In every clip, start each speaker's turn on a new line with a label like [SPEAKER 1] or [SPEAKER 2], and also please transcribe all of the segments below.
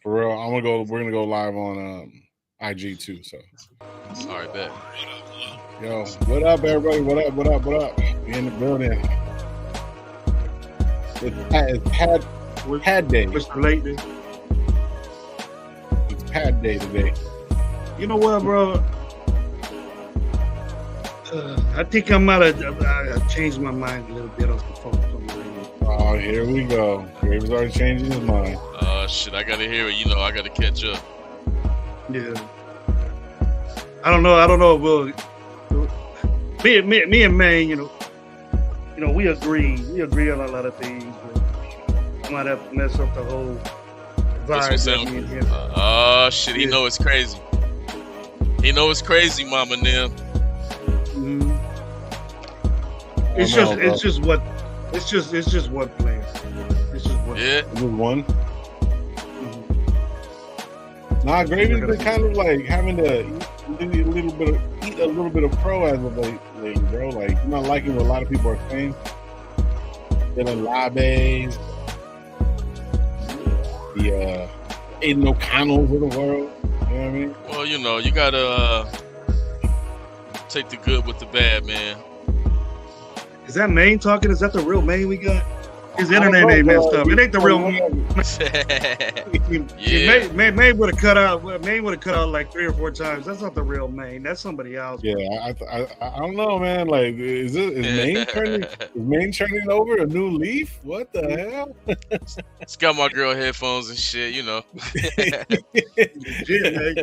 [SPEAKER 1] For real, I'm gonna go. We're gonna go live on IG too. So,
[SPEAKER 2] All right, bet.
[SPEAKER 1] yo, what up, everybody? What up? What up? What up? We in the building. It's pad day.
[SPEAKER 3] Mr. Lately.
[SPEAKER 1] It's pad day today.
[SPEAKER 3] You know what, bro? I think I might have changed my mind a little bit on the phone.
[SPEAKER 1] Oh, here we go. Graves already changing his mind.
[SPEAKER 2] Shit, I gotta hear it. You know, I gotta catch up.
[SPEAKER 3] Yeah. I don't know. Well, me and Man, you know, we agree. We agree on a lot of things. But I might have to mess up the whole vibe.
[SPEAKER 2] Shit, he know it's crazy. He know it's crazy, Mama Nim.
[SPEAKER 3] Mm-hmm. It's just one player. It's just one.
[SPEAKER 2] Yeah.
[SPEAKER 1] Just one. Nah, Gravy's been kind of like having to eat a little bit of pro as of lately, bro. Like, you're not liking what a lot of people are saying. Dylan Labes, the Aiden O'Connells of the world. You know what I mean?
[SPEAKER 2] Well, you know, you gotta take the good with the bad, man.
[SPEAKER 3] Is that Maine talking? Is that the real Maine we got? His internet ain't messed up. It ain't the real Maine.
[SPEAKER 2] Yeah.
[SPEAKER 3] Maine would have cut out. Maine would have cut out like 3 or 4 times. That's not the real Maine. That's somebody else.
[SPEAKER 1] Yeah, I don't know, man. Like, is Maine turning over a new leaf? What the hell?
[SPEAKER 2] It's got my girl headphones and shit, you know.
[SPEAKER 3] Legit, man.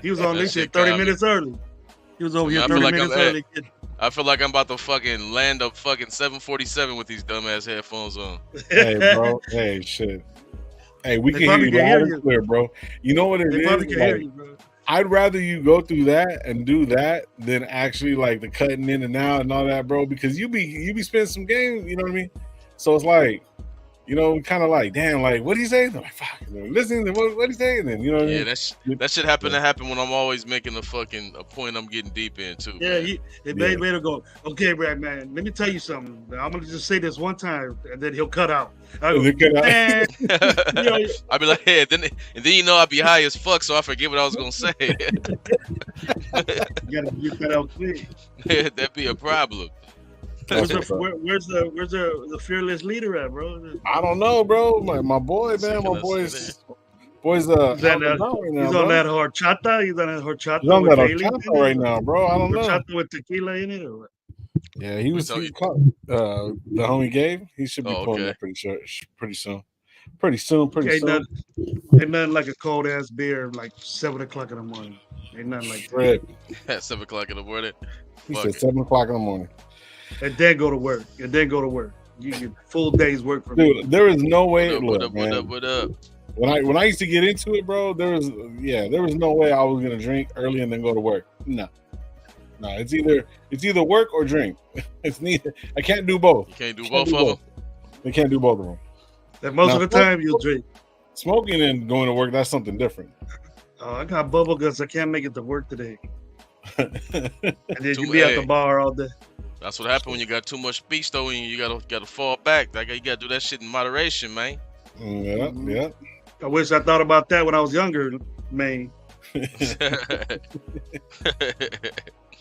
[SPEAKER 3] He was on this shit 30 minutes early. He was over here 30 minutes early.
[SPEAKER 2] I feel like I'm about to fucking land a fucking 747 with these dumbass headphones on.
[SPEAKER 1] Hey, bro. Hey, shit. Hey, we can hear you loud and clear, bro. You know what it is?
[SPEAKER 3] Probably can hear you, bro.
[SPEAKER 1] I'd rather you go through that and do that than actually like the cutting in and out and all that, bro. Because you be spending some games, you know what I mean? So it's like, you know, kind of like, damn, like, what did he say? I'm like, fuck, listening to what he say, and then, you know what I mean?
[SPEAKER 2] Yeah, that shit happen to happen when I'm always making a point I'm getting deep into.
[SPEAKER 3] Yeah, it made to go, okay, man, let me tell you something. I'm going to just say this one time, and then he'll cut out. I go, man.
[SPEAKER 2] I'll be like, hey, and then you know I'll be high as fuck, so I forget what I was going to say.
[SPEAKER 3] You got to get that out clear.
[SPEAKER 2] That'd be a problem.
[SPEAKER 3] Where's the fearless leader at, bro?
[SPEAKER 1] I don't know, bro. My boy, man. My boy's
[SPEAKER 3] he's on that horchata. He's on that horchata.
[SPEAKER 1] He's on that horchata right now, bro. I don't know.
[SPEAKER 3] Horchata with tequila in it, or what?
[SPEAKER 1] Yeah, he was the homie gave. He should be pulling up pretty soon. Pretty soon.
[SPEAKER 3] Ain't nothing like a cold ass beer like 7 o'clock in the morning. Ain't nothing like that.
[SPEAKER 2] At 7 o'clock in the morning.
[SPEAKER 1] He said 7 o'clock in the morning.
[SPEAKER 3] And then go to work. You get full day's work from
[SPEAKER 1] Dude, there is no way.
[SPEAKER 2] What up?
[SPEAKER 1] When I used to get into it, bro, there was no way I was gonna drink early and then go to work. No, it's either work or drink. It's neither. I can't do both.
[SPEAKER 2] You can't do both of them.
[SPEAKER 1] They can't do both of them.
[SPEAKER 3] And most of the time you'll drink.
[SPEAKER 1] Smoking and going to work, that's something different.
[SPEAKER 3] Oh, I got bubble guts. I can't make it to work today. And then you be at the bar all day.
[SPEAKER 2] That's what happened when you got too much speech, though, and you gotta fall back. Like, you gotta do that shit in moderation, man.
[SPEAKER 1] Yeah.
[SPEAKER 3] I wish I thought about that when I was younger, man.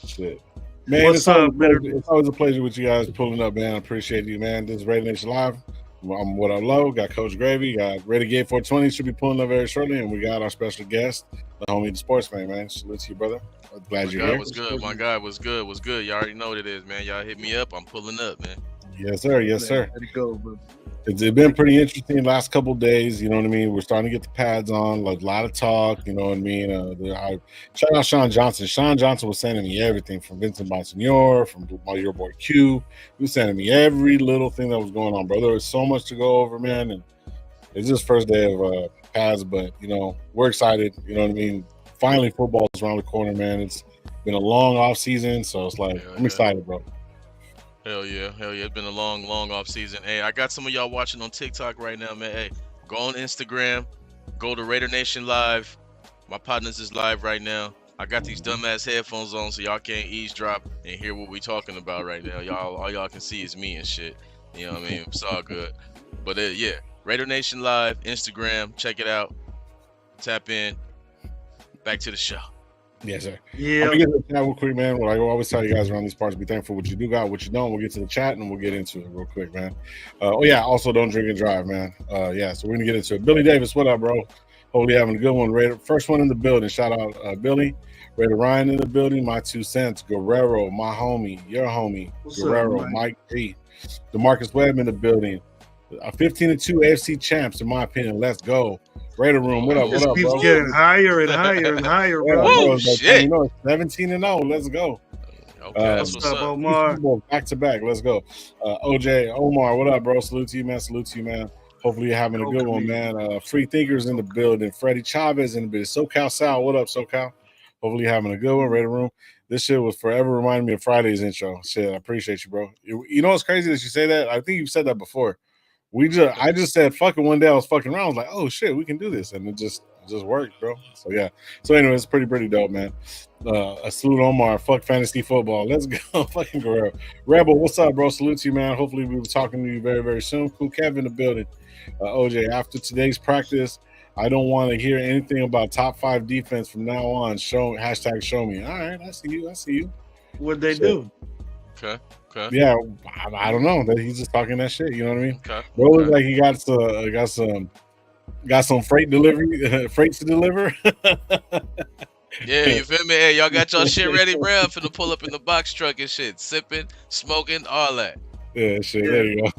[SPEAKER 1] Shit. Man, it's always a pleasure with you guys pulling up, man. I appreciate you, man. This is RaiderNationLive. I'm what I love. Got Coach Gravy. Got Renegade 420. Should be pulling up very shortly. And we got our special guest, the homie, the sportsman, man. Salute to you, brother. Glad you're here.
[SPEAKER 2] My guy was good. You already know what it is, man. Y'all hit me up. I'm pulling up, man.
[SPEAKER 1] Yes, sir. Let
[SPEAKER 3] it go, bro.
[SPEAKER 1] It's been pretty interesting the last couple of days. You know what I mean? We're starting to get the pads on. Like, a lot of talk. You know what I mean? Shout out Sean Johnson. Sean Johnson was sending me everything from Vincent Bonsignor, from your boy Q. He was sending me every little thing that was going on, bro. There was so much to go over, man. And it's just first day of pads, but, you know, we're excited. You know what I mean? Finally, football is around the corner, man. It's been a long off season, so it's like, I'm excited, bro.
[SPEAKER 2] Hell yeah. It's been a long off season. Hey, I got some of y'all watching on TikTok right now, man. Hey, go on Instagram, go to RaiderNationLive. My partners is live right now. I got these dumbass headphones on, so y'all can't eavesdrop and hear what we talking about right now. All y'all can see is me and shit. You know what I mean? It's all good. But yeah, Raider Nation Live, Instagram. Check it out. Tap in. Back to the show.
[SPEAKER 1] Yes, sir.
[SPEAKER 3] Yeah.
[SPEAKER 1] I'm gonna get to the chat real quick, man. What I always tell you guys around these parts, be thankful what you do got, what you don't. We'll get to the chat and we'll get into it real quick, man. Oh yeah, also don't drink and drive, man. Yeah, so we're gonna get into it. Billy Davis, what up, bro? Hopefully having a good one. Raider, first one in the building. Shout out Billy. Raider Ryan in the building. My 2 cents. Guerrero, my homie, your homie.
[SPEAKER 3] What's
[SPEAKER 1] Guerrero,
[SPEAKER 3] up,
[SPEAKER 1] Mike G. DeMarcus Webb in the building. 15-2 AFC champs, in my opinion. Let's go. Raider Room, what up,
[SPEAKER 3] This
[SPEAKER 1] what up,
[SPEAKER 3] keeps
[SPEAKER 1] bro?
[SPEAKER 3] getting higher and higher and higher,
[SPEAKER 1] Yeah,
[SPEAKER 3] bro.
[SPEAKER 2] Whoa,
[SPEAKER 1] it's like,
[SPEAKER 2] shit.
[SPEAKER 1] you know, it's 17-0. Let's go.
[SPEAKER 2] Okay, that's
[SPEAKER 3] What's
[SPEAKER 2] what's
[SPEAKER 3] up,
[SPEAKER 2] up.
[SPEAKER 3] Omar?
[SPEAKER 1] Back to back. Let's go. OJ, Omar, what up, bro? Salute to you, man. Salute to you, man. Hopefully you're having a good one, man. Free Thinkers in the building. Freddie Chavez in the building. SoCal Sal, what up, SoCal? Hopefully you're having a good one. Raider Room. This shit was forever reminding me of Friday's intro. Shit, I appreciate you, bro. You know what's crazy that you say that? I think you've said that before. I just said fucking one day I was fucking around. I was like, oh shit, we can do this, and it just worked, bro. So yeah. So anyway, it's pretty dope, man. A salute Omar. Fuck fantasy football. Let's go. Fucking Guerrero. Rebel, what's up, bro? Salute to you, man. Hopefully we'll be talking to you very, very soon. Cool Kev in the building. OJ, after today's practice, I don't want to hear anything about top 5 defense from now on. Show me. All right, I see you.
[SPEAKER 3] What'd they do?
[SPEAKER 2] Okay.
[SPEAKER 1] Yeah, I don't know. That he's just talking that shit. You know what I mean?
[SPEAKER 2] Okay.
[SPEAKER 1] Bro, looks like he got some freight to deliver.
[SPEAKER 2] Yeah, you feel me? Hey, y'all got y'all shit ready, bro? I'm finna pull up in the box truck and shit, sipping, smoking, all that.
[SPEAKER 1] Yeah, shit. There you go.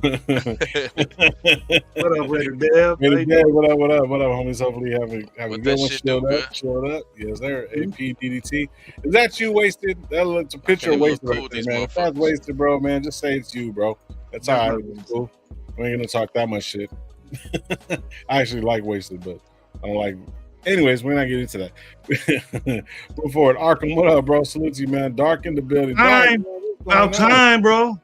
[SPEAKER 3] What up, Raider Dev?
[SPEAKER 1] Raider Dev, what up, homies? Hopefully have a good one. Chilled up. Yes, sir. AP DDT. Is that you, Wasted? That's a picture of Wasted right there, man. If that's Wasted, bro, man, just say it's you, bro. That's all right. It's cool. We ain't gonna talk that much shit. I actually like Wasted, but I don't like. Anyways, we're not getting into that. Move forward. Arkham, what up, bro? Salute to you, man. Dark in the building.
[SPEAKER 3] About time, bro.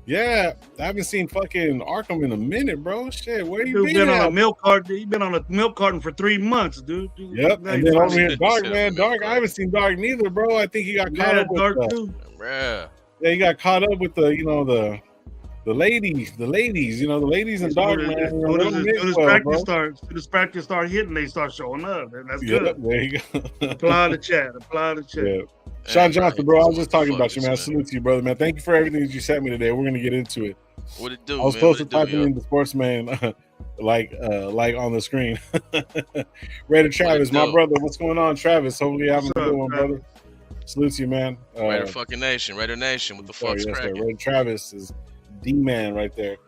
[SPEAKER 1] Yeah, I haven't seen fucking Arkham in a minute, bro. Shit, where you
[SPEAKER 3] been on a milk carton? You been on a milk carton for 3 months, dude.
[SPEAKER 1] Yep, and then over here, Dark, man. Dark, I haven't seen Dark neither, bro. I think he got caught up with
[SPEAKER 3] Dark too.
[SPEAKER 2] Yeah,
[SPEAKER 1] he got caught up with the ladies, the ladies in Dark, man.
[SPEAKER 3] Soon as practice start hitting, they start showing up. And that's good.
[SPEAKER 1] There you go.
[SPEAKER 3] Apply the chat. Yeah.
[SPEAKER 1] Sean Johnson, bro, I was just talking about you, man. Salute to you, brother, man. Thank you for everything that you sent me today. We're gonna get into it.
[SPEAKER 2] What it do?
[SPEAKER 1] I was supposed to type in the sportsman like on the screen. Raider Travis, my brother. What's going on, Travis? Hopefully you're having a good one, brother. Salute to you, man.
[SPEAKER 2] Raider fucking Nation. Raider Nation. What the fuck's cracking?
[SPEAKER 1] Raider Travis is D-man right there.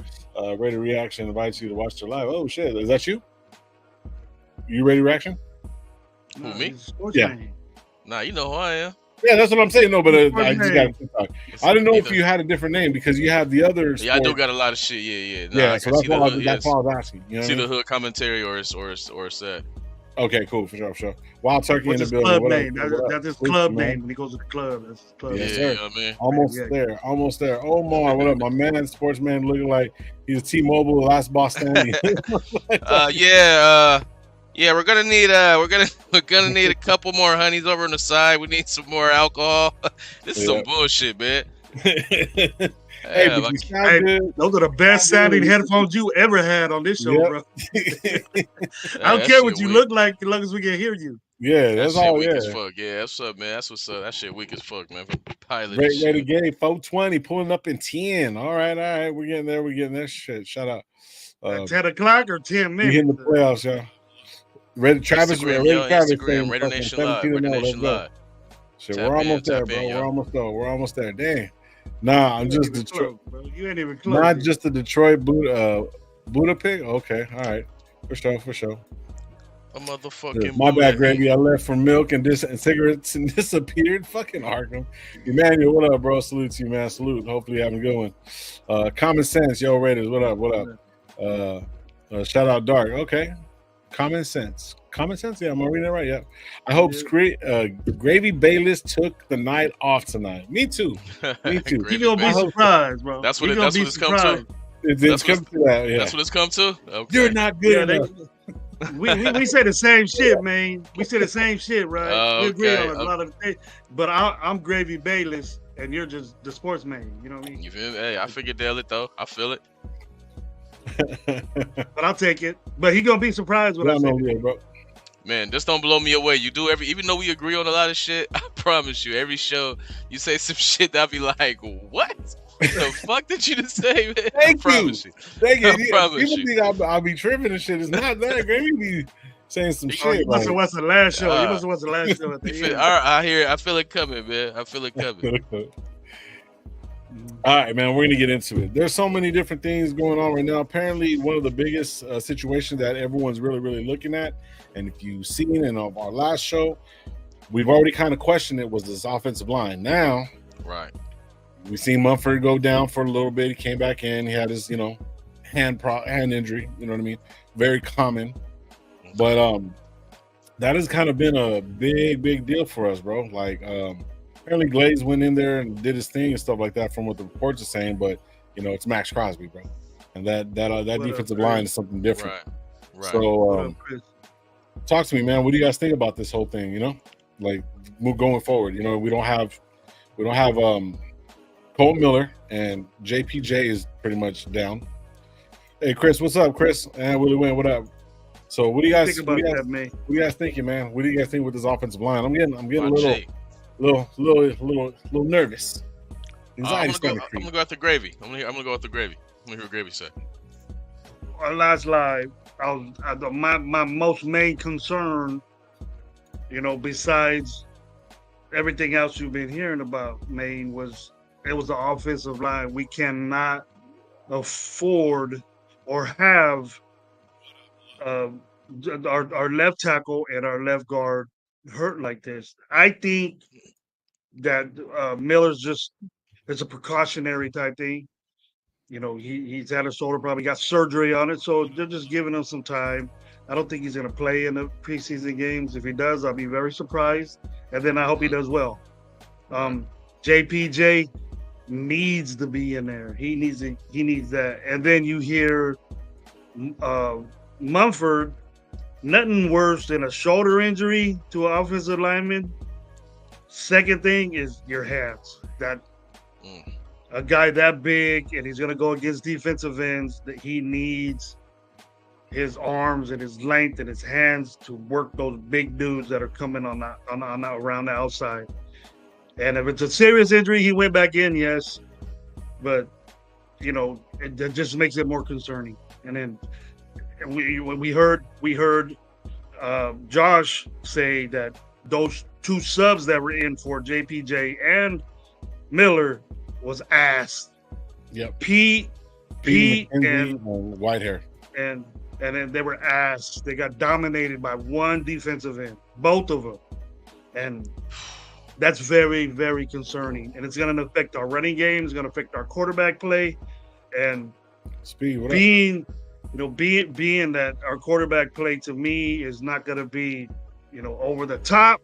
[SPEAKER 1] Raider Reaction invites you to watch their live. Oh shit, is that you? You Raider Reaction?
[SPEAKER 2] Who, me?
[SPEAKER 1] Yeah.
[SPEAKER 2] Nah, you know who I am.
[SPEAKER 1] Yeah, that's what I'm saying. No, but I just got TikTok. I didn't know if you had a different name because you have the other.
[SPEAKER 2] Yeah, I do got a lot of shit. Yeah.
[SPEAKER 1] Nah, yeah, so that's why I was asking. You know
[SPEAKER 2] see the hood commentary or set.
[SPEAKER 1] Okay, cool, for sure. Wild Turkey in the building.
[SPEAKER 3] Club name. That's his club name when he goes to the club. That's his club.
[SPEAKER 1] Yes,
[SPEAKER 2] yeah,
[SPEAKER 1] sir.
[SPEAKER 2] Man.
[SPEAKER 1] Almost there. Omar, what up, my man? Sportsman, looking like he's a T-Mobile last boss standing.
[SPEAKER 2] Yeah, we're gonna need a couple more honeys over on the side. We need some more alcohol. This is some bullshit, man.
[SPEAKER 1] Hey, those
[SPEAKER 3] are the best sounding headphones you ever had on this show, bro. I don't care what you look like as long as we can hear you.
[SPEAKER 1] Yeah, that's all.
[SPEAKER 2] Weak as fuck. Yeah, that's up, man. That's what's up. That shit weak as fuck, man. Pilot.
[SPEAKER 1] Ready, game 420 pulling up in 10. All right. We're getting there. Shit. Shout out.
[SPEAKER 3] 10 o'clock or 10 minutes.
[SPEAKER 1] We hitting the playoffs, y'all. Raider Travis,
[SPEAKER 2] Instagram, Raider Nation Live, Raider Nation Live.
[SPEAKER 1] Shit, we're almost there, bro. We're almost there. Dang. Nah, I'm just Detroit.
[SPEAKER 3] You ain't even close.
[SPEAKER 1] Not just the Detroit Buddha pick. Okay, all right, for sure.
[SPEAKER 2] A motherfucking.
[SPEAKER 1] My bad, Gravy. I left for milk and cigarettes and disappeared. Fucking Arkham. Emmanuel, what up, bro? Salute to you, man. Salute. Hopefully, you having a good one. Common Sense, yo, Raiders. What up? Shout out Dark. Okay. Common Sense. Yeah, I'm reading it right. Yeah. I hope Gravy Bayless took the night off tonight. Me too.
[SPEAKER 3] You're gonna be surprised, bro.
[SPEAKER 2] That's what it's come to.
[SPEAKER 1] It's come to that. Yeah.
[SPEAKER 2] That's what it's come to. Okay.
[SPEAKER 1] You're not good enough.
[SPEAKER 3] We say the same shit, man. We say the same shit, right? We agree on a lot of things. But I'm Gravy Bayless, and you're just the sportsman. You know what I mean?
[SPEAKER 2] You feel me? Hey, I figured it though. I feel it.
[SPEAKER 3] But I'll take it. But he gonna be surprised when I say
[SPEAKER 1] yeah, bro.
[SPEAKER 2] Man, just don't blow me away. You do even though we agree on a lot of shit, I promise you, every show you say some shit that I'll be like, what? The fuck did you just say, man?
[SPEAKER 1] Thank
[SPEAKER 2] I promise you.
[SPEAKER 1] Thank you.
[SPEAKER 2] I promise
[SPEAKER 1] People
[SPEAKER 2] you.
[SPEAKER 1] think I'll be tripping and shit. It's not that. Gravy be saying some
[SPEAKER 3] Oh,
[SPEAKER 1] shit.
[SPEAKER 3] you must have
[SPEAKER 1] Like,
[SPEAKER 3] watched the last show. You must have watched the last show at the end.
[SPEAKER 2] I hear it. I feel it coming, man. I feel it coming.
[SPEAKER 1] All right, man, we're going to get into it. There's so many different things going on right now. Apparently, one of the biggest situations that everyone's really, really looking at, and if you've seen in our last show, we've already kind of questioned it, was this offensive line. Now,
[SPEAKER 2] right,
[SPEAKER 1] we seen Mumford go down for a little bit. He came back in. He had his, hand injury. You know what I mean? Very common. But that has kind of been a big deal for us, bro. Like, apparently Glaze went in there and did his thing and stuff like that from what the reports are saying, but it's Max Crosby, bro. And that defensive line is something different.
[SPEAKER 2] Right.
[SPEAKER 1] So talk to me, man. What do you guys think about this whole thing, Like going forward, we don't have Cole Miller, and JPJ is pretty much down. Hey Chris, what's up, Chris? And Willie Wynn, what up? So what do you guys
[SPEAKER 3] think about that, man?
[SPEAKER 1] What do you guys thinking, man? What do you guys think with this offensive line? I'm getting a little nervous.
[SPEAKER 2] I'm gonna go after Gravy. I'm gonna go after Gravy. I'm gonna hear what Gravy say.
[SPEAKER 3] Our last live, my most main concern, besides everything else you've been hearing about, Maine, was the offensive line. We cannot afford or have our left tackle and our left guard hurt like this. I think that Miller's it's a precautionary type thing. He's had a shoulder problem, got surgery on it, so they're just giving him some time. I don't think he's going to play in the preseason games. If he does, I'll be very surprised, and then I hope he does well. JPJ needs to be in there. He needs that. And then you hear Mumford, nothing worse than a shoulder injury to an offensive lineman. Second thing is your hands. A guy that big and he's going to go against defensive ends, that he needs his arms and his length and his hands to work those big dudes that are coming on around the outside. And if it's a serious injury, he went back in, yes, but it just makes it more concerning. And then we heard Josh say that those two subs that were in for JPJ and Miller was ass.
[SPEAKER 1] Yep.
[SPEAKER 3] Pete and
[SPEAKER 1] Whitehair.
[SPEAKER 3] And then they were ass. They got dominated by one defensive end, both of them. And that's very, very concerning. And it's going to affect our running game. It's going to affect our quarterback play. And
[SPEAKER 1] Speed,
[SPEAKER 3] being that our quarterback play to me is not going to be, over the top,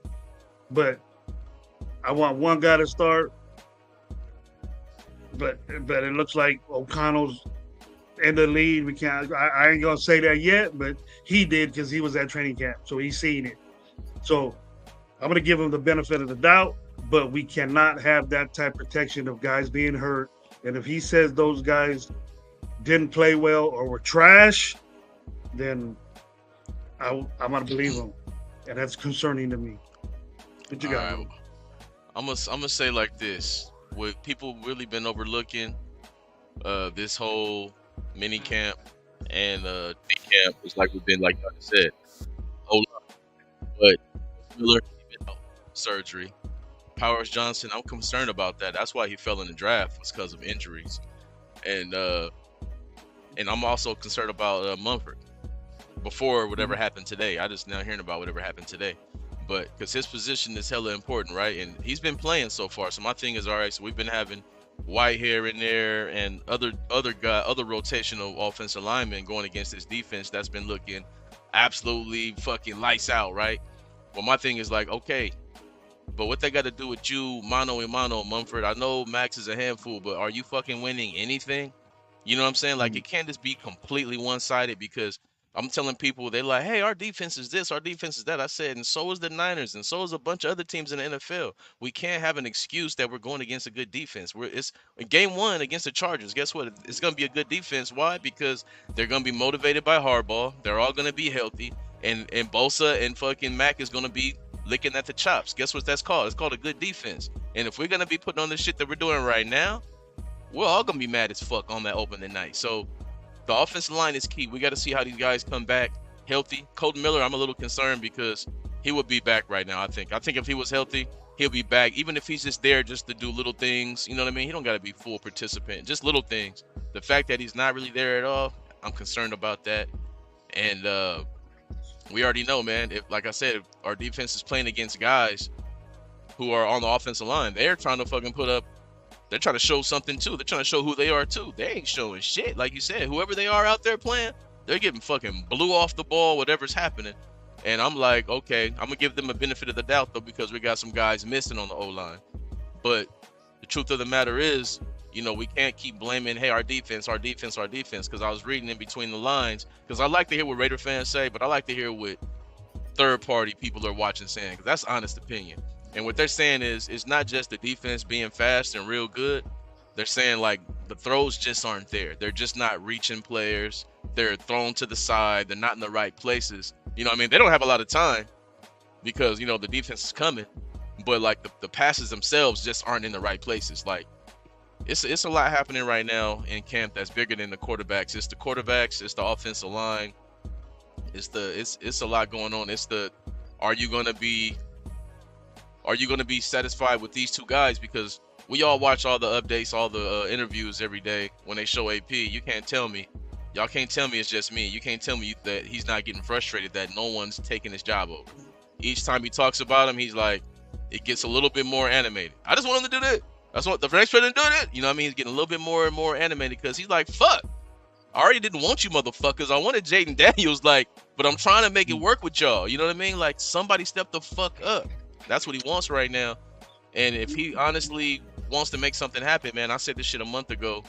[SPEAKER 3] but I want one guy to start. But it looks like O'Connell's in the lead. We can't. I ain't gonna say that yet, but he did because he was at training camp, so he's seen it. So I'm gonna give him the benefit of the doubt, but we cannot have that type of protection of guys being hurt. And if he says those guys didn't play well or were trash, then I'm gonna believe him, and that's concerning to me. What you got?
[SPEAKER 2] Right. I'm gonna say like this. What people really been overlooking this whole mini camp and day camp is like we've been, like I said, hold up. But Miller been out surgery. Powers Johnson, I'm concerned about that. That's why he fell in the draft, was because of injuries. And I'm also concerned about Mumford before whatever happened today. I just now hearing about whatever happened today. But because his position is hella important, right? And he's been playing so far. So my thing is, all right, so we've been having Whitehair in there and other rotational offensive linemen going against this defense that's been looking absolutely fucking lights out, right? Well, my thing is like, okay, but what they got to do with you, mano a mano, Mumford? I know Max is a handful, but are you fucking winning anything? You know what I'm saying? Like, it can't just be completely one-sided, because I'm telling people, they're like, hey, our defense is this, our defense is that. I said, and so is the Niners, and so is a bunch of other teams in the NFL. We can't have an excuse that we're going against a good defense. It's game one against the Chargers. Guess what? It's going to be a good defense. Why? Because they're going to be motivated by Harbaugh. They're all going to be healthy, and Bosa and fucking Mac is going to be licking at the chops. Guess what that's called? It's called a good defense. And if we're going to be putting on the shit that we're doing right now, we're all going to be mad as fuck on that opening night. So the offensive line is key. We got to see how these guys come back healthy. Colton Miller, I'm a little concerned because he would be back right now, I think. I think if he was healthy, he'll be back. Even if he's just there just to do little things, you know what I mean? He don't got to be full participant, just little things. The fact that he's not really there at all, I'm concerned about that. And we already know, man, if, like I said, if our defense is playing against guys who are on the offensive line, they're trying to fucking they're trying to show something too. They're trying to show who they are too. They ain't showing shit. Like you said, whoever they are out there playing, they're getting fucking blew off the ball, whatever's happening. And I'm like, okay, I'm going to give them a benefit of the doubt though, because we got some guys missing on the O-line. But the truth of the matter is, you know, we can't keep blaming, hey, our defense, because I was reading in between the lines, because I like to hear what Raider fans say, but I like to hear what third-party people are watching saying, because that's honest opinion. And what they're saying is, it's not just the defense being fast and real good. They're saying, like, the throws just aren't there. They're just not reaching players. They're thrown to the side. They're not in the right places. You know what I mean? They don't have a lot of time because, you know, the defense is coming. But, like, the passes themselves just aren't in the right places. Like, it's a lot happening right now in camp that's bigger than the quarterbacks. It's the quarterbacks. It's the offensive line. It's a lot going on. It's the, are you going to be satisfied with these two guys? Because we all watch all the updates, all the interviews every day when they show AP. You can't tell me. Y'all can't tell me it's just me. You can't tell me that he's not getting frustrated that no one's taking his job over. Each time he talks about him, he's like, it gets a little bit more animated. I just want him to do that. That's what the next president doing it. You know what I mean? He's getting a little bit more and more animated because he's like, fuck. I already didn't want you motherfuckers. I wanted Jaden Daniels, like, but I'm trying to make it work with y'all. You know what I mean? Like, somebody step the fuck up. That's what he wants right now. And if he honestly wants to make something happen, man, I said this shit a month ago.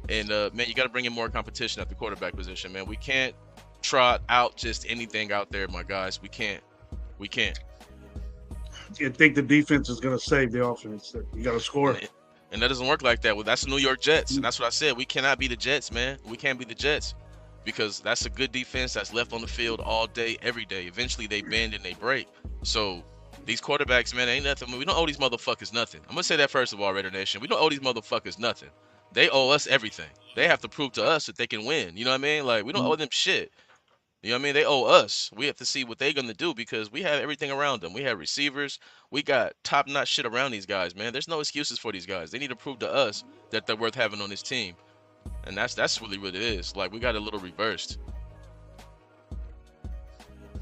[SPEAKER 2] And, man, you got to bring in more competition at the quarterback position, man. We can't trot out just anything out there, my guys. We can't.
[SPEAKER 3] You think the defense is going to save the offense. You got to score.
[SPEAKER 2] And that doesn't work like that. Well, that's the New York Jets. And that's what I said. We cannot be the Jets, man. We can't be the Jets because that's a good defense that's left on the field all day, every day. Eventually, they bend and they break. So these quarterbacks, man, ain't nothing. We don't owe these motherfuckers nothing. I'm going to say that first of all, Raider Nation. We don't owe these motherfuckers nothing. They owe us everything. They have to prove to us that they can win. You know what I mean? Like, we don't owe them shit. You know what I mean? They owe us. We have to see what they're going to do because we have everything around them. We have receivers. We got top-notch shit around these guys, man. There's no excuses for these guys. They need to prove to us that they're worth having on this team. And that's really what it is. Like, we got a little reversed.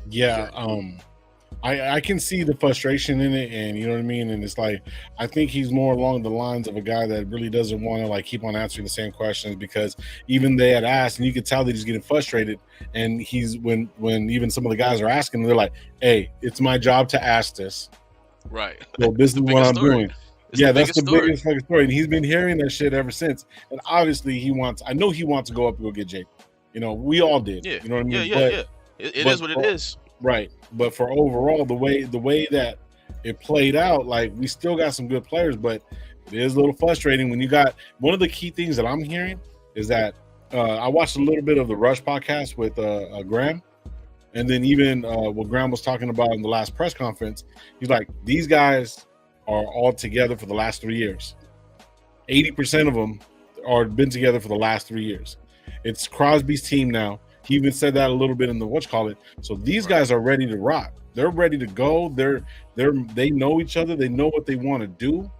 [SPEAKER 1] Yeah, I can see the frustration in it, and you know what I mean. And it's like I think he's more along the lines of a guy that really doesn't want to like keep on answering the same questions because even they had asked, and you could tell that he's getting frustrated. And he's when even some of the guys are asking, they're like, "Hey, it's my job to ask this,
[SPEAKER 2] right?
[SPEAKER 1] So this is what I'm doing." Yeah, that's the biggest fucking story, and he's been hearing that shit ever since. And obviously, I know he wants to go up and go get Jake. You know, we all did.
[SPEAKER 2] Yeah,
[SPEAKER 1] you know what I mean.
[SPEAKER 2] Yeah. It is what it is.
[SPEAKER 1] Right, but for overall, the way that it played out, like we still got some good players, but it is a little frustrating when you got one of the key things that I'm hearing is that I watched a little bit of the Rush podcast with Graham, and then even what Graham was talking about in the last press conference, he's like, these guys are all together for the last 3 years. 80% of them are been together for the last 3 years. It's Crosby's team now. He even said that a little bit in the whatchamacallit. So these guys are ready to rock. They're ready to go. They know each other. They know what they want to do.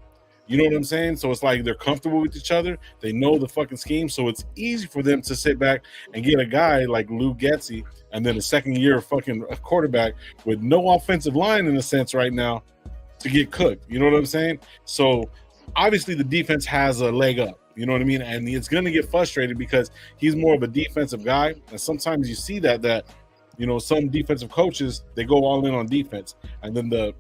[SPEAKER 1] You know what I'm saying? So it's like they're comfortable with each other. They know the fucking scheme. So it's easy for them to sit back and get a guy like Lou Getsy and then a second-year fucking quarterback with no offensive line in a sense right now to get cooked. You know what I'm saying? So obviously the defense has a leg up. You know what I mean? And it's going to get frustrated because he's more of a defensive guy. And sometimes you see that, you know, some defensive coaches, they go all in on defense. And then the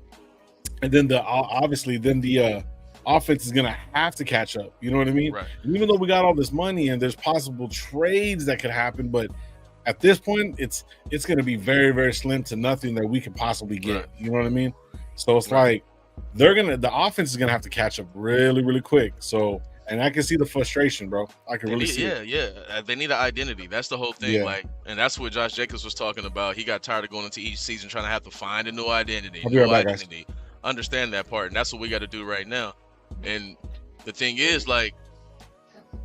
[SPEAKER 1] offense is going to have to catch up. You know what I mean?
[SPEAKER 2] Right.
[SPEAKER 1] And even though we got all this money and there's possible trades that could happen, but at this point, it's going to be very, very slim to nothing that we can possibly get.
[SPEAKER 2] Right.
[SPEAKER 1] You know what I mean? So it's like the offense is going to have to catch up really, really quick. So, and I can see the frustration, bro. I can really see it.
[SPEAKER 2] Yeah. They need an identity. That's the whole thing.
[SPEAKER 1] Yeah.
[SPEAKER 2] Like, and that's what Josh Jacobs was talking about. He got tired of going into each season trying to have to find a new identity.
[SPEAKER 1] I'll be right back, guys.
[SPEAKER 2] Understand that part, and that's what we got to do right now. And the thing is, like,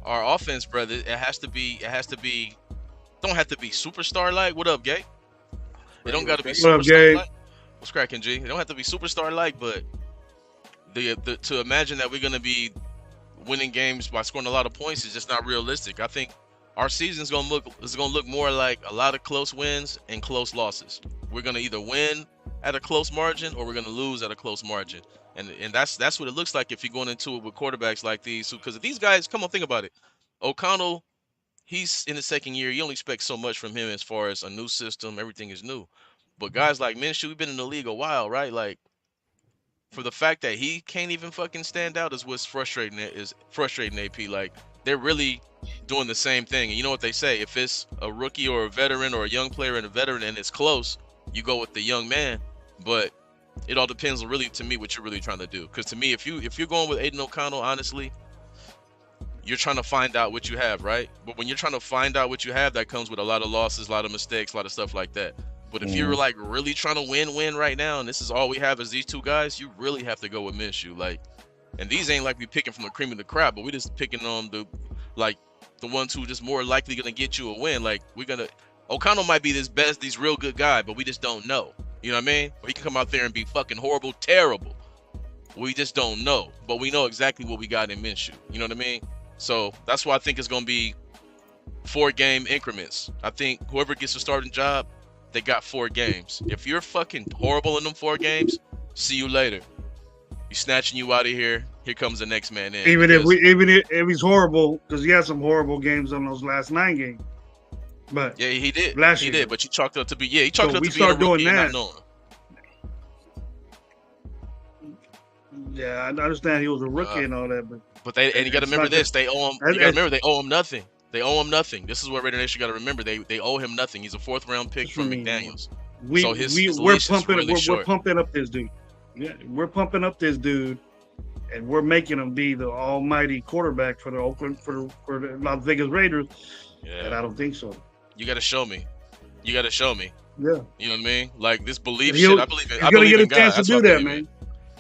[SPEAKER 2] our offense, brother, it has to be. Don't have to be superstar like. What up, Gay? It don't got to be superstar like. What's cracking, G? It don't have to be superstar like, but to imagine that we're gonna be winning games by scoring a lot of points is just not realistic. I think our season's gonna look more like a lot of close wins and close losses. We're gonna either win at a close margin or we're gonna lose at a close margin, and that's what it looks like if you're going into it with quarterbacks like these. Because these guys, come on, think about it. O'Connell, he's in the second year. You only expect so much from him as far as a new system. Everything is new. But guys like Minshew, we've been in the league a while, right? Like, for the fact that he can't even fucking stand out is what's frustrating. AP. Like, they're really doing the same thing. And you know what they say? If it's a rookie or a veteran or a young player and a veteran and it's close, you go with the young man. But it all depends on, really, to me, what you're really trying to do. Because to me, if you're going with Aiden O'Connell, honestly, you're trying to find out what you have, right? But when you're trying to find out what you have, that comes with a lot of losses, a lot of mistakes, a lot of stuff like that. But if you're like really trying to win right now, and this is all we have is these two guys, you really have to go with Minshew. Like, and these ain't like we picking from the cream of the crop, but we just picking on the ones who just more likely gonna get you a win. Like, O'Connell might be these real good guy, but we just don't know. You know what I mean? Or he can come out there and be fucking horrible, terrible. We just don't know, but we know exactly what we got in Minshew. You know what I mean? So that's why I think it's gonna be 4-game increments. I think whoever gets the starting job, they got 4 games. If you're fucking horrible in them 4 games, see you later. He's snatching you out of here. Here comes the next man in.
[SPEAKER 3] Even if he's horrible, because he had some horrible games on those last 9 games. But
[SPEAKER 2] yeah, he did.
[SPEAKER 3] He
[SPEAKER 2] did. But you chalked up to be. Yeah, he chalked up to be.
[SPEAKER 3] We start doing
[SPEAKER 2] that.
[SPEAKER 3] Yeah, I understand he was a rookie and all that,
[SPEAKER 2] but you got to remember this. They owe him. You got to remember they owe him nothing. They owe him nothing. This is what Raider Nation got to remember. They owe him nothing. He's a 4th-round pick from McDaniels.
[SPEAKER 3] We're pumping up this dude. Yeah, we're pumping up this dude, and we're making him be the almighty quarterback for the Oakland for the Las Vegas Raiders. Yeah. And I don't think so.
[SPEAKER 2] You got to show me. Yeah. You know what I mean? Like, this belief
[SPEAKER 3] shit.
[SPEAKER 2] I believe in.
[SPEAKER 3] I believe in God. Chance to do that, man.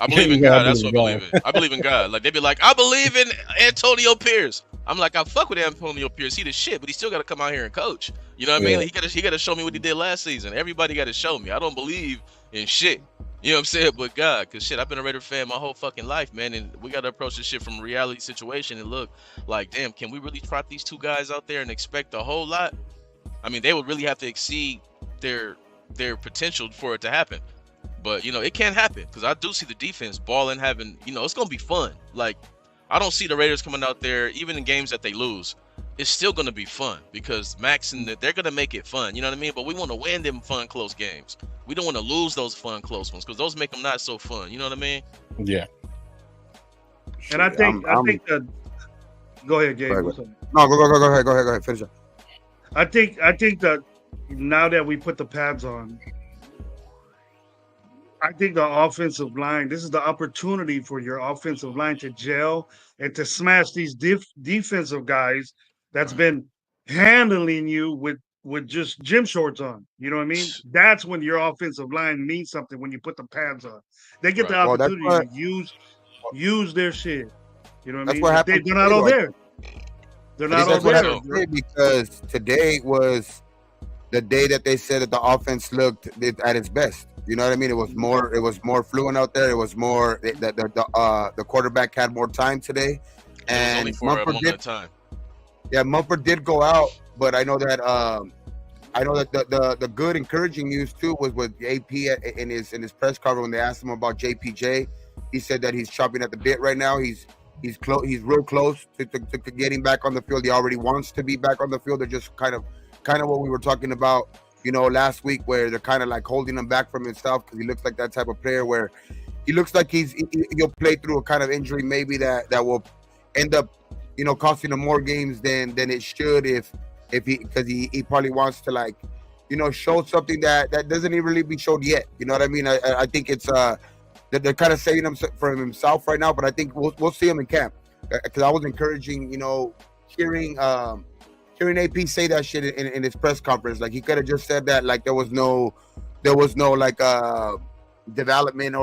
[SPEAKER 2] I believe in God. That's what I believe in. I believe in God. Like, they be like, I believe in Antonio Pierce. I'm like, I fuck with Antonio Pierce. He the shit, but he still got to come out here and coach. You know what I mean? Like, he got to show me what he did last season. Everybody got to show me. I don't believe in shit. You know what I'm saying? But God, because shit, I've been a Raider fan my whole fucking life, man. And we got to approach this shit from a reality situation and look like, damn, can we really trot these 2 guys out there and expect a whole lot? I mean, they would really have to exceed their potential for it to happen. But, you know, it can happen because I do see the defense balling, having, you know, it's going to be fun. Like, I don't see the Raiders coming out there, even in games that they lose. It's still going to be fun because Max and they're going to make it fun. You know what I mean? But we want to win them fun, close games. We don't want to lose those fun, close ones because those make them not so fun. You know what I mean?
[SPEAKER 1] Yeah.
[SPEAKER 3] And I think that. Go ahead, Gabe.
[SPEAKER 4] No, go ahead. Finish it.
[SPEAKER 3] I think that now that we put the pads on, I think the offensive line, this is the opportunity for your offensive line to gel and to smash these defensive guys that's been handling you with just gym shorts on. You know what I mean? That's when your offensive line means something, when you put the pads on. They get the opportunity to use their shit. You know what I mean?
[SPEAKER 4] What happened.
[SPEAKER 3] They're not all there. They're not all there.
[SPEAKER 4] Because today was the day that they said that the offense looked at its best. You know what I mean? It was more fluent out there. It was more the quarterback had more time today, and
[SPEAKER 2] only for a moment of time.
[SPEAKER 4] Yeah, Mumford did go out, but I know that the good encouraging news too was with AP in his press conference when they asked him about JPJ. He said that he's chopping at the bit right now. He's real close to getting back on the field. He already wants to be back on the field. They're just kind of what we were talking about, you know, last week, where they're kind of like holding him back from himself because he looks like that type of player where he looks like he'll play through a kind of injury maybe that will end up, you know, costing him more games than it should if if because he probably wants to like, show something that doesn't even really be showed yet. You know what I mean? I think it's that they're kind of saving him for himself right now, but I think we'll see him in camp, because I was encouraging, hearing AP say that shit in his press conference. Like, he could have just said that like there was no like development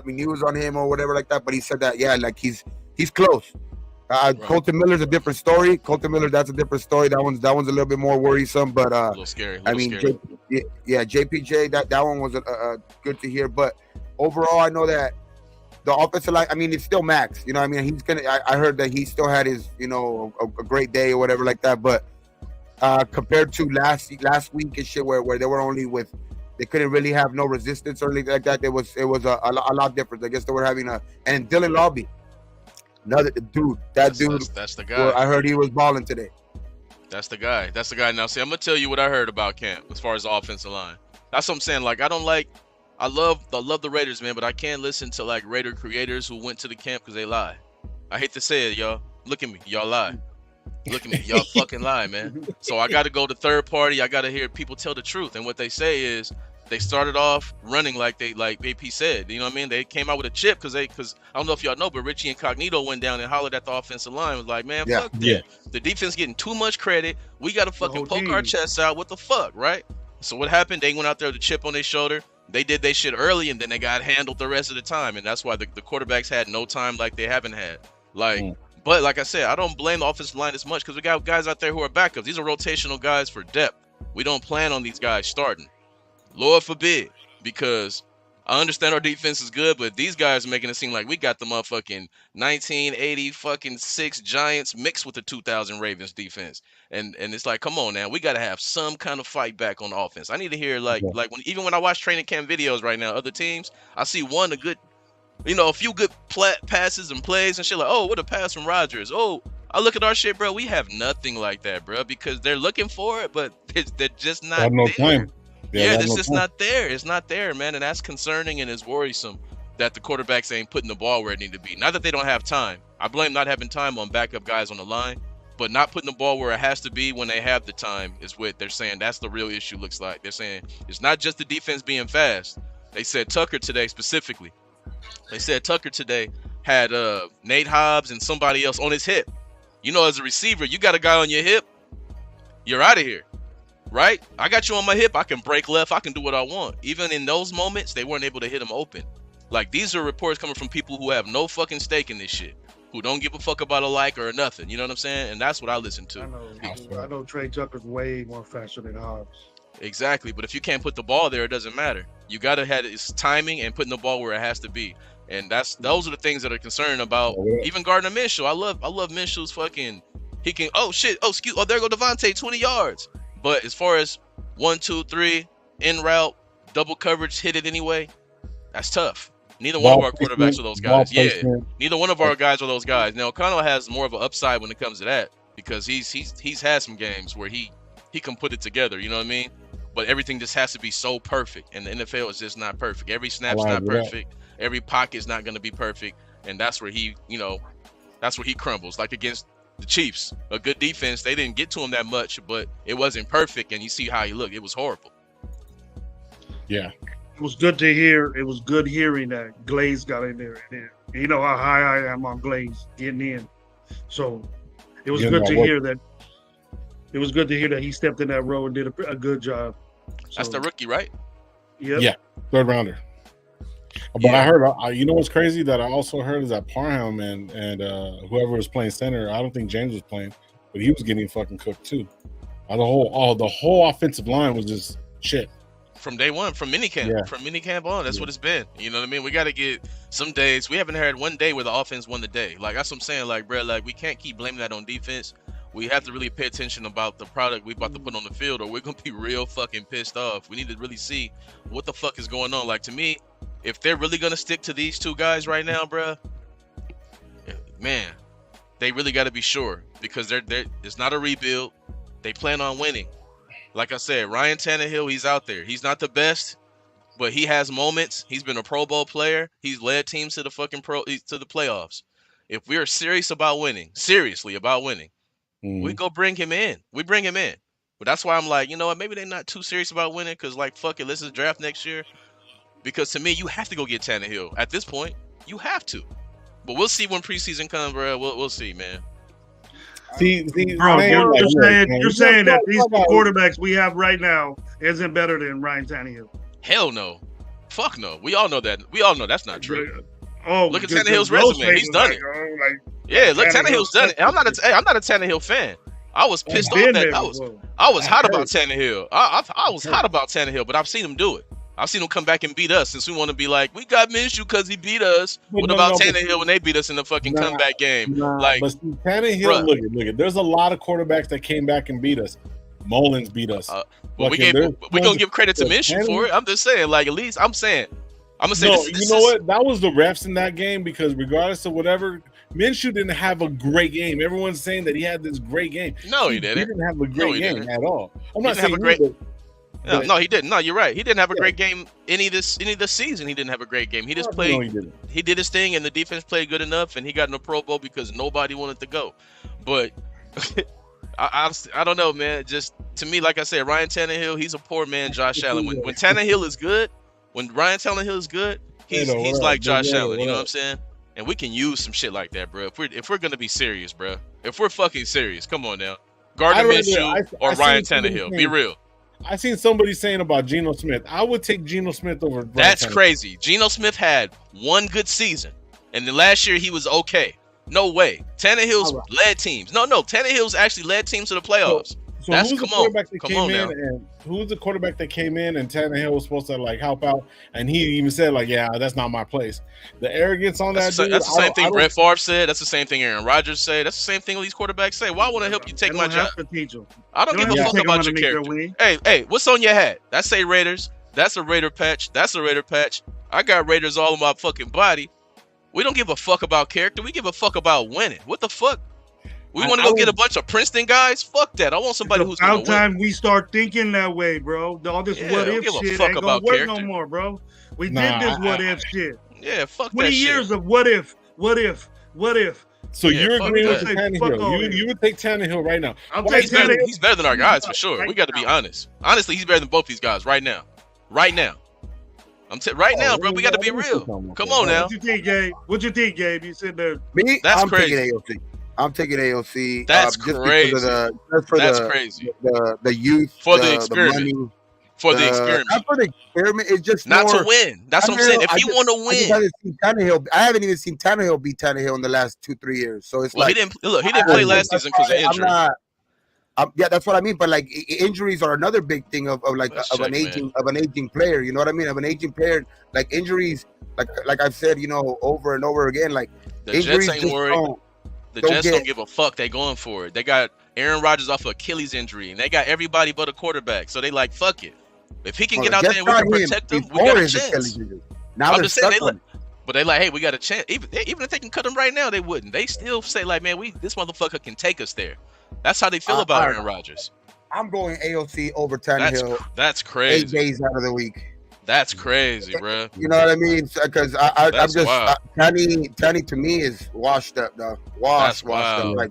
[SPEAKER 4] news on him or whatever like that, but he said that like he's close. Right. Colton Miller's a different story. That's a different story. That one's a little bit more worrisome, but
[SPEAKER 2] a little scary.
[SPEAKER 4] Scary. JPJ, that one was good to hear. But overall, I know that the offensive line, it's still Max. You know, he's gonna. I heard that he still had his, a great day or whatever like that. But compared to last week and shit, where they were only they couldn't really have no resistance or anything like that. It was a lot different. I guess they were having and Dylan Lobby. Another dude, that's
[SPEAKER 2] the guy.
[SPEAKER 4] Well, I heard he was balling today.
[SPEAKER 2] That's the guy. Now, see, I'm gonna tell you what I heard about camp as far as the offensive line. That's what I'm saying. Like, I love the Raiders, man, but I can't listen to like Raider creators who went to the camp because they lie. I hate to say it, y'all. Look at me, y'all lie. Look at me, y'all fucking lie, man. So I got to go to third party. I got to hear people tell the truth, and what they say is, they started off running like AP said. You know what I mean? They came out with a chip because I don't know if y'all know, but Richie Incognito went down and hollered at the offensive line. Was like, man, fuck that. Yeah. The defense getting too much credit. We got to fucking poke our chests out. What the fuck, right? So what happened? They went out there with a chip on their shoulder. They did their shit early, and then they got handled the rest of the time. And that's why the quarterbacks had no time like they haven't had. But like I said, I don't blame the offensive line as much because we got guys out there who are backups. These are rotational guys for depth. We don't plan on these guys starting. Lord forbid, because I understand our defense is good, but these guys are making it seem like we got the motherfucking 1986 Giants mixed with the 2000 Ravens defense, and it's like, come on now, we got to have some kind of fight back on offense. I need to hear even when I watch training camp videos right now, other teams, I see a few good passes and plays and shit like, oh, what a pass from Rodgers. Oh, I look at our shit, bro. We have nothing like that, bro, because they're looking for it, but they're just not there.
[SPEAKER 1] Time.
[SPEAKER 2] Yeah, it's just not there. It's not there, man, and that's concerning and it's worrisome that the quarterbacks ain't putting the ball where it need to be. Not that they don't have time. I blame not having time on backup guys on the line, but not putting the ball where it has to be when they have the time is what they're saying. That's the real issue looks like. They're saying it's not just the defense being fast. They said Tucker today specifically. They said Tucker today had Nate Hobbs and somebody else on his hip. You know, as a receiver, you got a guy on your hip, you're out of here. Right? I got you on my hip. I can break left. I can do what I want. Even in those moments, they weren't able to hit him open. Like, these are reports coming from people who have no fucking stake in this shit, who don't give a fuck about a like or nothing. You know what I'm saying? And that's what I listen to.
[SPEAKER 3] I know Trey Tucker's way more faster than Hobbs.
[SPEAKER 2] Exactly. But if you can't put the ball there, it doesn't matter. You got to have its timing and putting the ball where it has to be. And those are the things that are concerning about even Gardner Minshew. I love Minshew's fucking, he can, oh shit, there go Devontae, 20 yards. But as far as 1, 2, 3, in route, double coverage, hit it anyway, that's tough. Neither one of our quarterbacks are those guys. Yeah, neither one of our guys are those guys. Now, O'Connell has more of an upside when it comes to that because he's had some games where he can put it together. You know what I mean? But everything just has to be so perfect, and the NFL is just not perfect. Every snap's not perfect. Every pocket's not going to be perfect, and that's where he crumbles. Like against the Chiefs, a good defense, they didn't get to him that much, but it wasn't perfect, and you see how he looked. It was horrible.
[SPEAKER 1] Yeah.
[SPEAKER 3] It was good to hear. It was good hearing that Glaze got in there. And you know how high I am on Glaze getting in. So it was good to hear that. It was good to hear that he stepped in that role and did a good job. So,
[SPEAKER 2] that's the rookie, right?
[SPEAKER 3] Yep.
[SPEAKER 1] Yeah, third rounder. But I heard, you know what's crazy that I also heard is that Parham and whoever was playing center, I don't think James was playing, but he was getting fucking cooked too. The whole offensive line was just shit.
[SPEAKER 2] From day one, from minicamp on, that's what it's been. You know what I mean? We got to get some days. We haven't had one day where the offense won the day. Like, that's what I'm saying. Like, bro, like, we can't keep blaming that on defense. We have to really pay attention about the product we about to put on the field, or we're going to be real fucking pissed off. We need to really see what the fuck is going on. Like, to me, if they're really going to stick to these two guys right now, bro, man, they really got to be sure because it's not a rebuild. They plan on winning. Like I said, Ryan Tannehill, he's out there. He's not the best, but he has moments. He's been a Pro Bowl player. He's led teams to the fucking to the playoffs. If we're seriously about winning, we go bring him in. We bring him in. But that's why I'm like, you know what? Maybe they're not too serious about winning because, like, fuck it, let's just draft next year. Because to me, you have to go get Tannehill. At this point, you have to. But we'll see when preseason comes, bro. We'll see, man.
[SPEAKER 1] See,
[SPEAKER 3] Bro,
[SPEAKER 1] man,
[SPEAKER 3] you're saying that these quarterbacks we have right now isn't better than Ryan Tannehill.
[SPEAKER 2] Hell no. Fuck no. We all know that. We all know that's not true.
[SPEAKER 3] Oh,
[SPEAKER 2] look at Tannehill's resume. He's done it. Yeah, look, Tannehill's done it. I'm not a Tannehill fan. I was pissed off that I was hot about Tannehill. I was hot about Tannehill, but I've seen him do it. I've seen him come back and beat us since we want to be like, we got Minshew because he beat us. What about Tannehill when they beat us in the fucking comeback game? Like,
[SPEAKER 1] but see, Tannehill, look at. There's a lot of quarterbacks that came back and beat us. Mullins beat us.
[SPEAKER 2] Well, we gonna give credit to Minshew for it. I'm just saying, like, at least I'm gonna say.
[SPEAKER 1] No, you know what? That was the refs in that game because regardless of whatever, Minshew didn't have a great game. Everyone's saying that he had this great game.
[SPEAKER 2] No, he didn't.
[SPEAKER 1] He didn't have a great game at all. I'm not saying
[SPEAKER 2] have a great. No, he didn't. No, you're right. He didn't have a great game any of this season. He didn't have a great game. He just played. No, he did his thing, and the defense played good enough, and he got in the Pro Bowl because nobody wanted to go. But I don't know, man. Just to me, like I said, Ryan Tannehill, he's a poor man, Josh Allen. When Tannehill is good, when Ryan Tannehill is good, he's like Josh Allen. You know what I'm saying? And we can use some shit like that, bro. If we're gonna be serious, bro. If we're fucking serious, come on now. Gardner Minshew or Ryan Tannehill. Be real.
[SPEAKER 1] I seen somebody saying about Geno Smith. I would take Geno Smith over.
[SPEAKER 2] That's crazy. Geno Smith had one good season, and then last year he was okay. No way. Tannehill's led teams. No. Tannehill's actually led teams to the playoffs.
[SPEAKER 1] So who's the quarterback that came in? And who's the quarterback that came in and Tannehill was supposed to like help out, and he even said like, "Yeah, that's not my place." The arrogance on that.
[SPEAKER 2] That's the same thing Brett Favre said. That's the same thing Aaron Rodgers said. That's the same thing all these quarterbacks say. Why would I help you take my job? I don't give a fuck about your character. Hey, what's on your hat? That say Raiders. That's a Raider patch. That's a Raider patch. I got Raiders all in my fucking body. We don't give a fuck about character. We give a fuck about winning. What the fuck? We want to go get a bunch of Princeton guys? Fuck that. I want somebody who's going to win.
[SPEAKER 3] About time we start thinking that way, bro. All this what-if shit ain't going to work no more, bro. We did this what-if shit.
[SPEAKER 2] Yeah, fuck
[SPEAKER 3] 20
[SPEAKER 2] that shit.
[SPEAKER 3] 20 years of what-if.
[SPEAKER 1] So you're agreeing with Tannehill. You would take Tannehill right now.
[SPEAKER 2] He's better than our guys for sure. We got to be honest. Honestly, he's better than both these guys right now. Right now. Bro. We got to be real. Come on now.
[SPEAKER 3] What you think, Gabe? You said there.
[SPEAKER 4] Me?
[SPEAKER 2] That's
[SPEAKER 4] crazy. I'm taking AOC.
[SPEAKER 2] That's crazy. That's crazy.
[SPEAKER 4] The youth
[SPEAKER 2] for the experiment.
[SPEAKER 4] The money,
[SPEAKER 2] the experiment.
[SPEAKER 4] Not for the experiment. It's just
[SPEAKER 2] not to win. That's what I'm saying. If he want to win,
[SPEAKER 4] I haven't even seen Tannehill beat Tannehill in the last 2-3 years. So it's
[SPEAKER 2] he didn't play last season because of injury.
[SPEAKER 4] Yeah, that's what I mean. But like injuries are another big thing of an aging player. You know what I mean? Of an aging player, like injuries, like I've said, over and over again, like
[SPEAKER 2] the
[SPEAKER 4] injuries
[SPEAKER 2] Jets ain't worried. The Jets don't give a fuck. They going for it. They got Aaron Rodgers off of Achilles injury, and they got everybody but a quarterback. So they like, fuck it. If he can get out there and we can protect him, we got a chance.
[SPEAKER 4] Now I'm just saying,
[SPEAKER 2] but they like, hey, we got a chance. Even if they can cut him right now, they wouldn't. They still say like, man, this motherfucker can take us there. That's how they feel about Aaron Rodgers.
[SPEAKER 4] I'm going AOC over Tannehill.
[SPEAKER 2] That's crazy.
[SPEAKER 4] 8 days out of the week.
[SPEAKER 2] That's crazy, bro.
[SPEAKER 4] You know what I mean? Because I'm just Tanny to me is washed up, though. Washed up. Like,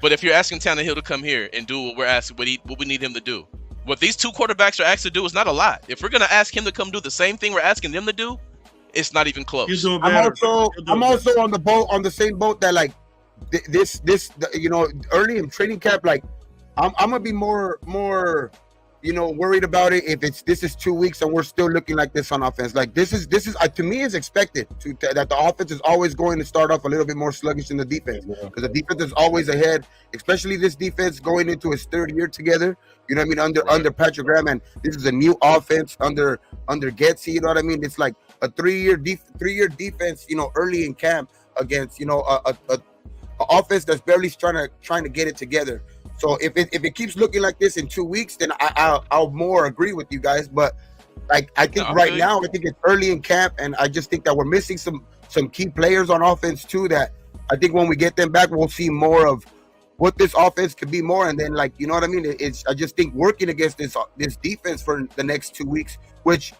[SPEAKER 2] but if you're asking Tannehill to come here and do what we're asking, what we need him to do, what these two quarterbacks are asked to do is not a lot. If we're gonna ask him to come do the same thing we're asking them to do, it's not even close.
[SPEAKER 4] I'm also on the same boat that like this early in training camp, like I'm gonna be more worried about it if this is 2 weeks and we're still looking like this on offense. Like this is to me is expected that the offense is always going to start off a little bit more sluggish than the defense because the defense is always ahead, especially this defense going into its third year together. You know what I mean? Under Patrick Graham, and this is a new offense under Getsy. You know what I mean? It's like a 3-year defense. Early in camp against a offense that's barely trying to get it together. So if it keeps looking like this in 2 weeks, then I'll more agree with you guys. But like I think now, I think it's early in camp, and I just think that we're missing some key players on offense too. That I think when we get them back, we'll see more of what this offense could be more. And then like you know what I mean? I just think working against this defense for the next 2 weeks, which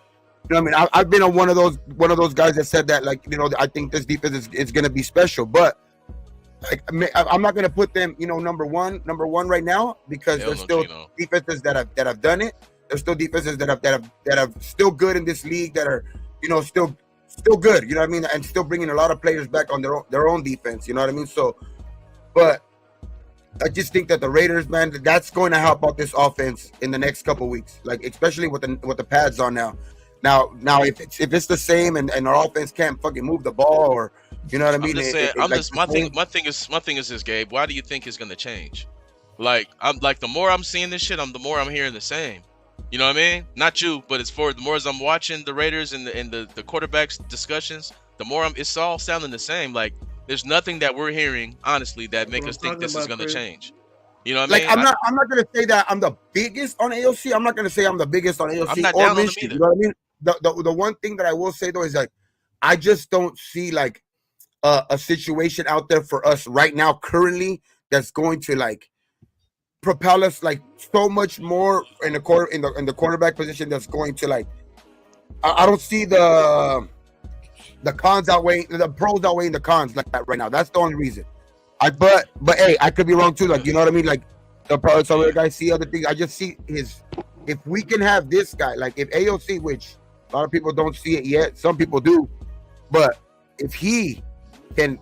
[SPEAKER 4] I mean I've been on one of those guys that said that like I think this defense is going to be special, but. like I'm not gonna put them, number one right now because there's still defenses that have done it. There's still defenses that have still good in this league that are, still good. You know what I mean? And still bringing a lot of players back on their own defense. You know what I mean? So, but I just think that the Raiders, man, that's going to help out this offense in the next couple of weeks, like especially with the pads on now. Now, if it's the same and our offense can't fucking move the ball, or you know what I mean?
[SPEAKER 2] My thing is this, Gabe. Why do you think it's gonna change? Like the more I'm seeing this shit, the more I'm hearing the same. You know what I mean? Not you, but it's the more as I'm watching the Raiders and the quarterbacks discussions, the more it's all sounding the same. Like there's nothing that we're hearing, honestly, that make us think this is gonna change. You know what I mean?
[SPEAKER 4] I'm not gonna say that I'm the biggest on AOC. I'm not gonna say I'm the biggest on AOC.
[SPEAKER 2] I'm not down on them either.
[SPEAKER 4] You know what I mean? The one thing that I will say though is like I just don't see like a situation out there for us right now currently that's going to like propel us like so much more in the quarterback position that's going to like I don't see the cons outweighing the pros outweighing the cons like that right now. That's the only reason. But hey, I could be wrong too. Like, you know what I mean? Like some other guys see other things. I just see if we can have this guy, like if AOC, which a lot of people don't see it yet, some people do, but if he can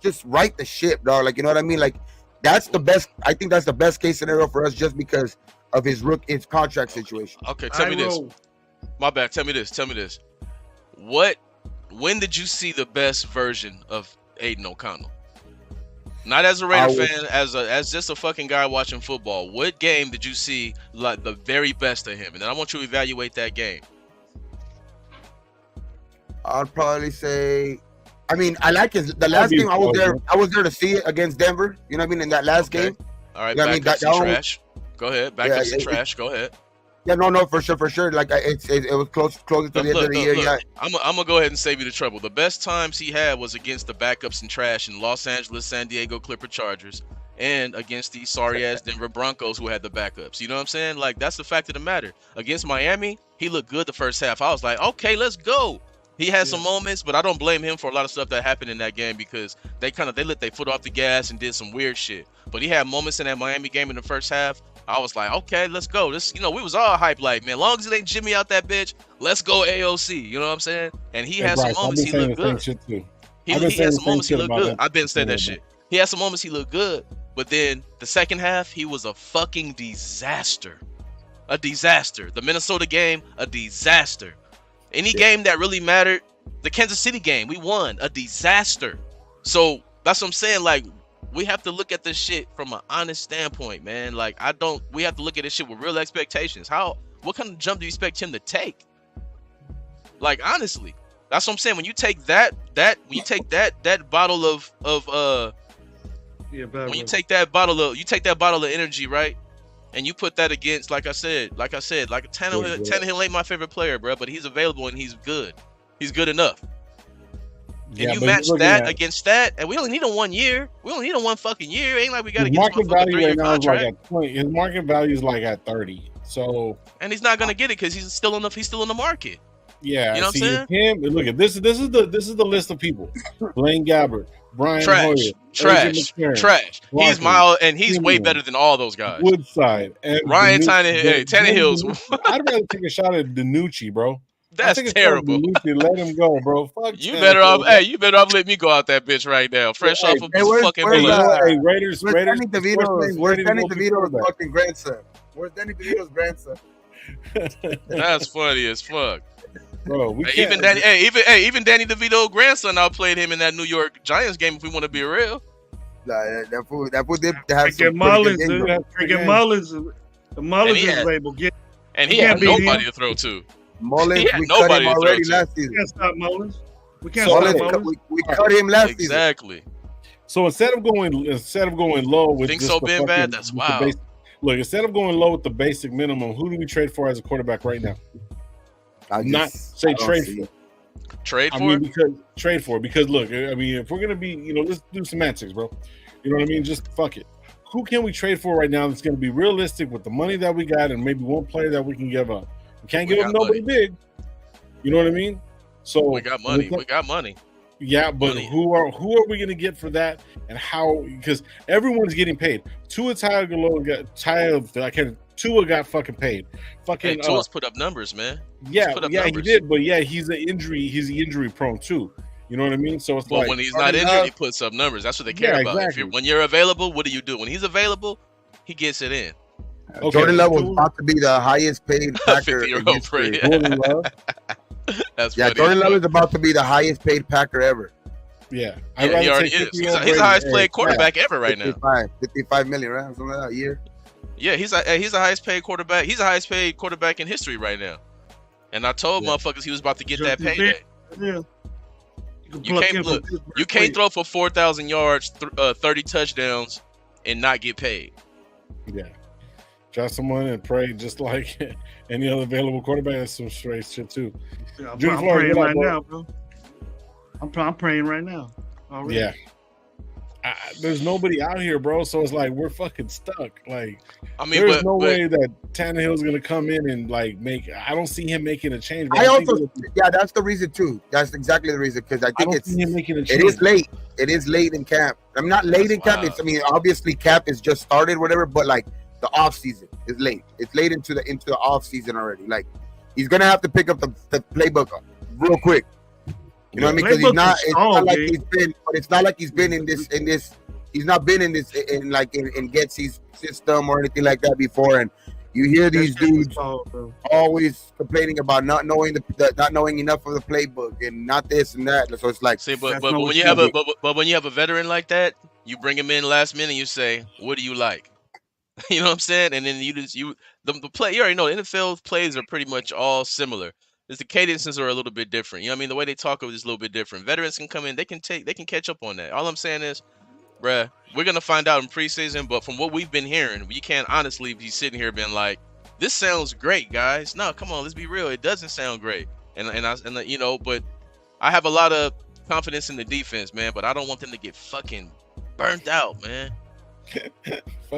[SPEAKER 4] just right the ship, dog, like, you know what I mean? Like that's the best. I think that's the best case scenario for us just because of his contract situation.
[SPEAKER 2] Okay, tell me this. My bad. Tell me this. When did you see the best version of Aiden O'Connell? Not as a Raider fan, as just a fucking guy watching football. What game did you see like the very best of him? And then I want you to evaluate that game.
[SPEAKER 4] I'd probably say, I mean, I like the last game. I was there to see it against Denver. You know what I mean? In that last game.
[SPEAKER 2] All right, backups and trash. Go ahead. Backups and trash. Go ahead.
[SPEAKER 4] Yeah, no, for sure. Like it was closer to the end of the year. Yeah,
[SPEAKER 2] I'm gonna go ahead and save you the trouble. The best times he had was against the backups and trash in Los Angeles, San Diego Clipper Chargers, and against the sorry ass Denver Broncos who had the backups. You know what I'm saying? Like that's the fact of the matter. Against Miami, he looked good the first half. I was like, okay, let's go. He had some moments, but I don't blame him for a lot of stuff that happened in that game because they let their foot off the gas and did some weird shit. But he had moments in that Miami game in the first half. I was like, okay, let's go. We was all hype like, man, long as it ain't Jimmy out that bitch, let's go AOC. You know what I'm saying? And he had some moments he looked good. He had some moments he looked good. I've been saying that shit. He had some moments he looked good, but then the second half, he was a fucking disaster. A disaster. The Minnesota game, a disaster. Any game that really mattered, the Kansas City game, we won. A disaster. So that's what I'm saying. Like, we have to look at this shit from an honest standpoint, man. Like, we have to look at this shit with real expectations. What kind of jump do you expect him to take? Like, honestly, that's what I'm saying. When you take that bottle of when you take that bottle of energy, right? And you put that against, like I said, Tannehill ain't my favorite player, bro, but he's available and he's good. He's good enough. And you match that against that, and we only need him 1 year. We only need him 1 fucking year. It ain't like we gotta get
[SPEAKER 1] market value right now is like at 20. His market value is like at 30. So,
[SPEAKER 2] and he's not gonna get it because he's still in the market.
[SPEAKER 1] Yeah,
[SPEAKER 2] you know what I'm saying?
[SPEAKER 1] Look at this. This is the list of people: Blaine Gabbert, Brian Hoyer,
[SPEAKER 2] trash. He's way better than all those guys.
[SPEAKER 1] Woodside, and
[SPEAKER 2] Ryan Tannehill's.
[SPEAKER 1] I'd rather take a shot at DiNucci, bro.
[SPEAKER 2] That's terrible.
[SPEAKER 1] Let him go, bro. Fuck
[SPEAKER 2] you better off. You better off let me go out that bitch right now. Fresh off of fucking blood.
[SPEAKER 1] Hey, Raiders.
[SPEAKER 4] Where's Danny DeVito's fucking grandson? Where's Danny DeVito's grandson?
[SPEAKER 2] That's funny as fuck.
[SPEAKER 1] Bro,
[SPEAKER 2] even Danny DeVito's grandson outplayed him in that New York Giants game. If we want to be real,
[SPEAKER 4] that fool did have some
[SPEAKER 3] Mullins, freaking Mullins, the Mullins is label.
[SPEAKER 2] And he had nobody to throw to.
[SPEAKER 4] Mullins, we cut him already last season.
[SPEAKER 3] We can't stop Mullins. We can't stop Mullins.
[SPEAKER 4] We cut him last season.
[SPEAKER 2] Exactly.
[SPEAKER 1] So instead of going low with
[SPEAKER 2] think so being bad, that's wild.
[SPEAKER 1] Look, instead of going low with the basic minimum, who do we trade for as a quarterback right now? Not say trade for. Trade for because look, I mean, if we're gonna be, let's do semantics, bro. You know what I mean? Just fuck it. Who can we trade for right now that's gonna be realistic with the money that we got and maybe one player that we can give up? We can't give up nobody big. You know what I mean? So
[SPEAKER 2] we got money.
[SPEAKER 1] Yeah, but
[SPEAKER 2] Money.
[SPEAKER 1] who are we going to get for that, and how? Because everyone's getting paid. Tua got fucking paid. Fucking
[SPEAKER 2] Tua's put up numbers, man.
[SPEAKER 1] Yeah,
[SPEAKER 2] put up
[SPEAKER 1] he
[SPEAKER 2] numbers.
[SPEAKER 1] did, but yeah, he's injury prone too. You know what I mean? So it's
[SPEAKER 2] But when he's not injured, he puts up numbers. That's what they care about.
[SPEAKER 1] Exactly.
[SPEAKER 2] When you're available, what do you do? When he's available, he gets it in.
[SPEAKER 4] Okay. Jordan Love was about to be the highest paid Packer in history.
[SPEAKER 1] Jordan Love.
[SPEAKER 2] That's
[SPEAKER 4] Jordan Love is about to be the highest paid Packer ever.
[SPEAKER 1] Yeah,
[SPEAKER 2] he already is. He's the highest paid quarterback ever right now.
[SPEAKER 4] 55 million, right? Something like that a year.
[SPEAKER 2] Yeah, he's the highest paid quarterback. He's the highest paid quarterback in history right now. And I told motherfuckers he was about to get that payday.
[SPEAKER 3] Yeah.
[SPEAKER 2] You can't throw for 4,000 yards, 30 touchdowns, and not get paid.
[SPEAKER 1] Yeah. Draft someone and pray just like any other available quarterback. That's some straight shit too.
[SPEAKER 3] Yeah, I'm praying right now, bro. I'm praying right now. Already.
[SPEAKER 1] Yeah. There's nobody out here, bro. So it's like we're fucking stuck. Like,
[SPEAKER 2] I mean,
[SPEAKER 1] there's no way that Tannehill's gonna come in and like make. I don't see him making a change.
[SPEAKER 4] That's the reason too. That's exactly the reason because I think it is late. It is late in camp. I'm not late in camp. Obviously camp is just started, whatever. But like the off season is late. It's late into the off season already. Like he's gonna have to pick up the playbook real quick. You know what I mean? Because he's not. It's not like he's been. But it's not like he's been in this. He's not been in this in Getsy's system or anything like that before. And you hear these dudes always complaining about not knowing not knowing enough of the playbook and not this and that. So it's like,
[SPEAKER 2] but when you have a veteran like that, you bring him in last minute. You say, "What do you like?" You know what I'm saying? And then the play. You already know the NFL plays are pretty much all similar. Just the cadences are a little bit different. You know what I mean? The way they talk is a little bit different. Veterans can come in, they can catch up on that. All I'm saying is, bruh, we're gonna find out in preseason, but from what we've been hearing, you can't honestly be sitting here being like, this sounds great, guys. No, come on, let's be real. It doesn't sound great. But I have a lot of confidence in the defense, man, but I don't want them to get fucking burnt out, man.
[SPEAKER 3] And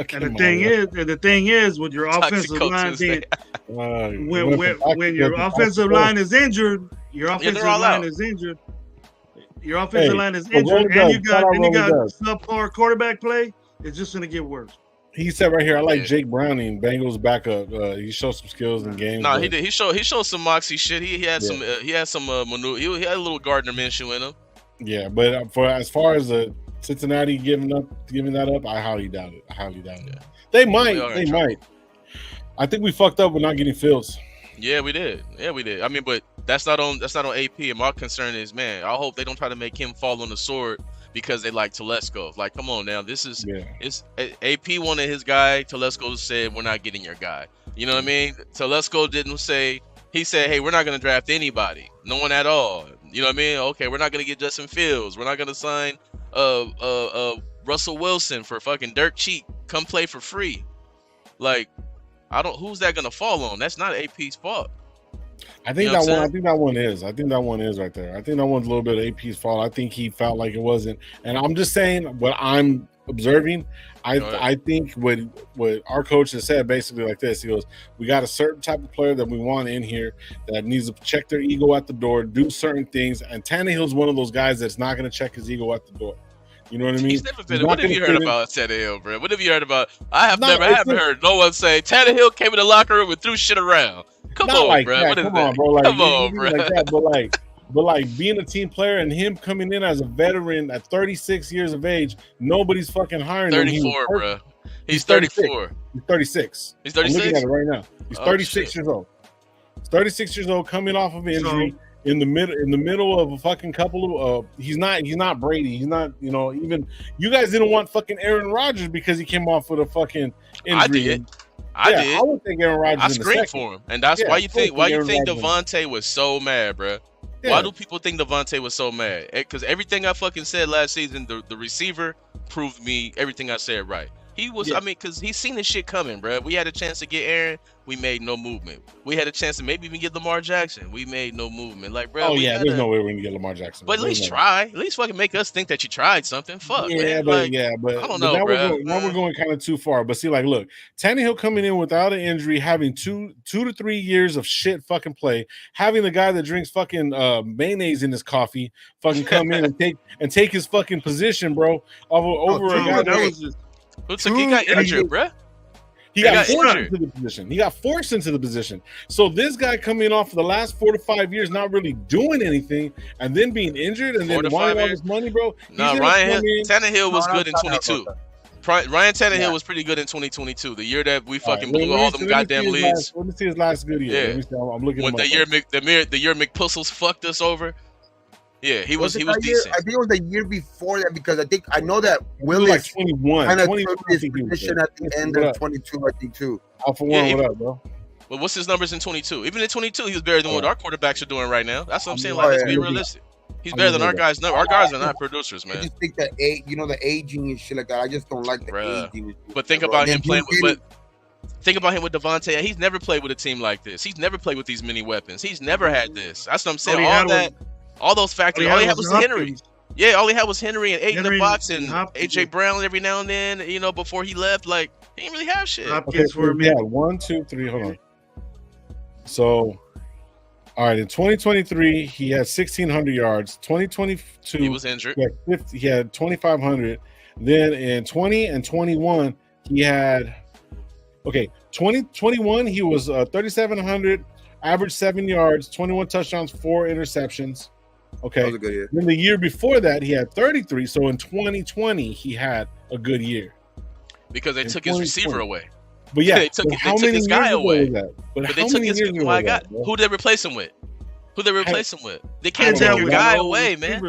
[SPEAKER 3] the thing is, with your offensive line being, when your offensive line is injured, and you got subpar quarterback play, it's just gonna get worse.
[SPEAKER 1] He said right here, I like Jake Browning, Bengals backup. He showed some skills in games.
[SPEAKER 2] No, he did. He showed some moxie shit. He had some maneuver. He had a little Gardner Minshew in him.
[SPEAKER 1] Yeah, but as far as the Cincinnati giving that up, I highly doubt it. Yeah. They might. I think we fucked up with not getting Fields.
[SPEAKER 2] Yeah, we did. I mean, but that's not on AP. And my concern is, man, I hope they don't try to make him fall on the sword because they like Telesco. Like, come on now, it's AP wanted his guy. Telesco said, we're not getting your guy. You know what I mean? Telesco didn't say. He said, hey, we're not going to draft anybody. No one at all. You know what I mean? Okay, we're not going to get Justin Fields. We're not going to sign Russell Wilson for fucking dirt cheap. Come play for free. Like, who's that going to fall on? That's not AP's fault.
[SPEAKER 1] I think that one is right there. I think that one's a little bit of AP's fault. I think he felt like it wasn't. And I'm just saying what I'm observing. I think what our coach has said basically like this. He goes, we got a certain type of player that we want in here that needs to check their ego at the door, do certain things. And Tannehill's one of those guys that's not going to check his ego at the door. You know what I mean?
[SPEAKER 2] He's never been. What have you heard about Tannehill, bro? What have you heard about? I haven't heard no one say Tannehill came in the locker room and threw shit around. Come on, bro. Come on, bro.
[SPEAKER 1] But like being a team player and him coming in as a veteran at 36 years of age, nobody's fucking hiring him.
[SPEAKER 2] 34, bro. He's 34.
[SPEAKER 1] He's 36.
[SPEAKER 2] He's 36.
[SPEAKER 1] I'm looking at it right now. He's 36 years old. He's 36 years old, coming off of an injury in the middle of a fucking couple of. He's not Brady. He's not. Even you guys didn't want fucking Aaron Rodgers because he came off with a fucking injury.
[SPEAKER 2] I did.
[SPEAKER 1] I would think Aaron Rodgers. I
[SPEAKER 2] screamed for him, and that's why you think Devontae was so mad, bro. Yeah. Why do people think Devontae was so mad? Because everything I fucking said last season, the receiver proved me everything I said right. He was,
[SPEAKER 1] Yeah.
[SPEAKER 2] I mean, because he's seen this shit coming, bro. We had a chance to get Aaron, we made no movement. We had a chance to maybe even get Lamar Jackson, we made no movement. Like, bro,
[SPEAKER 1] There's no way we're gonna get Lamar Jackson.
[SPEAKER 2] But at least try. At least fucking make us think that you tried something. Fuck, man.
[SPEAKER 1] But
[SPEAKER 2] like, I don't know,
[SPEAKER 1] now
[SPEAKER 2] bro.
[SPEAKER 1] Now we're going kind of too far. But see, like, look, Tannehill coming in without an injury, having 2 to 3 years of shit fucking play, having the guy that drinks fucking mayonnaise in his coffee fucking come in and take his fucking position, bro, over a guy
[SPEAKER 2] he got injured, bro.
[SPEAKER 1] He got forced into the position. He got forced into the position. So this guy coming off for the last 4 to 5 years, not really doing anything, and then being injured, and then wanting all this money, bro.
[SPEAKER 2] Ryan Tannehill was good in 22. Ryan Tannehill was pretty good in 2022, the year that we fucking blew all them goddamn leads.
[SPEAKER 1] Let me see his last good year.
[SPEAKER 2] Yeah.
[SPEAKER 1] I'm looking
[SPEAKER 2] when the year McPussels fucked us over. Yeah, he was decent.
[SPEAKER 4] I think it was the year before that because I know that Willis
[SPEAKER 1] like 21
[SPEAKER 4] kind of took his position at the end of 22, I think too.
[SPEAKER 1] Alpha One, what up, bro?
[SPEAKER 2] But what's his numbers in 22? Even in 22, he was better than what our quarterbacks are doing right now. That's what I'm saying. Like, let's be realistic. He's better than our guys. No, our guys are not producers, man.
[SPEAKER 4] I just think that the aging and shit like that. I just don't like the aging.
[SPEAKER 2] But think about him playing with. Think about him with Devontae. He's never played with a team like this. He's never played with these many weapons. He's never had this. That's what I'm saying. All those factors. All he had was Henry. Yeah, all he had was Henry and 8 in the box and AJ Brown every now and then. Before he left, like he didn't really have shit.
[SPEAKER 1] Yeah, 1, 2, 3. Hold on. So, all right, in 2023, he had 1,600 yards. 2022,
[SPEAKER 2] he was injured.
[SPEAKER 1] He had 2,500. Then in 20 and 21, he had 2021, he was 3,700, average 7 yards, 21 touchdowns, 4 interceptions. Okay.
[SPEAKER 4] That was a good year.
[SPEAKER 1] Then the year before that, he had 33. So in 2020, he had a good year.
[SPEAKER 2] Because they took his receiver away.
[SPEAKER 1] But yeah,
[SPEAKER 2] they took his guy away.
[SPEAKER 1] But
[SPEAKER 2] they took his guy. Who did they replace him with? They can't take your guy away, man.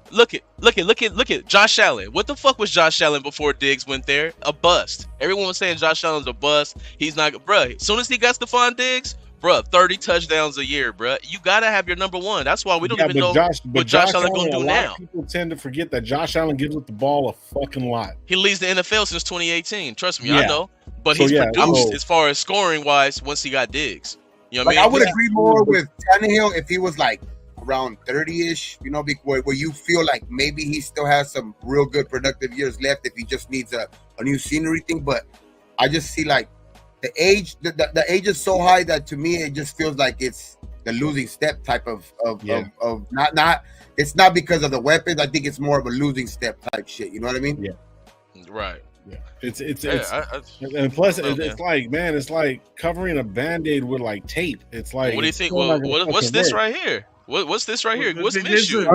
[SPEAKER 2] Look at Josh Allen. What the fuck was Josh Allen before Diggs went there? A bust. Everyone was saying Josh Allen's a bust. He's not, bruh. As soon as he got Stephon Diggs, bruh, 30 touchdowns a year, bruh. You gotta have your number one. That's why we don't even know what Josh Allen gonna do now.
[SPEAKER 1] People tend to forget that Josh Allen gives up the ball a fucking lot.
[SPEAKER 2] He leads the NFL since 2018. Trust me, I know. But he's produced as far as scoring wise once he got Diggs. You know what I mean?
[SPEAKER 4] I would agree more with Tannehill if he was like around 30-ish, where you feel like maybe he still has some real good productive years left if he just needs a new scenery thing. But I just see like the age is so high that to me it just feels like it's the losing step type of not it's not because of the weapons. I think it's more of a losing step type shit. You know what I mean?
[SPEAKER 2] Yeah. Right.
[SPEAKER 1] Yeah. And plus it's like, man, it's like covering a Band-Aid with like tape. It's like,
[SPEAKER 2] what do you think? What's this right here? What's this right here? What's Minshew?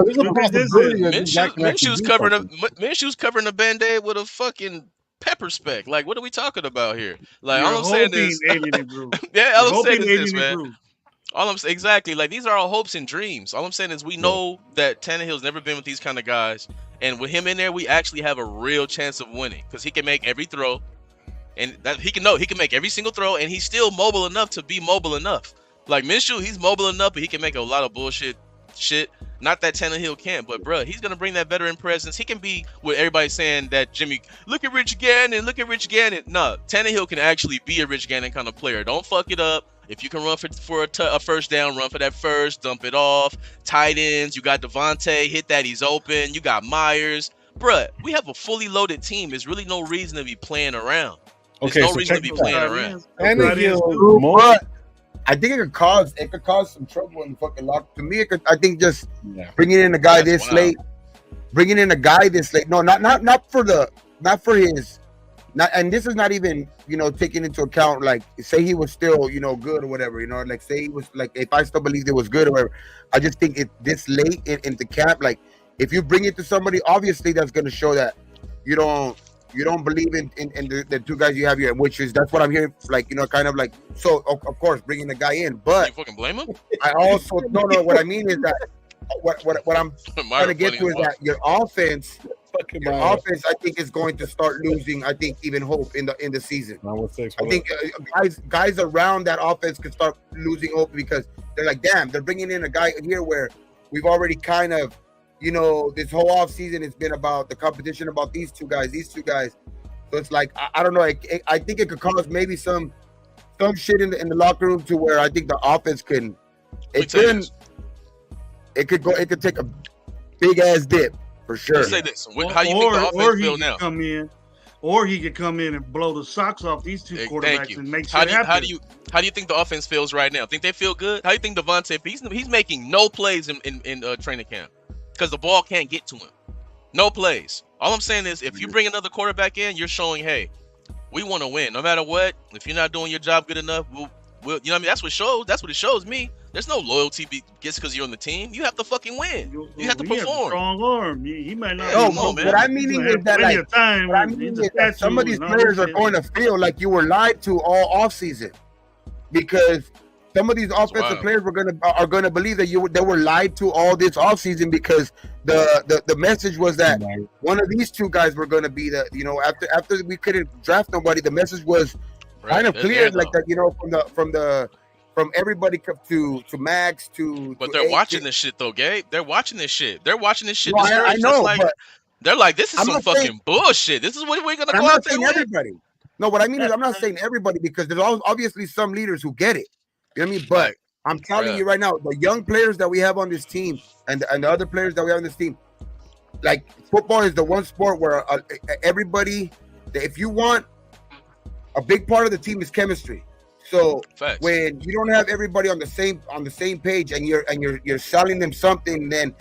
[SPEAKER 2] Minshew's covering a Band-Aid with a fucking pepper speck. Like, what are we talking about here? Like, all I'm saying is, all I'm saying is this, man. Exactly. Like, these are our hopes and dreams. All I'm saying is we know that Tannehill's never been with these kind of guys, and with him in there, we actually have a real chance of winning because he can make every throw, and that he can make every single throw, and he's still mobile enough to be mobile enough. Like Minshew, he's mobile enough, but he can make a lot of bullshit shit. Not that Tannehill can't, but bruh, he's gonna bring that veteran presence. He can be what everybody's saying that Jimmy. Look at Rich Gannon. No, Tannehill can actually be a Rich Gannon kind of player. Don't fuck it up. If you can run for a first down, run for that first, dump it off. Tight ends, you got Devontae, hit that, he's open. You got Myers. Bruh, we have a fully loaded team. There's really no reason to be playing around. There's no reason to be playing around.
[SPEAKER 4] I think it could cause some trouble in the fucking lock. To me, I think just bringing in a guy this late. No, not for his. And this is not even, taking into account, like, say he was still, good or whatever, like, say he was, like, if I still believed it was good or whatever, I just think it this late into camp, like, if you bring it to somebody, obviously that's going to show that you don't believe in the two guys you have here, which is, that's what I'm hearing, like, kind of like, so, of course, bringing the guy in, but.
[SPEAKER 2] You fucking blame him?
[SPEAKER 4] I also, no, what I mean is that, what I'm trying to get to is that your offense, I think, is going to start losing. I think even hope in the season. I think guys around that offense could start losing hope because they're like, damn, they're bringing in a guy here where we've already kind of, this whole off season has been about the competition about these two guys. So it's like I don't know. I think it could cause maybe some shit in the locker room to where I think the offense can. It could take a big ass dip for sure.
[SPEAKER 2] Let's say this. How you think the offense feel now?
[SPEAKER 3] Or he could come in and blow the socks off these two quarterbacks and make shit happen.
[SPEAKER 2] How do you think the offense feels right now? Think they feel good? How do you think Devontae? He's making no plays in training camp because the ball can't get to him. No plays. All I'm saying is, if you bring another quarterback in, you're showing, hey, we want to win no matter what. If you're not doing your job good enough, we'll you know what I mean? That's what it shows me. There's no loyalty just because you're on the team. You have to fucking win. You have to perform.
[SPEAKER 3] Has a strong arm. He might not.
[SPEAKER 4] No, but what I mean is that some of these players are going to feel like you were lied to all offseason, because some of these offensive players are gonna believe that they were lied to all this offseason, because the message was that one of these two guys were gonna be after we couldn't draft nobody, the message was kind of clear, like that, from everybody to Max to.
[SPEAKER 2] But they're watching this shit though, Gabe. They're watching this shit. They're watching this shit.
[SPEAKER 4] No, I know, but
[SPEAKER 2] they're like, this is some fucking bullshit. This is what we're gonna go out there with.
[SPEAKER 4] Everybody. No, what I mean is, I'm not saying everybody, because there's obviously some leaders who get it. You know what I mean? But I'm telling you right now, the young players that we have on this team and the other players that we have on this team, like, football is the one sport where everybody, if you want, a big part of the team is chemistry. So when you don't have everybody on the same page and you're selling them something, then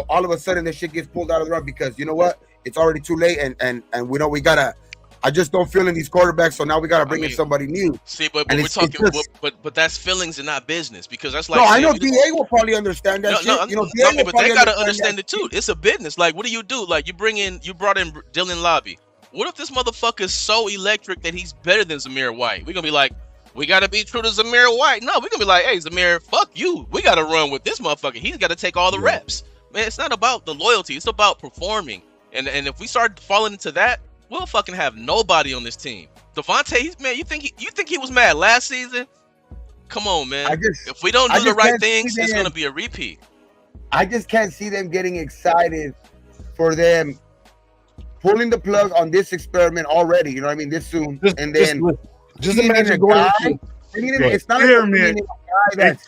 [SPEAKER 4] all of a sudden this shit gets pulled out of the rug, because you know what? It's already too late, and we know we gotta. I just don't feel in these quarterbacks, so now we gotta bring in somebody new.
[SPEAKER 2] See, but we're talking, but that's feelings and not business, because that's like.
[SPEAKER 4] No, I know DA will probably understand that shit.
[SPEAKER 2] But they gotta understand it too. It's a business. Like, what do you do? Like, you brought in Dylan Lobby. What if this motherfucker is so electric that he's better than Zamir White? We're gonna be like, we gotta be true to Zamir White. No, we're gonna be like, hey, Zamir, fuck you. We gotta run with this motherfucker. He's gotta take all the reps. Man, it's not about the loyalty. It's about performing. And if we start falling into that, we'll fucking have nobody on this team. Devontae, man, you think he was mad last season? Come on, man. If we don't do the right things, it's gonna be a repeat.
[SPEAKER 4] I just can't see them getting excited for them pulling the plug on this experiment already. You know what I mean? This soon, just imagine going. It's not
[SPEAKER 3] that's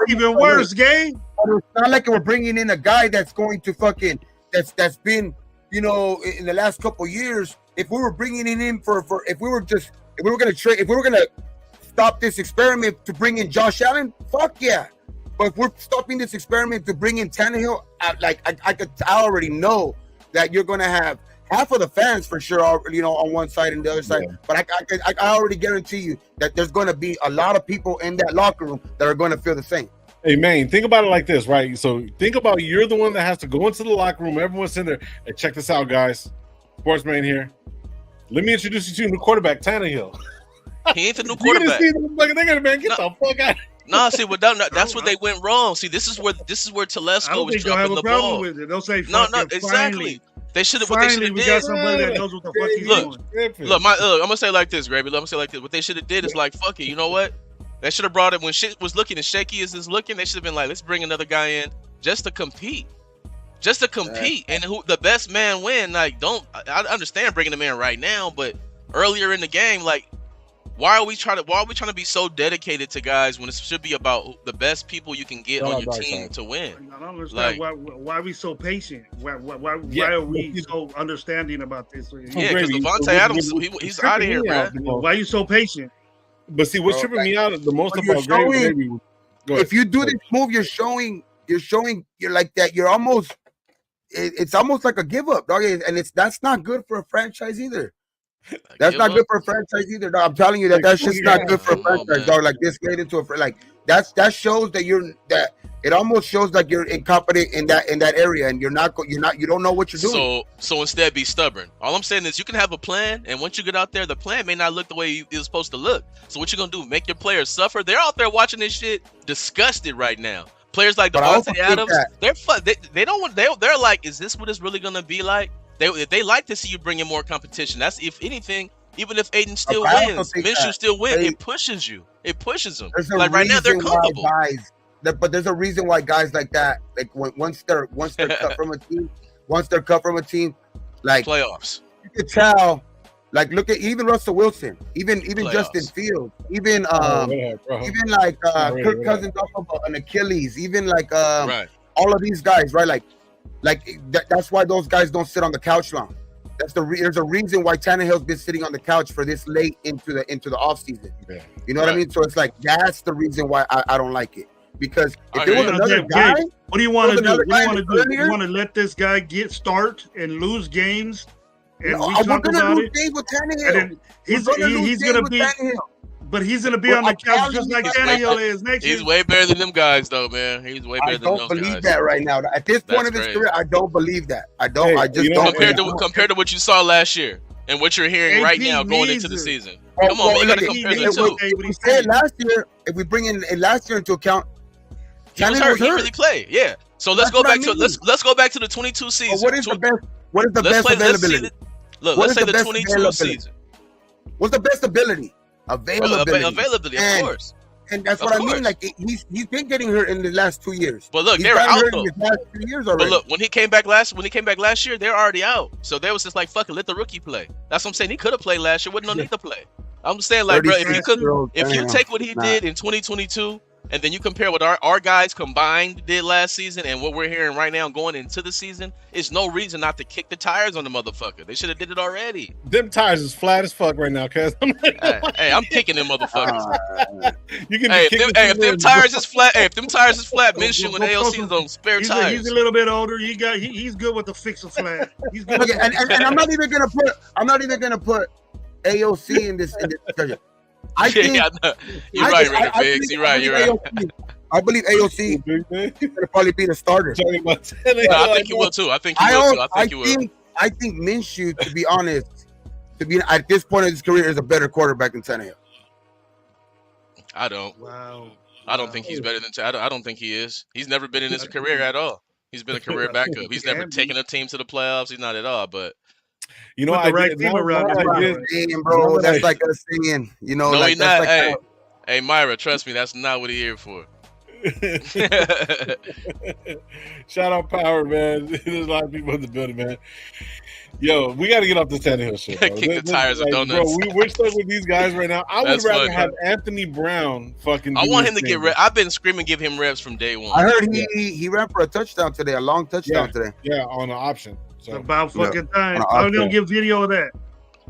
[SPEAKER 3] even worse, Gabe.
[SPEAKER 4] It's not like we're bringing in a guy that's going to fucking that's been, in the last couple of years. If we were bringing in him if we were gonna stop this experiment to bring in Josh Allen, fuck yeah. But if we're stopping this experiment to bring in Tannehill, I already know that you're gonna have half of the fans for sure, on one side and the other side. But I already guarantee you that there's going to be a lot of people in that locker room that are going to feel the same.
[SPEAKER 1] Hey, man, think about it like this, right? So think about, you're the one that has to go into the locker room. Everyone's in there. Hey, check this out, guys. Sportsman here. Let me introduce you to the new quarterback, Tannehill.
[SPEAKER 2] He ain't the new quarterback.
[SPEAKER 1] They're gonna, man, get the fuck out.
[SPEAKER 2] Nah, see, that's where they went wrong. See, this is where Telesco was dropping the ball.
[SPEAKER 3] With it. They'll say,
[SPEAKER 2] no, exactly. They should have. What they should have did.
[SPEAKER 3] Got somebody that knows what the fuck he's doing.
[SPEAKER 2] Look, I'm gonna say it like this, Gravy. I'm gonna say it like this. What they should have did is like, fuck it. You know what? They should have brought it when shit was looking as shaky as it's looking. They should have been like, let's bring another guy in just to compete, and who the best man win. Like, I understand bringing him in right now, but earlier in the game, like, why are we trying to be so dedicated to guys when it should be about the best people you can get on your team to win?
[SPEAKER 3] I don't understand why are we so patient? Why are we so understanding about this?
[SPEAKER 2] Yeah, because Devontae Adams, he's out of here, man.
[SPEAKER 3] Why are you so patient?
[SPEAKER 1] But see, what's tripping me out the most about Gravy?
[SPEAKER 4] If you do this move, you're showing you're like that. You're almost, it's almost like a give up, dog. And that's not good for a franchise either. That's not good for a franchise either, dog. I'm telling you that's just not good for a franchise, dog. Like, this late into that shows that it almost shows like you're incompetent in that area, and you don't know what you're doing.
[SPEAKER 2] So instead, be stubborn. All I'm saying is you can have a plan, and once you get out there, the plan may not look the way it's supposed to look. So what you gonna do? Make your players suffer? They're out there watching this shit, disgusted right now. Players like Devontae Adams, they don't want. They're like, is this what it's really gonna be like? They like to see you bring in more competition. That's, if anything, even if Aiden still wins, Minshew still wins, it pushes you. It pushes them. Like right now, they're comfortable.
[SPEAKER 4] But there's a reason why guys like that, like once they're cut from a team, like,
[SPEAKER 2] playoffs,
[SPEAKER 4] you can tell Like, look at even Russell Wilson, even
[SPEAKER 2] Playoffs.
[SPEAKER 4] Justin Fields, even even like Kirk Cousins off of an Achilles, even like
[SPEAKER 2] Right.
[SPEAKER 4] all of these guys, right? That's why those guys don't sit on the couch long. There's a reason why Tannehill's been sitting on the couch for this late into the offseason.
[SPEAKER 1] Yeah.
[SPEAKER 4] You know what I mean? So it's like that's the reason why I don't like it. Because if there was
[SPEAKER 3] Okay,
[SPEAKER 4] another guy,
[SPEAKER 3] what do you want to do?
[SPEAKER 4] another
[SPEAKER 3] What do you
[SPEAKER 4] guy
[SPEAKER 3] want to do?
[SPEAKER 4] earlier-
[SPEAKER 3] You want to let this guy start and lose games, and
[SPEAKER 4] no,
[SPEAKER 3] we
[SPEAKER 4] we're
[SPEAKER 3] talk
[SPEAKER 4] gonna
[SPEAKER 3] about
[SPEAKER 4] lose
[SPEAKER 3] it?
[SPEAKER 4] games with
[SPEAKER 3] And
[SPEAKER 4] Tannehill.
[SPEAKER 3] then he's
[SPEAKER 4] We're gonna lose
[SPEAKER 3] he's
[SPEAKER 4] games
[SPEAKER 3] gonna
[SPEAKER 4] with
[SPEAKER 3] be,
[SPEAKER 4] Tannehill.
[SPEAKER 3] but he's gonna be
[SPEAKER 4] Well,
[SPEAKER 3] on the
[SPEAKER 4] I'm
[SPEAKER 3] couch
[SPEAKER 4] telling
[SPEAKER 3] just
[SPEAKER 4] you,
[SPEAKER 3] like
[SPEAKER 4] he's
[SPEAKER 3] Tannehill is next year.
[SPEAKER 2] He's way better than them guys, though, man. He's way better
[SPEAKER 4] I
[SPEAKER 2] than
[SPEAKER 4] don't
[SPEAKER 2] those
[SPEAKER 4] believe
[SPEAKER 2] guys.
[SPEAKER 4] that right now. At this point
[SPEAKER 2] That's
[SPEAKER 4] of his
[SPEAKER 2] crazy.
[SPEAKER 4] career, I don't believe that. I don't.
[SPEAKER 1] Hey,
[SPEAKER 4] I just
[SPEAKER 1] you know,
[SPEAKER 4] don't.
[SPEAKER 2] Compared to what you saw last year and what you're hearing
[SPEAKER 3] AP
[SPEAKER 2] right now going
[SPEAKER 3] needs
[SPEAKER 2] into the
[SPEAKER 3] it.
[SPEAKER 2] season.
[SPEAKER 4] Oh,
[SPEAKER 2] Come on, man, you got to
[SPEAKER 3] look,
[SPEAKER 2] compare
[SPEAKER 3] he
[SPEAKER 2] the
[SPEAKER 3] needs
[SPEAKER 2] two.
[SPEAKER 3] it.
[SPEAKER 4] If we say last year, if we bring in last year into account,
[SPEAKER 2] He was
[SPEAKER 4] Tannehill
[SPEAKER 2] hurt. He really played. Yeah. So let's
[SPEAKER 4] That's
[SPEAKER 2] go
[SPEAKER 4] what I
[SPEAKER 2] back to
[SPEAKER 4] mean.
[SPEAKER 2] let's go back to the 22 season.
[SPEAKER 4] What is the best? What is the
[SPEAKER 2] Let's
[SPEAKER 4] best
[SPEAKER 2] play. Let's see
[SPEAKER 4] availability?
[SPEAKER 2] Look,
[SPEAKER 4] What
[SPEAKER 2] let's
[SPEAKER 4] is
[SPEAKER 2] say
[SPEAKER 4] the
[SPEAKER 2] the
[SPEAKER 4] best
[SPEAKER 2] 22
[SPEAKER 4] availability?
[SPEAKER 2] season.
[SPEAKER 4] What's the best ability? Availability.
[SPEAKER 2] Availability, of
[SPEAKER 4] And-
[SPEAKER 2] course.
[SPEAKER 4] And that's
[SPEAKER 2] Of
[SPEAKER 4] what I
[SPEAKER 2] course.
[SPEAKER 4] mean. Like he's been getting hurt in the last 2 years.
[SPEAKER 2] But look,
[SPEAKER 4] He's
[SPEAKER 2] they were
[SPEAKER 4] gotten
[SPEAKER 2] out
[SPEAKER 4] hurt
[SPEAKER 2] though.
[SPEAKER 4] in his last 2 years already.
[SPEAKER 2] But look, when he came back last year, they're already out. So they was just like, fuck it, let the rookie play. That's what I'm saying. He could have played last year, wouldn't no need to play. I'm saying, like, bro, if you take what he did in 2022, and then you compare what our guys combined did last season and what we're hearing right now going into the season, it's no reason not to kick the tires on the motherfucker. They should have did it already.
[SPEAKER 1] Them tires is flat as fuck right now, cuz.
[SPEAKER 2] Hey, I'm kicking them motherfuckers.
[SPEAKER 1] You can
[SPEAKER 2] Hey,
[SPEAKER 1] be
[SPEAKER 2] if them tires is flat, Minshew and AOC is on spare tires.
[SPEAKER 3] He's a little bit older. He's good with the fix of flat. He's good.
[SPEAKER 4] Okay, and I'm not even gonna put AOC in this discussion. I think
[SPEAKER 2] You're right, Biggs. You're right.
[SPEAKER 4] I believe AOC is gonna probably be the starter.
[SPEAKER 2] No, I think you will too. I think you will.
[SPEAKER 4] I think Minshew, to be honest, at this point of his career, is a better quarterback than Tannehill.
[SPEAKER 2] I don't.
[SPEAKER 3] Wow.
[SPEAKER 2] I don't think he's better than. I don't think he is. He's never been in his career at all. He's been a career backup. He's never taken a team to the playoffs. He's not at all. But
[SPEAKER 1] you know,
[SPEAKER 3] Put the right team around
[SPEAKER 4] Damn, bro, that's like us saying, you know,
[SPEAKER 2] no,
[SPEAKER 4] like
[SPEAKER 2] he's not.
[SPEAKER 4] like
[SPEAKER 2] Hey, Myra, trust me, that's not what he's here for.
[SPEAKER 1] Shout out Power, man. There's a lot of people in the building, man. Yo, we got to get off this Tannehill shit. Bro.
[SPEAKER 2] Kick the tires of donuts.
[SPEAKER 1] Bro, we're stuck with these guys right now. I would
[SPEAKER 2] That's
[SPEAKER 1] rather
[SPEAKER 2] funny.
[SPEAKER 1] have Anthony Brown fucking.
[SPEAKER 2] I
[SPEAKER 1] do
[SPEAKER 2] want
[SPEAKER 1] this
[SPEAKER 2] him to
[SPEAKER 1] thing,
[SPEAKER 2] get reps. I've been screaming, give him reps from day one.
[SPEAKER 4] I heard he ran for a touchdown today, a long touchdown today.
[SPEAKER 1] Yeah, on the option. So
[SPEAKER 3] About fucking time.
[SPEAKER 4] On
[SPEAKER 3] I
[SPEAKER 4] an
[SPEAKER 3] don't give video of that.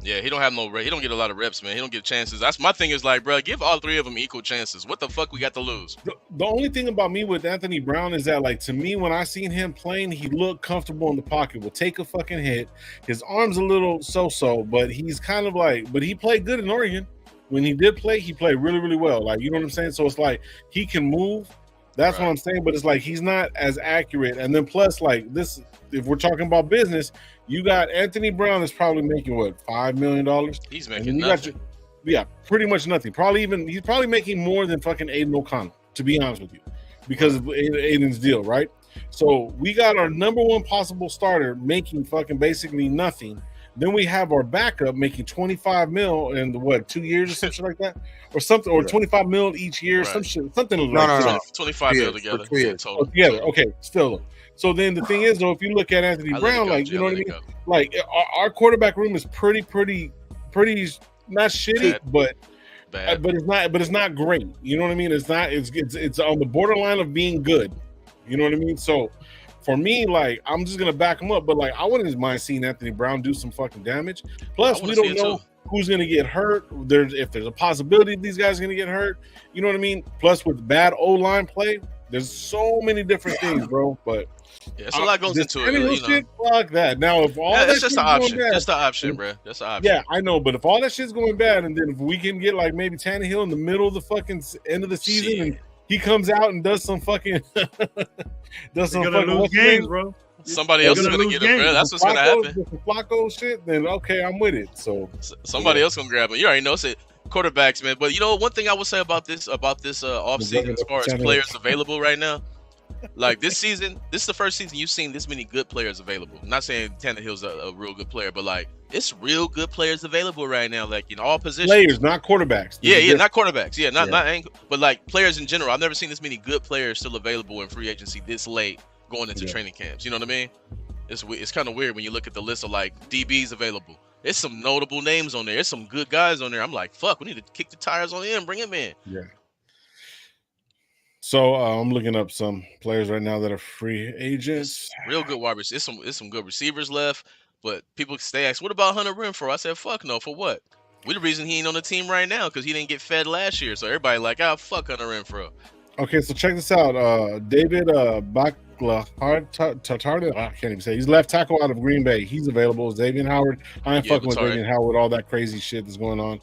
[SPEAKER 2] Yeah, he don't have no. He don't get a lot of reps, man. He don't get chances. That's my thing. Is like, bro, give all three of them equal chances. What the fuck we got to lose?
[SPEAKER 1] the only thing about me with Anthony Brown is that, like, to me, when I seen him playing, he looked comfortable in the pocket. Will take a fucking hit. His arm's a little so-so, but he's kind of like. But he played good in Oregon. When he did play, he played really, really well. Like, you know what I'm saying? So it's like he can move. That's what I'm saying. But it's like he's not as accurate. And then plus, like this, if we're talking about business, you got Anthony Brown is probably making what, $5 million?
[SPEAKER 2] He's making nothing.
[SPEAKER 1] Yeah, pretty much nothing. He's probably making more than fucking Aiden O'Connell, to be honest with you, because of Aiden's deal, right? So we got our number one possible starter making fucking basically nothing. Then we have our backup making 25 mil in 2 years or something like that, or something, or 25 mil each year, some shit, something like that.
[SPEAKER 2] 25 mil together.
[SPEAKER 1] Total. Together, okay, still. So then the thing is, though, if you look at Anthony Brown, like, you know what I mean, like our quarterback room is pretty not shitty, but it's not great. You know what I mean? It's on the borderline of being good. You know what I mean? So for me, like, I'm just gonna back him up, but like, I wouldn't mind seeing Anthony Brown do some fucking damage. Plus, we don't know who's gonna get hurt. If there's a possibility these guys are gonna get hurt. You know what I mean? Plus, with bad O-line play, there's so many different things, bro. But
[SPEAKER 2] yeah, it's a lot goes into it.
[SPEAKER 1] You know? Shit, fuck that. Now, if all that's
[SPEAKER 2] just an option, just an option, bro. That's an option.
[SPEAKER 1] Yeah, I know, but if all that shit's going bad, and then if we can get like maybe Tannehill in the middle of the fucking end of the season, and he comes out and does some fucking
[SPEAKER 3] lose games, bro.
[SPEAKER 2] Somebody else is gonna get him, bro. That's what's gonna happen.
[SPEAKER 1] Flacco shit, then okay, I'm with it. So
[SPEAKER 2] somebody else gonna grab him. You already know, say quarterbacks, man. But you know, one thing I would say about this offseason, as far as players available right now. Like this season, this is the first season you've seen this many good players available. I'm not saying Tannehill's a real good player, but like it's real good players available right now, like in all positions.
[SPEAKER 1] Players, not quarterbacks.
[SPEAKER 2] Yeah, not quarterbacks. Yeah, not but like players in general. I've never seen this many good players still available in free agency this late going into training camps. You know what I mean? It's kind of weird when you look at the list of like DBs available, It's some notable names on there. There's some good guys on there. I'm like, fuck, we need to kick the tires on him, bring him in.
[SPEAKER 1] Yeah. So I'm looking up some players right now that are free agents.
[SPEAKER 2] Real good wide receivers. It's some good receivers left, but people stay asking, what about Hunter Renfrow? I said, fuck no. For what? We the reason he ain't on the team right now because he didn't get fed last year. So everybody like, fuck Hunter Renfrow.
[SPEAKER 1] Okay, so check this out. David Bakhtiari, I can't even say. He's left tackle out of Green Bay. He's available. Xavier Howard. I ain't fucking with Xavier Howard, all that crazy shit that's going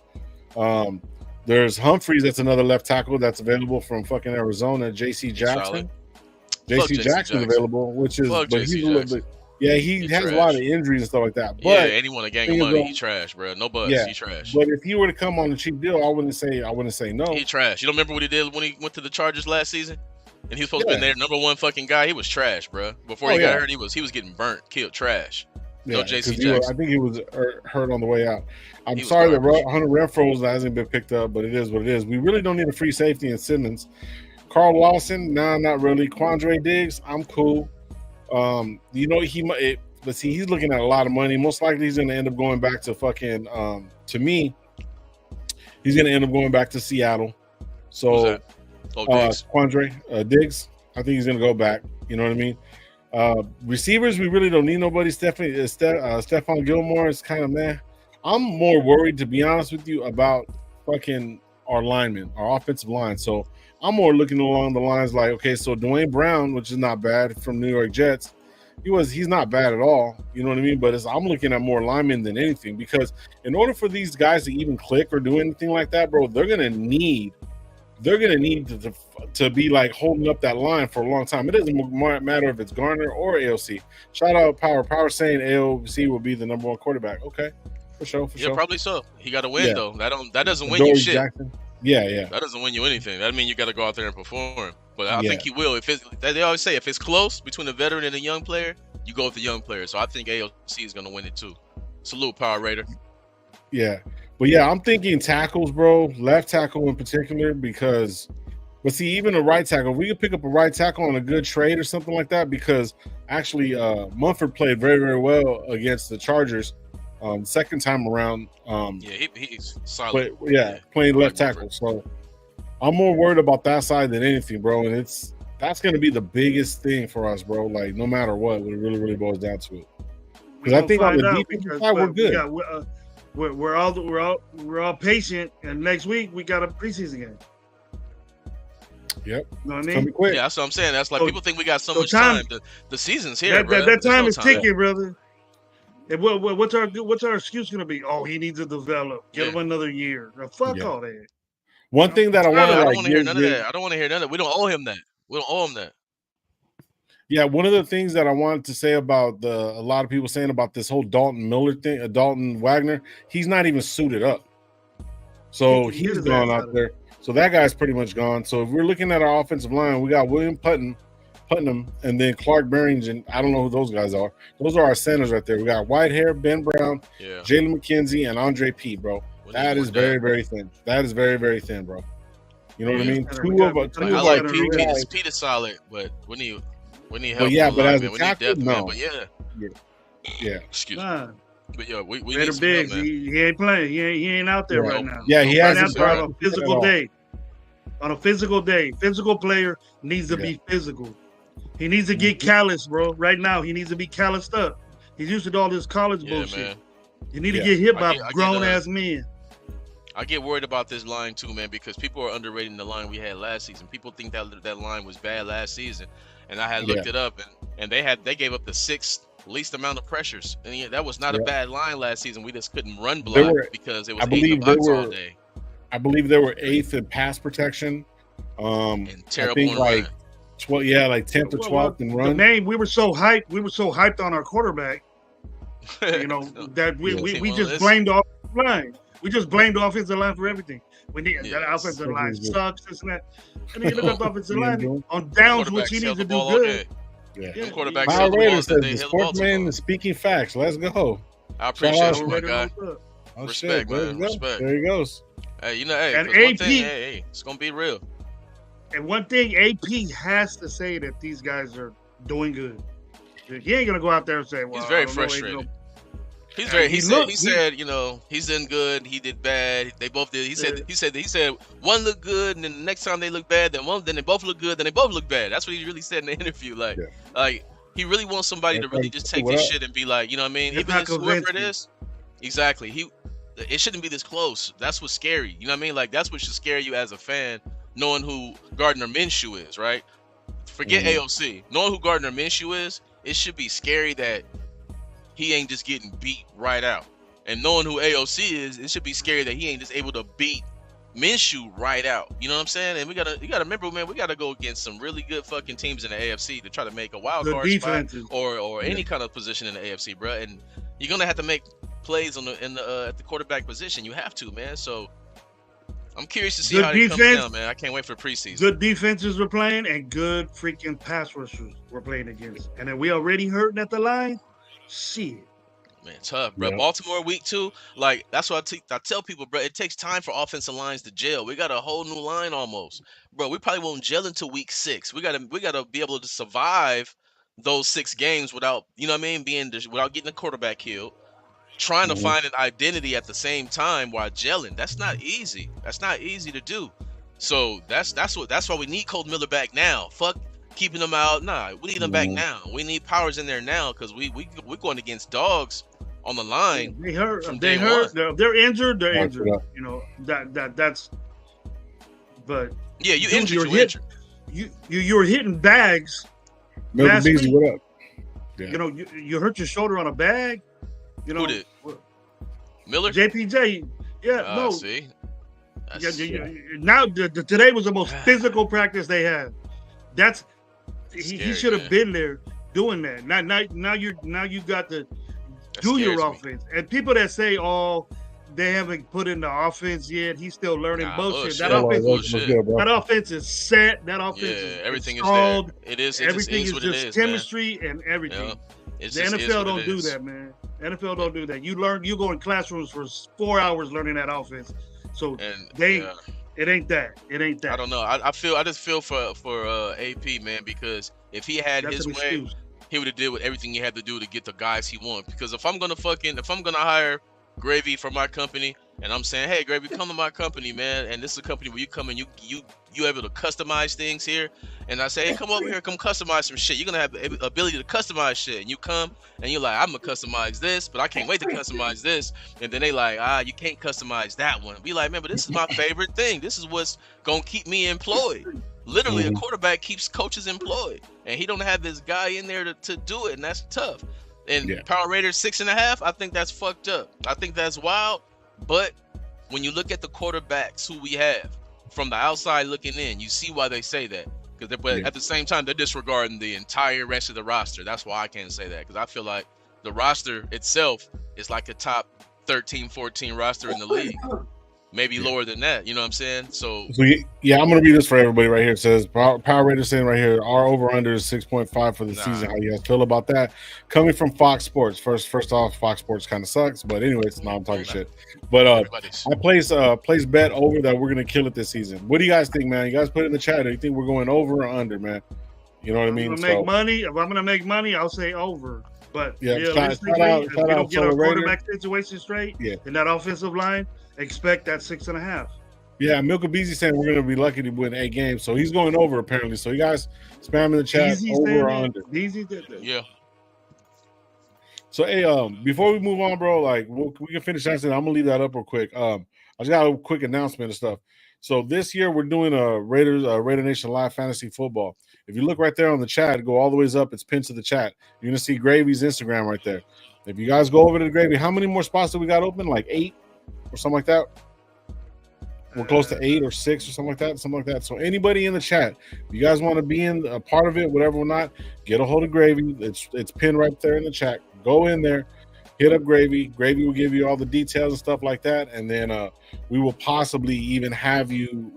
[SPEAKER 1] on. There's Humphreys. That's another left tackle that's available from fucking Arizona. J.C. Jackson. J.C. Jackson's available, which is, but he's a little bit. Yeah, he has a lot of injuries and stuff like that. But
[SPEAKER 2] and he want a gang of money. He trash, bro. No buzz. He trash.
[SPEAKER 1] But if he were to come on a cheap deal, I wouldn't say no.
[SPEAKER 2] He trash. You don't remember what he did when he went to the Chargers last season? And he was supposed to be their number one fucking guy. He was trash, bro. Before he got hurt, he was getting burnt, killed, trash. No J.C. Jackson.
[SPEAKER 1] I think he was hurt on the way out. I'm sorry that Hunter Renfrow hasn't been picked up, but it is what it is. We really don't need a free safety in Simmons. Carl Lawson, nah, not really. Quandre Diggs, I'm cool. But see, he's looking at a lot of money. Most likely, he's going to end up going back to fucking. To me, he's going to end up going back to Seattle. So, Quandre Diggs, I think he's going to go back. You know what I mean? Receivers, we really don't need nobody. Stephon Gilmore is kind of meh. I'm more worried, to be honest with you, about fucking our linemen, our offensive line. So I'm more looking along the lines like, okay, so Dwayne Brown, which is not bad from New York Jets, he's not bad at all. You know what I mean? But I'm looking at more linemen than anything, because in order for these guys to even click or do anything like that, bro, they're gonna need to be like holding up that line for a long time. It doesn't matter if it's Garner or AOC. Shout out Power saying AOC will be the number one quarterback. Okay, for sure.
[SPEAKER 2] Yeah, probably so. He got to win though. That doesn't win you shit.
[SPEAKER 1] Jackson. Yeah.
[SPEAKER 2] That doesn't win you anything. That means you got to go out there and perform. But I think he will. They always say if it's close between a veteran and a young player, you go with the young player. So I think AOC is going to win it too. Salute, Power Raider.
[SPEAKER 1] Yeah. But yeah, I'm thinking tackles, bro. Left tackle in particular, but see, even a right tackle, we could pick up a right tackle on a good trade or something like that, because actually Munford played very, very well against the Chargers second time around.
[SPEAKER 2] He's solid.
[SPEAKER 1] But playing left tackle. So I'm more worried about that side than anything, bro. And that's going to be the biggest thing for us, bro. Like, no matter what, it really, really boils down to it. Because I think on the defensive side, we're good.
[SPEAKER 3] We're all patient, and next week we got a preseason game.
[SPEAKER 1] Yep.
[SPEAKER 3] You know what I mean?
[SPEAKER 1] Quick.
[SPEAKER 2] Yeah, that's what I'm saying. That's like people think we got so much time. The season's here, bro.
[SPEAKER 3] That time is ticking, brother. And what's our excuse going to be? Oh, he needs to develop. Give him another year. Now, fuck all that.
[SPEAKER 1] One thing that I want to
[SPEAKER 2] I don't want to hear none of that. I don't want to hear none of that. We don't owe him that.
[SPEAKER 1] Yeah, one of the things that I wanted to say about a lot of people saying about this whole Dalton Miller thing, Dalton Wagner, he's not even suited up. So he's gone out there. So that guy's pretty much gone. So if we're looking at our offensive line, we got William Putnam, and then Clark Barrington. I don't know who those guys are. Those are our centers right there. We got Whitehair, Ben Brown, Jalen McKenzie, and Andre P, bro. That is very, very thin. That is very, very thin, bro. You know what I mean?
[SPEAKER 2] I like Pete is solid, but we need help.
[SPEAKER 1] But as a tackle, no.
[SPEAKER 2] But yeah. Excuse me. But yeah, we
[SPEAKER 3] need some Biggs. He ain't playing. He ain't out there right now.
[SPEAKER 1] Yeah, he has
[SPEAKER 3] on a physical day. On a physical day, physical player needs to be physical. He needs to get callous, bro. Right now, he needs to be calloused up. He's used to all this college bullshit. Man. You need to get hit by grown-ass men.
[SPEAKER 2] I get worried about this line too, man, because people are underrating the line we had last season. People think that line was bad last season, and I had looked it up, and they gave up the sixth least amount of pressures, and that was not a bad line last season. We just couldn't run block because it was eight box all day.
[SPEAKER 1] I believe they were 8th in pass protection.
[SPEAKER 2] And terrible
[SPEAKER 1] I think
[SPEAKER 2] in
[SPEAKER 1] like
[SPEAKER 2] run.
[SPEAKER 1] 12, like 10th or 12th in run.
[SPEAKER 3] We were so hyped on our quarterback. You know that we just blamed the offensive line. We just blamed the offensive line for everything. We need that offensive line sucks, this and that. And then you look at the offensive line on downs, which he needs to do good.
[SPEAKER 2] Yeah. Quarterback
[SPEAKER 1] Power Raider says the sportsman is speaking facts. Let's go.
[SPEAKER 2] I appreciate you, my guy.
[SPEAKER 1] Respect, man.
[SPEAKER 2] Respect.
[SPEAKER 1] There he goes.
[SPEAKER 2] Hey,
[SPEAKER 3] and
[SPEAKER 2] AP, it's gonna be real.
[SPEAKER 3] And one thing, AP has to say that these guys are doing good. He ain't gonna go out there and say, "Well,
[SPEAKER 2] he's very frustrated." He's very. He
[SPEAKER 3] looked,
[SPEAKER 2] said, you know, he's done good. He did bad. They both did. He said one looked good, and then the next time they look bad, then they both look good, then they both look bad. That's what he really said in the interview. Like he really wants somebody to really just take his shit and be like, you know what I mean? Even if whoever it is, exactly. It shouldn't be this close. That's what's scary. You know what I mean? Like that's what should scare you as a fan, knowing who Gardner Minshew is, right? Forget AOC. Knowing who Gardner Minshew is, it should be scary that he ain't just getting beat right out. And knowing who AOC is, it should be scary that he ain't just able to beat Minshew right out. You know what I'm saying? And you gotta remember, man, we gotta go against some really good fucking teams in the AFC to try to make a wild card spot or any kind of position in the AFC, bro. And you're gonna have to make plays at the quarterback position. You have to, man. So I'm curious to see how it comes down, man. I can't wait for preseason.
[SPEAKER 3] Good defenses were playing and good freaking pass rushers were playing against. And then we already hurting at the line. Shit.
[SPEAKER 2] Man, tough, bro. Yeah. Baltimore week 2, like that's what I tell people, bro. It takes time for offensive lines to gel. We got a whole new line almost, bro. We probably won't gel until week 6. We gotta be able to survive those 6 games without, you know what I mean, without getting the quarterback killed. Trying to find an identity at the same time while gelling. That's not easy. That's not easy to do. So that's why we need Colt Miller back now. Fuck keeping them out. Nah, we need them back now. We need Powers in there now because we're going against dogs on the line.
[SPEAKER 3] They hurt. They're injured. They're injured. You know that's. But
[SPEAKER 2] yeah, you're injured.
[SPEAKER 3] You're hitting bags.
[SPEAKER 1] Milton Beasley, what up?
[SPEAKER 3] Yeah. You know you hurt your shoulder on a bag. You know,
[SPEAKER 2] who did? Miller?
[SPEAKER 3] JPJ. Yeah, no.
[SPEAKER 2] See?
[SPEAKER 3] Now today was the most physical practice they had. That's he should have been there doing that. Now you got to do your offense. And people that say, "Oh, they haven't put in the offense yet. He's still learning." Bullshit. That offense is set. That offense is
[SPEAKER 2] everything
[SPEAKER 3] is there.
[SPEAKER 2] It is.
[SPEAKER 3] Everything is just chemistry and everything. Yeah. The NFL don't do that, man. NFL don't do that. You go in classrooms for 4 hours learning that offense. So it ain't that. It ain't that.
[SPEAKER 2] I don't know. I just feel for AP, man, because if he had his way, he would have did with everything he had to do to get the guys he wants. Because if I'm gonna hire Gravy for my company, and I'm saying, hey, Gravy, come to my company, man, and this is a company where you come and you able to customize things here, and I say, hey, come over here, come customize some shit. You're gonna have the ability to customize shit, and you come and you're like, I'm gonna customize this, but I can't wait to customize this, and then they like, you can't customize that one. Be like, man, but this is my favorite thing. This is what's gonna keep me employed. Literally, a quarterback keeps coaches employed, and he don't have this guy in there to do it, and that's tough. And Power Raiders 6.5, I think that's fucked up. I think that's wild. But when you look at the quarterbacks who we have from the outside looking in, you see why they say that. But at the same time, they're disregarding the entire rest of the roster. That's why I can't say that, because I feel like the roster itself is like a top 13, 14 roster in the league. Maybe lower than that, you know what I'm saying? So
[SPEAKER 1] yeah, I'm gonna read this for everybody right here. It says Power Raiders saying right here, our over under is 6.5 for the season. How you guys feel about that? Coming from Fox Sports. First off, Fox Sports kind of sucks, but anyways, now I'm talking shit. But I place bet over that we're gonna kill it this season. What do you guys think, man? You guys put it in the chat. Do you think we're going over or under, man? You know what I mean?
[SPEAKER 3] If I'm gonna make money, I'll say over. But
[SPEAKER 1] if we
[SPEAKER 3] don't get our quarterback situation straight in that offensive line, expect that 6.5.
[SPEAKER 1] Yeah, Milka Beasley saying we're going to be lucky to win 8 games. So he's going over apparently. So you guys spam in the chat over or under.
[SPEAKER 3] Beasley did that.
[SPEAKER 2] Yeah.
[SPEAKER 1] So hey, before we move on, bro, like we can finish answering. I'm gonna leave that up real quick. I just got a quick announcement and stuff. So this year we're doing a Raider Nation Live Fantasy Football. If you look right there on the chat, go all the ways up. It's pinned to the chat. You're gonna see Gravy's Instagram right there. If you guys go over to Gravy, how many more spots do we got open? Like 8 or something like that. We're close to 8 or 6 or something like that. So anybody in the chat, if you guys want to be in a part of it, whatever or not, get a hold of Gravy. It's pinned right there in the chat. Go in there, hit up Gravy. Gravy will give you all the details and stuff like that. And then we will possibly even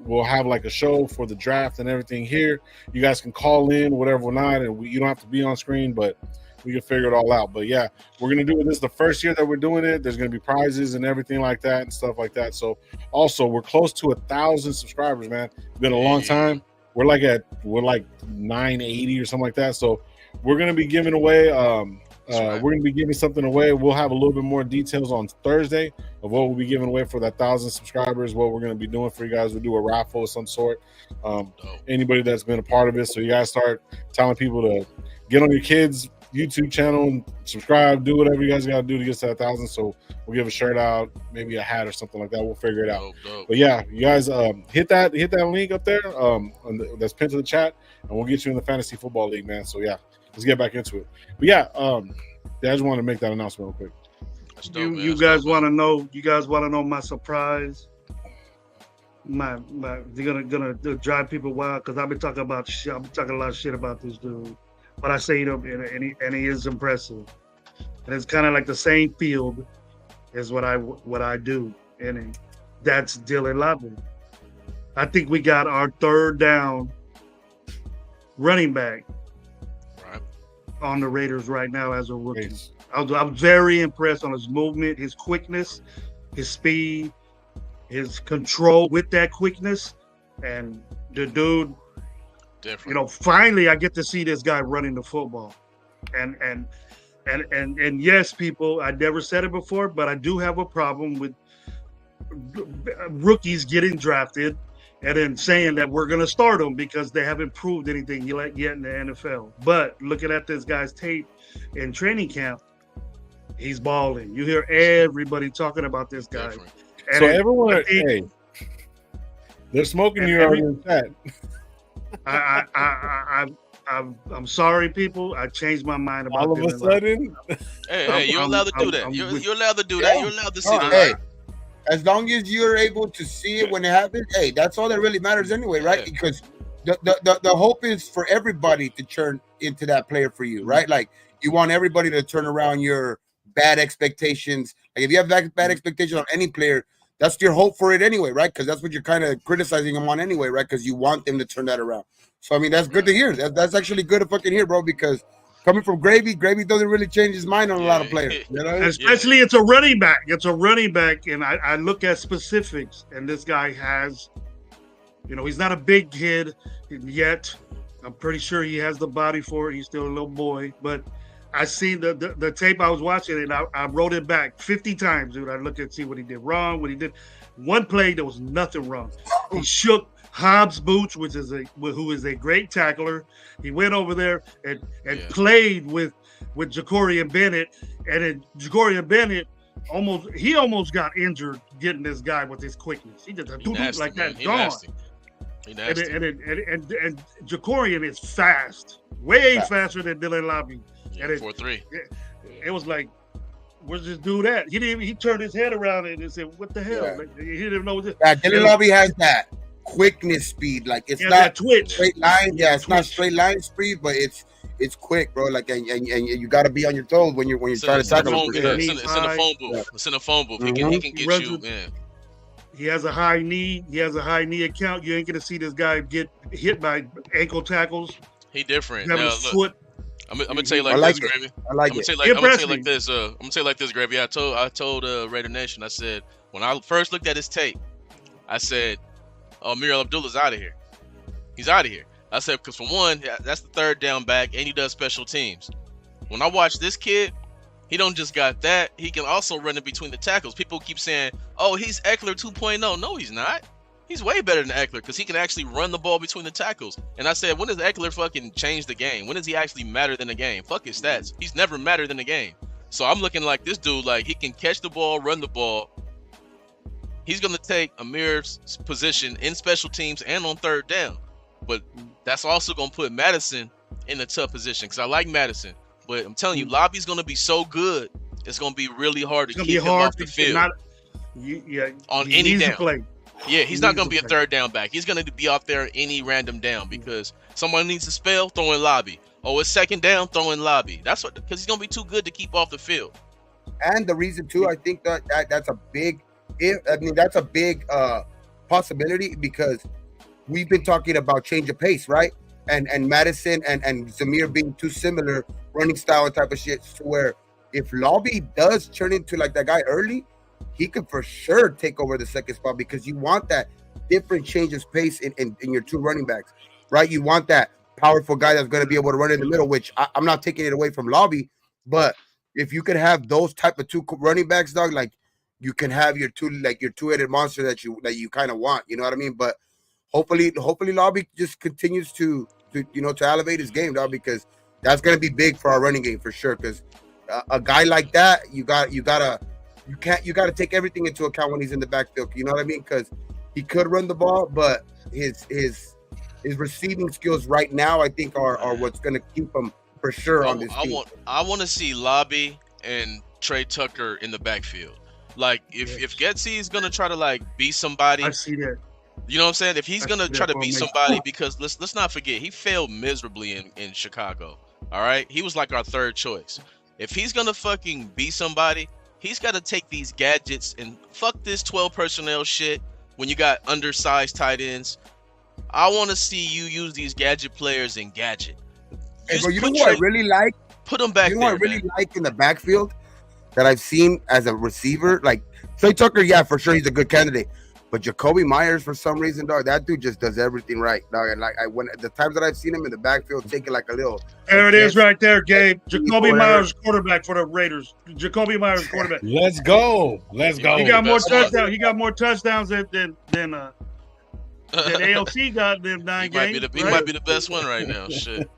[SPEAKER 1] we'll have like a show for the draft and everything here. You guys can call in, whatever or not, and you don't have to be on screen, but we can figure it all out. But yeah, we're going to do it. This is the first year that we're doing it. There's going to be prizes and everything like that and stuff like that. So also we're close to 1,000 subscribers, man. It's been a long time. We're like 980 or something like that. So we're going to be giving away We're going to be giving something away. We'll have a little bit more details on Thursday of what we'll be giving away for that 1,000 subscribers, what we're going to be doing for you guys. We'll do a raffle of some sort. Anybody that's been a part of it. So you guys start telling people to get on your kids' YouTube channel and subscribe, do whatever you guys got to do to get to that 1,000. So we'll give a shirt out, maybe a hat or something like that. We'll figure it out. But yeah, you guys hit that link up there that's pinned to the chat, and we'll get you in the fantasy football league, man. So yeah, let's get back into it. But yeah, I just wanted to make that announcement real quick.
[SPEAKER 3] You guys want to know? You guys want to know my surprise? They're gonna drive people wild because I've been talking about shit. I've been talking a lot of shit about this dude, but I say him and he is impressive, and it's kind of like the same field as what I do, and that's Dylan Lobby. I think we got our third down running back on the Raiders right now as a rookie.
[SPEAKER 1] Nice.
[SPEAKER 3] I'm very impressed on his movement, his quickness, his speed, his control with that quickness, and the dude. Different. Finally I get to see this guy running the football, and yes, people, I never said it before, but I do have a problem with rookies getting drafted and then saying that we're going to start them because they haven't proved anything yet in the NFL. But looking at this guy's tape in training camp, he's balling. You hear everybody talking about this guy. And
[SPEAKER 1] so everyone, they're smoking you already in chat.
[SPEAKER 3] I'm sorry, people. I changed my mind about
[SPEAKER 1] all of a sudden.
[SPEAKER 2] Hey, you're allowed to do that. You're allowed to do that. You're allowed to see that.
[SPEAKER 4] Hey, as long as you're able to see it when it happens, hey, that's all that really matters anyway, right? Yeah. Because the hope is for everybody to turn into that player for you, right? Like you want everybody to turn around your bad expectations. Like if you have bad expectations on any player, that's your hope for it anyway, right? Because that's what you're kind of criticizing them on anyway, right? Because you want them to turn that around. So I mean, that's good to hear. That's actually good to fucking hear, bro. Because coming from Gravy doesn't really change his mind on a lot of players. You know?
[SPEAKER 3] Especially it's a running back. It's a running back, and I look at specifics, and this guy has, he's not a big kid yet. I'm pretty sure he has the body for it. He's still a little boy, but I seen the tape I was watching, and I wrote it back 50 times, dude. I looked and see what he did wrong, what he did. One play, there was nothing wrong. He shook Hobbs Boots, who is a great tackler. He went over there and played with Ja'Cory Bennett, and then Ja'Cory Bennett almost got injured getting this guy with his quickness. He just like that, gone. And Ja'Cory is fast, way faster than Dylan Lobby.
[SPEAKER 2] Yeah, 4.3.
[SPEAKER 3] It was like, where's this dude at? He turned his head around and said, "What the hell?"
[SPEAKER 4] Yeah.
[SPEAKER 3] Like, he didn't know this.
[SPEAKER 4] Yeah, Dylan Lobby has that quickness speed. Like it's not straight line. Yeah, it's not straight line speed, but it's quick, bro. Like and you got to be on your toes when you're trying to tackle.
[SPEAKER 2] It's in the phone booth. Yeah. It's in the phone booth.
[SPEAKER 4] Mm-hmm.
[SPEAKER 2] He can get you.
[SPEAKER 3] He has a high knee. He has a high knee account. You ain't gonna see this guy get hit by ankle tackles.
[SPEAKER 2] He different.
[SPEAKER 3] Now, look,
[SPEAKER 2] I'm gonna tell you like this, Gravy.
[SPEAKER 4] I like it.
[SPEAKER 2] I'm gonna tell you like this, Gravy. I told Raider Nation. I said when I first looked at his tape, I said, "Oh, Muriel Abdullah's out of here. He's out of here." I said because for one, that's the third down back, and he does special teams. When I watch this kid, he don't just got that. He can also run in between the tackles. People keep saying, "Oh, he's Eckler 2.0." No, he's not. He's way better than Eckler because he can actually run the ball between the tackles. And I said, when does Eckler fucking change the game? When does he actually matter than the game? Fuck his stats. He's never mattered in the game. So I'm looking like this dude, like he can catch the ball, run the ball. He's going to take Amir's position in special teams and on third down. But that's also going to put Madison in a tough position because I like Madison. But I'm telling you, Lobby's going to be so good, it's going to be really hard to keep him off the field on any down. Yeah, he's not going to be a third down back. He's going to be out there any random down because someone needs to spell, throw in Lobby. Oh, it's second down, throw in Lobby. That's what, because he's going to be too good to keep off the field.
[SPEAKER 4] And the reason too, I think that's a big possibility because we've been talking about change of pace, right? And Madison and Zamir being too similar running style type of shit to where if Lobby does turn into like that guy early, he could for sure take over the second spot because you want that different change of pace in your two running backs, right? You want that powerful guy that's going to be able to run in the middle, which I'm not taking it away from Lobby, But if you could have those type of two running backs, dog, like you can have your two-headed monster that you kind of want. You know what I mean? But hopefully Lobby just continues to elevate his game, dog, because that's gonna be big for our running game for sure. Because a guy like that, you gotta take everything into account when he's in the backfield. You know what I mean? Because he could run the ball, but his receiving skills right now, I think, are what's gonna keep him for sure on this team.
[SPEAKER 2] I want to see Lobby and Trey Tucker in the backfield. Like if Getsy is gonna try to like be somebody,
[SPEAKER 3] I see that.
[SPEAKER 2] You know what I'm saying? If he's gonna try to be somebody, because let's not forget he failed miserably in Chicago. All right, he was like our third choice. If he's gonna fucking be somebody, he's got to take these gadgets and fuck this 12 personnel shit. When you got undersized tight ends, I want to see you use these gadget players in gadget.
[SPEAKER 4] Hey, bro, you know what I really like?
[SPEAKER 2] Put them back.
[SPEAKER 4] You know what I really like in the backfield that I've seen as a receiver? Like Trey Tucker, yeah, for sure he's a good candidate. But Jacoby Myers, for some reason, dog, that dude just does everything right, dog. And like the times that I've seen him in the backfield taking like a little.
[SPEAKER 3] There it is, right there, Gabe. Jacoby Myers, quarterback for the Raiders. Jacoby Myers, quarterback.
[SPEAKER 1] Let's go.
[SPEAKER 3] He got more touchdowns. He got more touchdowns than ALC got them 9 games.
[SPEAKER 2] He might be the best one right now. Shit.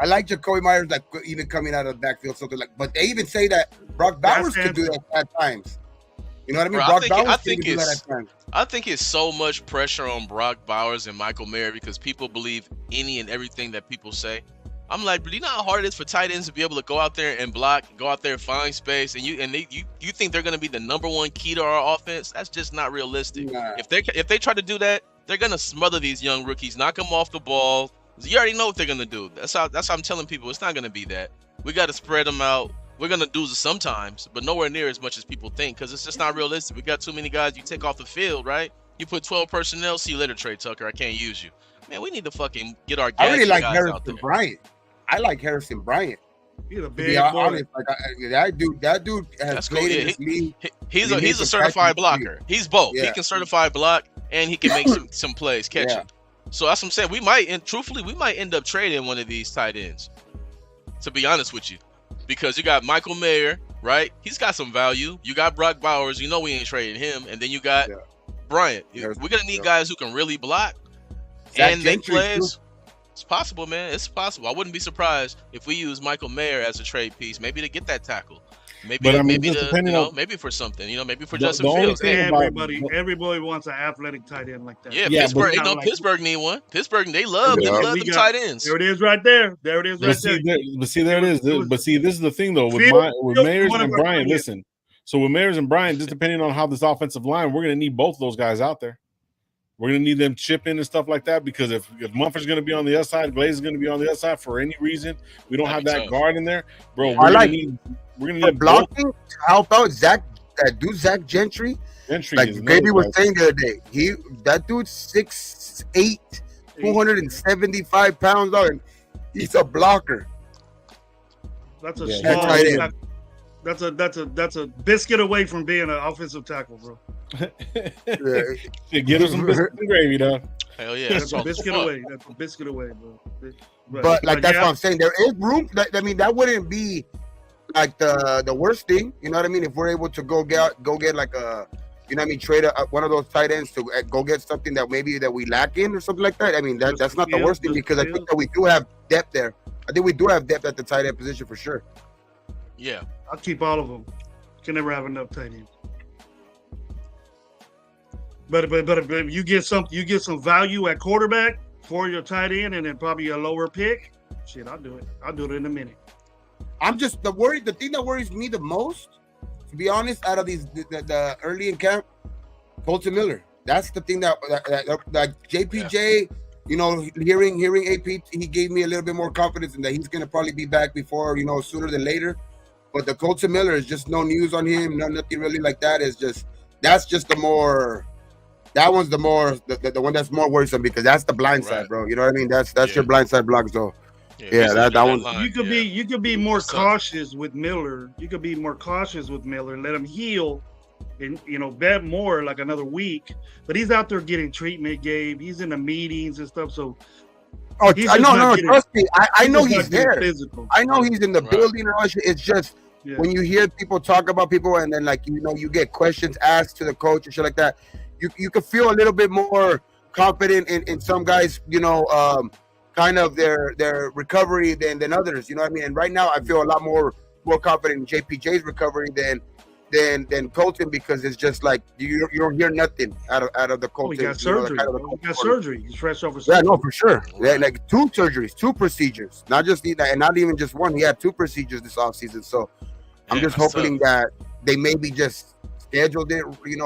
[SPEAKER 4] I like Jacoby Myers, like even coming out of the backfield, something like. But they even say that Brock Bowers could do that at times. You know what I mean?
[SPEAKER 2] Bro, I think it's so much pressure on Brock Bowers and Michael Mayer because people believe any and everything that people say. I'm like, but you know how hard it is for tight ends to be able to go out there and block, go out there and find space, and you think they're gonna be the number one key to our offense? That's just not realistic. Nah. If they try to do that, they're gonna smother these young rookies, knock them off the ball. You already know what they're gonna do. That's how I'm telling people. It's not gonna be that. We got to spread them out. We're going to do this sometimes, but nowhere near as much as people think because it's just not realistic. We got too many guys you take off the field, right? You put 12 personnel, see you later, Trey Tucker. I can't use you. Man, we need to fucking get our guys.
[SPEAKER 4] I really like Harrison Bryant. I like Harrison Bryant.
[SPEAKER 3] He's a big boy.
[SPEAKER 4] Honest, like, that dude has played in this league.
[SPEAKER 2] He's a certified blocker. He's both. Yeah. He can certify block and he can make some plays, catch it. So that's what I'm saying. We might end up trading one of these tight ends, to be honest with you. Because you got Michael Mayer, right? He's got some value. You got Brock Bowers. You know we ain't trading him. And then you got Bryant. We're going to need guys who can really block and make plays. It's possible, man. It's possible. I wouldn't be surprised if we use Michael Mayer as a trade piece, maybe to get that tackle. Maybe for something, maybe for Justin Fields.
[SPEAKER 3] Everybody wants an athletic tight end like that.
[SPEAKER 2] Yeah, Pittsburgh. Pittsburgh need one. Pittsburgh, they love them tight ends.
[SPEAKER 3] There it is, right there. There it is, right there.
[SPEAKER 1] There it is. But see, this is the thing though with Mayers and Bryant. Listen, so with Mayers and Bryant, just depending on how this offensive line, we're going to need both of those guys out there. We're going to need them chip in and stuff like that because if Mumford's going to be on the other side, Glaze is going to be on the other side for any reason, we don't have that guard in there, bro. We're going to need
[SPEAKER 4] blocking to help out Zach Gentry. Like Baby was saying the other day, that dude's 6'8", 275 pounds, and he's a blocker.
[SPEAKER 3] That's a small. That's a biscuit away from being an offensive tackle, bro.
[SPEAKER 1] Get him some biscuit and gravy, though.
[SPEAKER 2] Hell yeah,
[SPEAKER 3] that's a biscuit away. That's a biscuit away, bro.
[SPEAKER 4] But that's what I'm saying. There is room. That wouldn't be like the worst thing. You know what I mean? If we're able to go get like a, trade one of those tight ends to go get something that we lack in or something like that. I mean, that's not the worst thing because I think that we do have depth there. I think we do have depth at the tight end position for sure.
[SPEAKER 2] Yeah,
[SPEAKER 3] I'll keep all of them. Can never have enough tight ends. But if you get some value at quarterback for your tight end and then probably a lower pick, shit, I'll do it. I'll do it in a minute.
[SPEAKER 4] I'm just the thing that worries me the most, to be honest, out of these the early in camp, Colton Miller. That's the thing that JPJ, hearing AP, he gave me a little bit more confidence in that he's gonna probably be back before, sooner than later. But the Colton Miller is just no news on him, nothing really like that. That one's the one that's more worrisome because that's the blind side, bro. You know what I mean? That's your blind side block. So that one.
[SPEAKER 3] You could be more cautious with Miller. You could be more cautious with Miller. Let him heal, and bet more like another week. But he's out there getting treatment, Gabe. He's in the meetings and stuff. So
[SPEAKER 4] Oh,
[SPEAKER 3] He's
[SPEAKER 4] I
[SPEAKER 3] just
[SPEAKER 4] know,
[SPEAKER 3] not
[SPEAKER 4] no,
[SPEAKER 3] getting-
[SPEAKER 4] trust me. I know
[SPEAKER 3] just
[SPEAKER 4] he's
[SPEAKER 3] not getting
[SPEAKER 4] there.
[SPEAKER 3] physical.
[SPEAKER 4] I know he's in the
[SPEAKER 2] Right.
[SPEAKER 4] building and all that shit. It's just when you hear people talk about people and then like you get questions asked to the coach and shit like that, you can feel a little bit more confident in some guys, kind of their recovery than others. You know what I mean? And right now I feel a lot more confident in JPJ's recovery than Colton, because it's just like you don't hear nothing out of the Colton.
[SPEAKER 3] He got surgery.
[SPEAKER 4] He
[SPEAKER 3] He got surgery. He's fresh off of surgery.
[SPEAKER 4] Yeah, no, for sure. Yeah, like 2 surgeries, 2 procedures, not even just one. He had 2 procedures this offseason. So I'm just hoping that they maybe just scheduled it,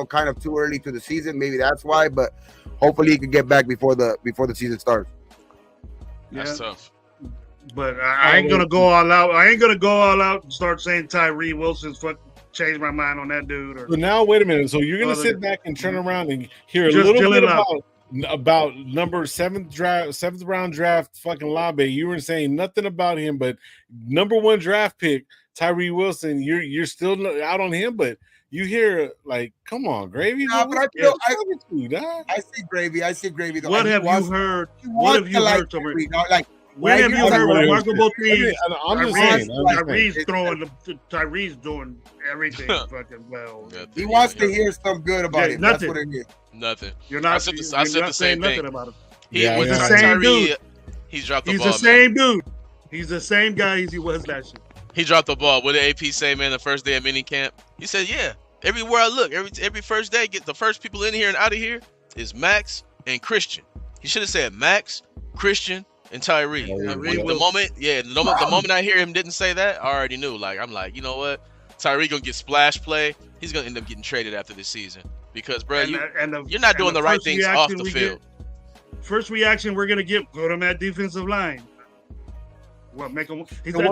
[SPEAKER 4] kind of too early to the season. Maybe that's why, but hopefully he can get back before the season starts.
[SPEAKER 2] That's tough.
[SPEAKER 3] But I ain't gonna go all out. I ain't gonna go all out and start saying Tyree Wilson's change my mind on that dude.
[SPEAKER 1] But now, wait a minute. So you're gonna sit back and turn around and hear a little bit about number 7th round draft fucking Labe. You were saying nothing about him, but number 1 draft pick Tyree Wilson. You're still out on him, but you hear like, come on, Gravy.
[SPEAKER 4] No, but I see Gravy. Though.
[SPEAKER 3] What have you heard? What have you heard, Tyree?
[SPEAKER 4] When
[SPEAKER 3] have you heard remarkable things?
[SPEAKER 1] I'm just saying.
[SPEAKER 3] Tyree's doing everything fucking well.
[SPEAKER 4] He wants to hear some good about him.
[SPEAKER 3] Nothing.
[SPEAKER 4] That's what it is.
[SPEAKER 2] Nothing.
[SPEAKER 3] You're not.
[SPEAKER 2] I said the same
[SPEAKER 3] nothing
[SPEAKER 2] thing
[SPEAKER 3] about him.
[SPEAKER 2] He's the same dude. He's dropped the ball.
[SPEAKER 3] He's the same dude. He's the same guy as he was last year.
[SPEAKER 2] He dropped the ball. What did AP say, man? The first day of mini camp, he said, "Yeah, everywhere I look, every first day, get the first people in here and out of here is Max and Christian." He should have said Max, Christian, and Tyree. The moment I hear him didn't say that, I already knew. Like, I'm like, you know what? Tyree gonna get splash play. He's gonna end up getting traded after this season because, bro, you're not doing the right things off the field.
[SPEAKER 3] First reaction we're gonna get: put him at defensive line. What make him? It's a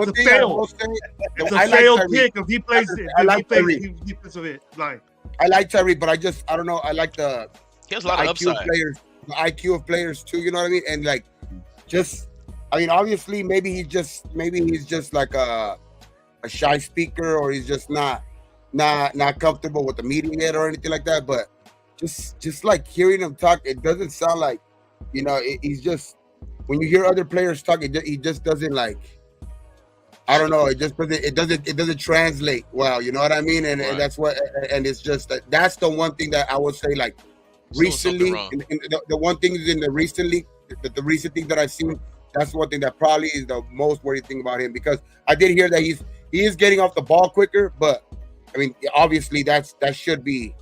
[SPEAKER 3] failed pick if he plays defensive line.
[SPEAKER 4] I like Tyree, but I don't know. I like the
[SPEAKER 2] he has a lot of
[SPEAKER 4] IQ
[SPEAKER 2] upside.
[SPEAKER 4] Players, the IQ of players too. You know what I mean? And like, obviously, maybe he's just like a shy speaker, or he's just not comfortable with the media yet or anything like that. But just like hearing him talk, it doesn't sound like, he's just, when you hear other players talk, he just doesn't like, I don't know. It doesn't translate well. You know what I mean? And, and that's what, and it's just that's the one thing that I would say, like, recently, and the one thing is in the recent thing that I've seen, that's one thing that probably is the most worried thing about him, because I did hear that he is getting off the ball quicker, but I mean, obviously that's expected.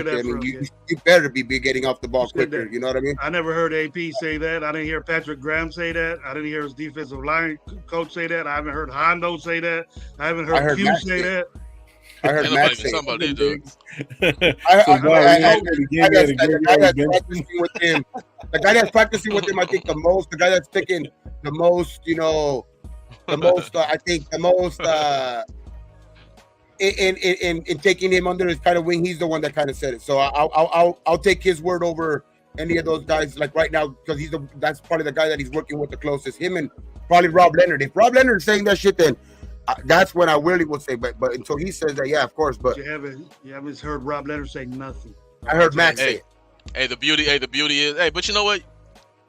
[SPEAKER 4] I mean, you better be getting off the ball quicker. You know what I mean?
[SPEAKER 3] I never heard AP say that. I didn't hear Patrick Graham say that. I didn't hear his defensive line coach say that. I haven't heard Hondo say that. I haven't heard Q say that.
[SPEAKER 4] I heard Matt say
[SPEAKER 2] that.
[SPEAKER 4] The guy that's practicing with him, I think the guy that's taking the most, I think the most in taking him under his kind of wing, he's the one that kind of said it. So I'll take his word over any of those guys, like right now, because that's probably the guy that he's working with the closest. Him and probably Rob Leonard. If Rob Leonard is saying that shit, then that's when I really would say. But until he says that, yeah, of course. But
[SPEAKER 3] you haven't heard Rob Leonard say nothing.
[SPEAKER 4] I heard Max say it.
[SPEAKER 2] Hey, the beauty is, hey, but you know what?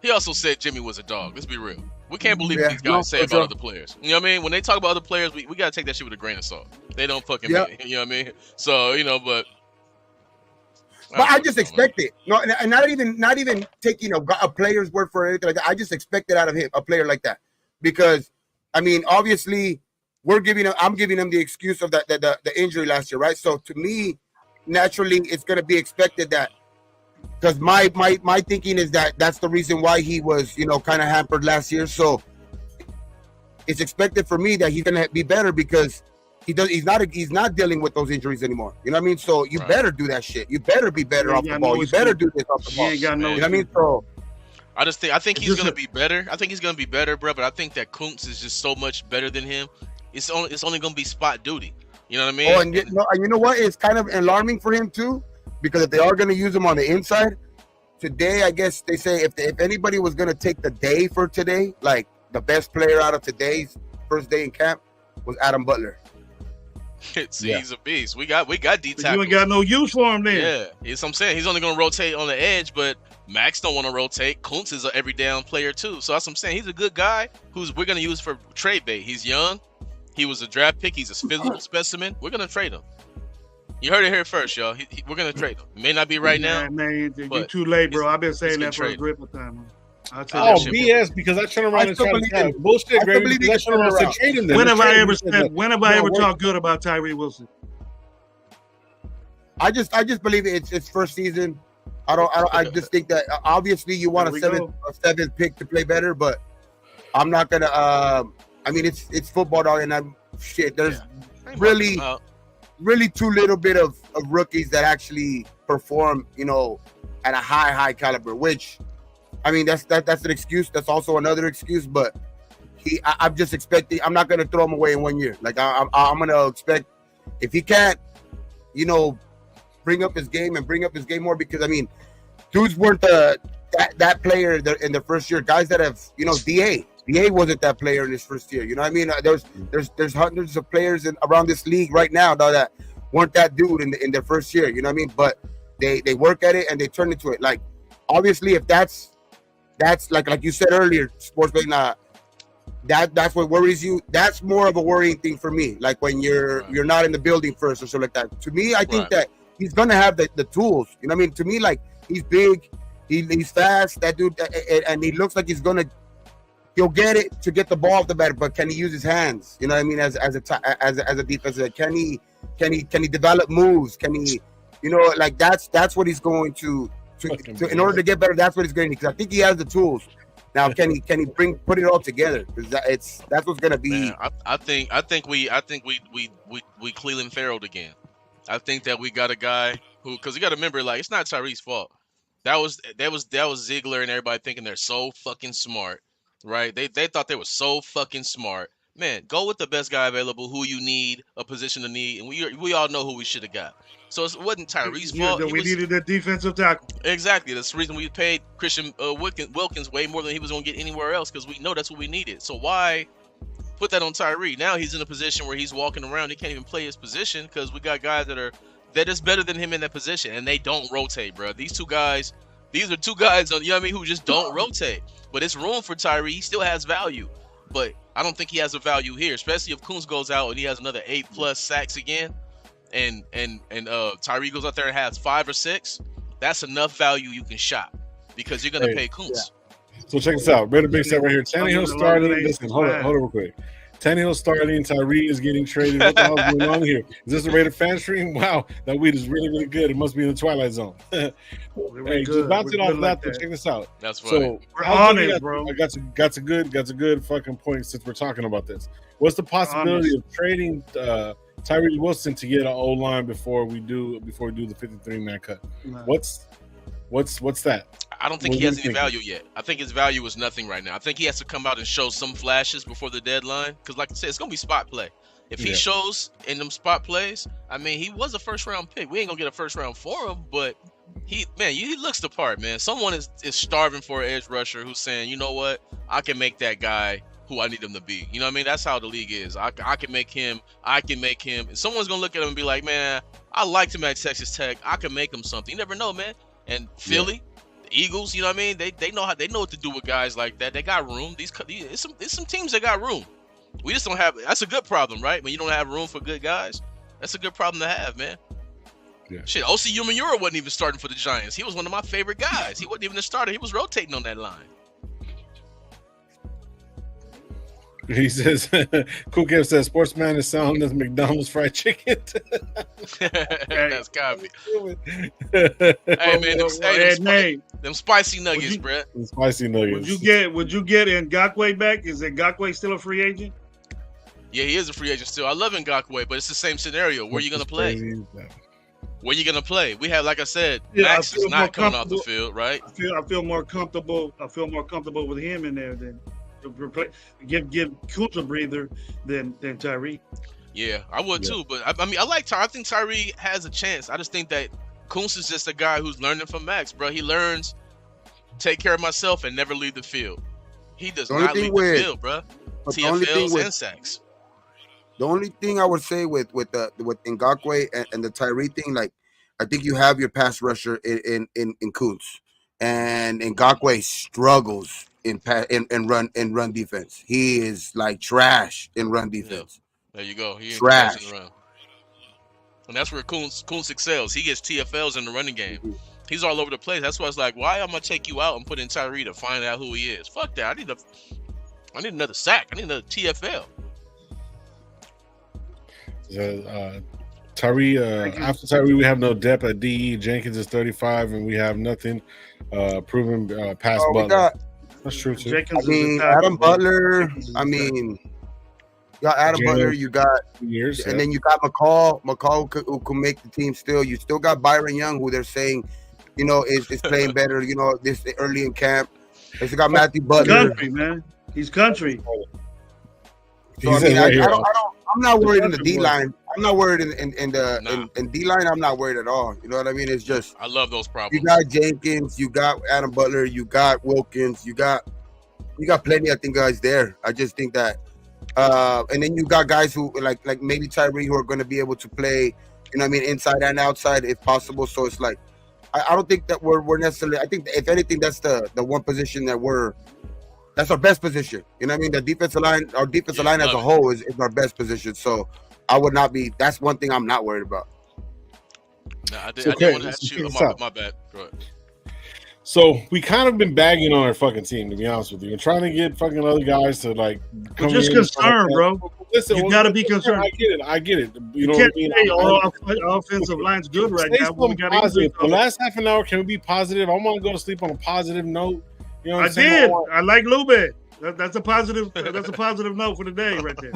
[SPEAKER 2] He also said Jimmy was a dog. Let's be real. We can't believe what these guys say about other players. You know what I mean? When they talk about other players, we got to take that shit with a grain of salt. They don't fucking mean it. You know what I mean? So, but
[SPEAKER 4] I just expect it. No, and not even taking a player's word for anything like that. I just expect it out of him, a player like that. Because, I mean, obviously, I'm giving him the excuse of the injury last year, right? So, to me, naturally, it's going to be expected that, because my thinking is that that's the reason why he was, kind of hampered last year. So it's expected for me that he's gonna be better, because he's not dealing with those injuries anymore. You know what I mean? So you better do that shit. You better be better off the ball. You better do this off the ball. You know what I mean? So
[SPEAKER 2] I think he's gonna be better. I think he's gonna be better, bro. But I think that Kuntz is just so much better than him. It's only gonna be spot duty. You know what I mean?
[SPEAKER 4] Oh, and you know what? It's kind of alarming for him too. Because if they are going to use him on the inside, today, I guess they say if anybody was going to take the day for today, like the best player out of today's first day in camp was Adam Butler.
[SPEAKER 2] He's a beast. We got D tackles.
[SPEAKER 3] You ain't got no use for him then.
[SPEAKER 2] Yeah, that's what I'm saying. He's only going to rotate on the edge, but Max don't want to rotate. Kuntz is an every down player too. So that's what I'm saying. He's a good guy who's we're gonna use for trade bait. He's young. He was a draft pick. He's a physical specimen. We're gonna trade him. You heard it here first, y'all. We're gonna trade him. It may not be right now.
[SPEAKER 3] Man, you're too late, bro. I've been saying that for a grip of time.
[SPEAKER 1] Oh, BS, because I turn around and try to tell bullshit, Gravy, because I turn around and trade him.
[SPEAKER 3] When have I ever talked good about Tyree Wilson?
[SPEAKER 4] I just believe it's first season. I just think that obviously you want a seventh pick to play better, but I'm not gonna. I mean, it's football, dog, and there's really too little bit of rookies that actually perform, at a high caliber. Which, I mean, that's an excuse. That's also another excuse. But I'm just expecting. I'm not gonna throw him away in 1 year. Like I'm gonna expect if he can't, bring up his game more, because I mean, dudes weren't that player in the first year. Guys that have, DA wasn't that player in his first year. You know what I mean? There's hundreds of players around this league right now that weren't that dude in their first year. You know what I mean? But they work at it and they turn into it. Like, obviously, if that's like you said earlier, sportsman, that's what worries you. That's more of a worrying thing for me. Like when you're not in the building first or something like that. To me, I think that he's gonna have the tools. You know what I mean? To me, like, he's big, he's fast, that dude, and he looks like he'll get it to get the ball off the bat, but can he use his hands? You know what I mean? As a defensive, can he develop moves? Can he, like that's what he's going to in order to get better. That's what he's going to, because I think he has the tools. Now, can he put it all together? Because that's what's going to be.
[SPEAKER 2] Man, I think we Cleveland Farrelled again. I think that we got a guy who, because you got to remember, like, it's not Tyree's fault. That was Ziegler and everybody thinking they're so fucking smart, right? They thought they were so fucking smart. Man, go with the best guy available, who you need, a position to need, and we all know who we should have got. So it wasn't Tyree's fault.
[SPEAKER 3] We needed a defensive tackle.
[SPEAKER 2] Exactly. That's the reason we paid Christian Wilkins way more than he was going to get anywhere else, because we know that's what we needed. So why put that on Tyree? Now he's in a position where he's walking around. He can't even play his position because we got guys that is better than him in that position, and they don't rotate, bro. These are two guys who just don't rotate. But it's room for Tyree. He still has value, but I don't think he has a value here, especially if Kuntz goes out and he has another 8+ sacks again, and Tyree goes out there and has 5 or 6. That's enough value you can shop, because you're gonna pay Kuntz.
[SPEAKER 1] Yeah. So check this out. Raider Big Set right here. Tannehill starting. Listen, hold on real quick. Tannehill starting. Tyree is getting traded. What the hell is going on here? Is this a Raider fan stream? Wow, that weed is really, really good. It must be in the Twilight Zone. Hey, just bouncing off that. Check this out.
[SPEAKER 2] That's funny.
[SPEAKER 1] So
[SPEAKER 3] we're on it, bro.
[SPEAKER 1] I got a good fucking point since we're talking about this. What's the possibility of trading Tyree Wilson to get an O-line before we do the 53-man cut?
[SPEAKER 3] No.
[SPEAKER 1] What's that?
[SPEAKER 2] I don't think he has any value yet. I think his value is nothing right now. I think he has to come out and show some flashes before the deadline, because like I said, it's going to be spot play. If he shows in them spot plays, I mean, he was a first-round pick. We ain't going to get a first round for him, but he looks the part, man. Someone is starving for an edge rusher who's saying, you know what, I can make that guy who I need him to be. You know what I mean? That's how the league is. I can make him. And someone's going to look at him and be like, man, I liked him at Texas Tech. I can make him something. You never know, man. And Philly, the Eagles, you know what I mean? They know what to do with guys like that. They got room. There's some teams that got room. We just don't have. That's a good problem, right? When you don't have room for good guys, that's a good problem to have, man.
[SPEAKER 1] Yeah.
[SPEAKER 2] Shit, O.C. Umenyiora wasn't even starting for the Giants. He was one of my favorite guys. He wasn't even a starter. He was rotating on that line.
[SPEAKER 1] He says, Cool Kev says, Sportsman is selling this McDonald's fried chicken.
[SPEAKER 2] That's copy. Hey, man, them spicy nuggets, bro.
[SPEAKER 1] Spicy nuggets.
[SPEAKER 3] Would you get Ngakoue back? Is Ngakoue still a free agent?
[SPEAKER 2] Yeah, he is a free agent still. I love Ngakoue, but it's the same scenario. Where you going to play? Where you going to play? We have, like I said, Max is not coming off the field, right?
[SPEAKER 3] I feel more comfortable with him in there than give Kuntz a breather than Tyree.
[SPEAKER 2] Yeah, I would too. But I mean, I like Tyree. I think Tyree has a chance. I just think that Kuntz is just a guy who's learning from Max, bro. He learns, take care of myself and never leave the field. He does not leave the field, bro. TFLs and sacks.
[SPEAKER 4] The only thing I would say with Ngakoue and the Tyree thing, like, I think you have your pass rusher in Kuntz. and Ngakoue struggles in run defense. He is like trash in run defense.
[SPEAKER 2] There you go. He
[SPEAKER 4] trash
[SPEAKER 2] in the run. And that's where Kuntz excels. He gets TFLs in the running game. He's all over the place. That's why it's like, why am I take you out and put in Tyree to find out who he is? Fuck that. I need another sack. I need another TFL.
[SPEAKER 1] Tyree, after Tyree, we have no depth at DE. Jenkins is 35, and we have nothing proven past Butler. That's true too.
[SPEAKER 3] Jenkins
[SPEAKER 4] Adam Butler. You got Adam Butler. You got
[SPEAKER 1] years,
[SPEAKER 4] and then you got McCall. McCall who can make the team still. You still got Byron Young, who they're saying, is playing better. This early in camp. You still got Matthew Butler.
[SPEAKER 3] Country, man. He's country.
[SPEAKER 4] So I'm not worried in the D line. I'm not worried in D line. I'm not worried at all. You know what I mean? It's just
[SPEAKER 2] I love those problems.
[SPEAKER 4] You got Jenkins, you got Adam Butler, you got Wilkins, you got plenty of guys there. I just think that, and then you got guys who like maybe Tyree who are going to be able to play. Inside and outside if possible. So it's like I don't think that we're necessarily. I think if anything, that's the one position that's our best position. You know what I mean? The defensive line, our defensive line as a whole is our best position. So I would not be. That's one thing I'm not worried about.
[SPEAKER 2] I didn't want to ask you. My bad. Go ahead.
[SPEAKER 1] So we kind of been bagging on our fucking team, to be honest with you, and trying to get fucking other guys to like.
[SPEAKER 3] We're just concerned, bro. Listen, you gotta be concerned.
[SPEAKER 1] I get it. You know
[SPEAKER 3] can't
[SPEAKER 1] what I mean?
[SPEAKER 3] All offensive line's good right now. But we gotta
[SPEAKER 1] positive. The last half an hour, can we be positive? I want to go to sleep on a positive note. You know what
[SPEAKER 3] I'm saying? I like Lube. That's a positive. That's a positive note for the day, right there.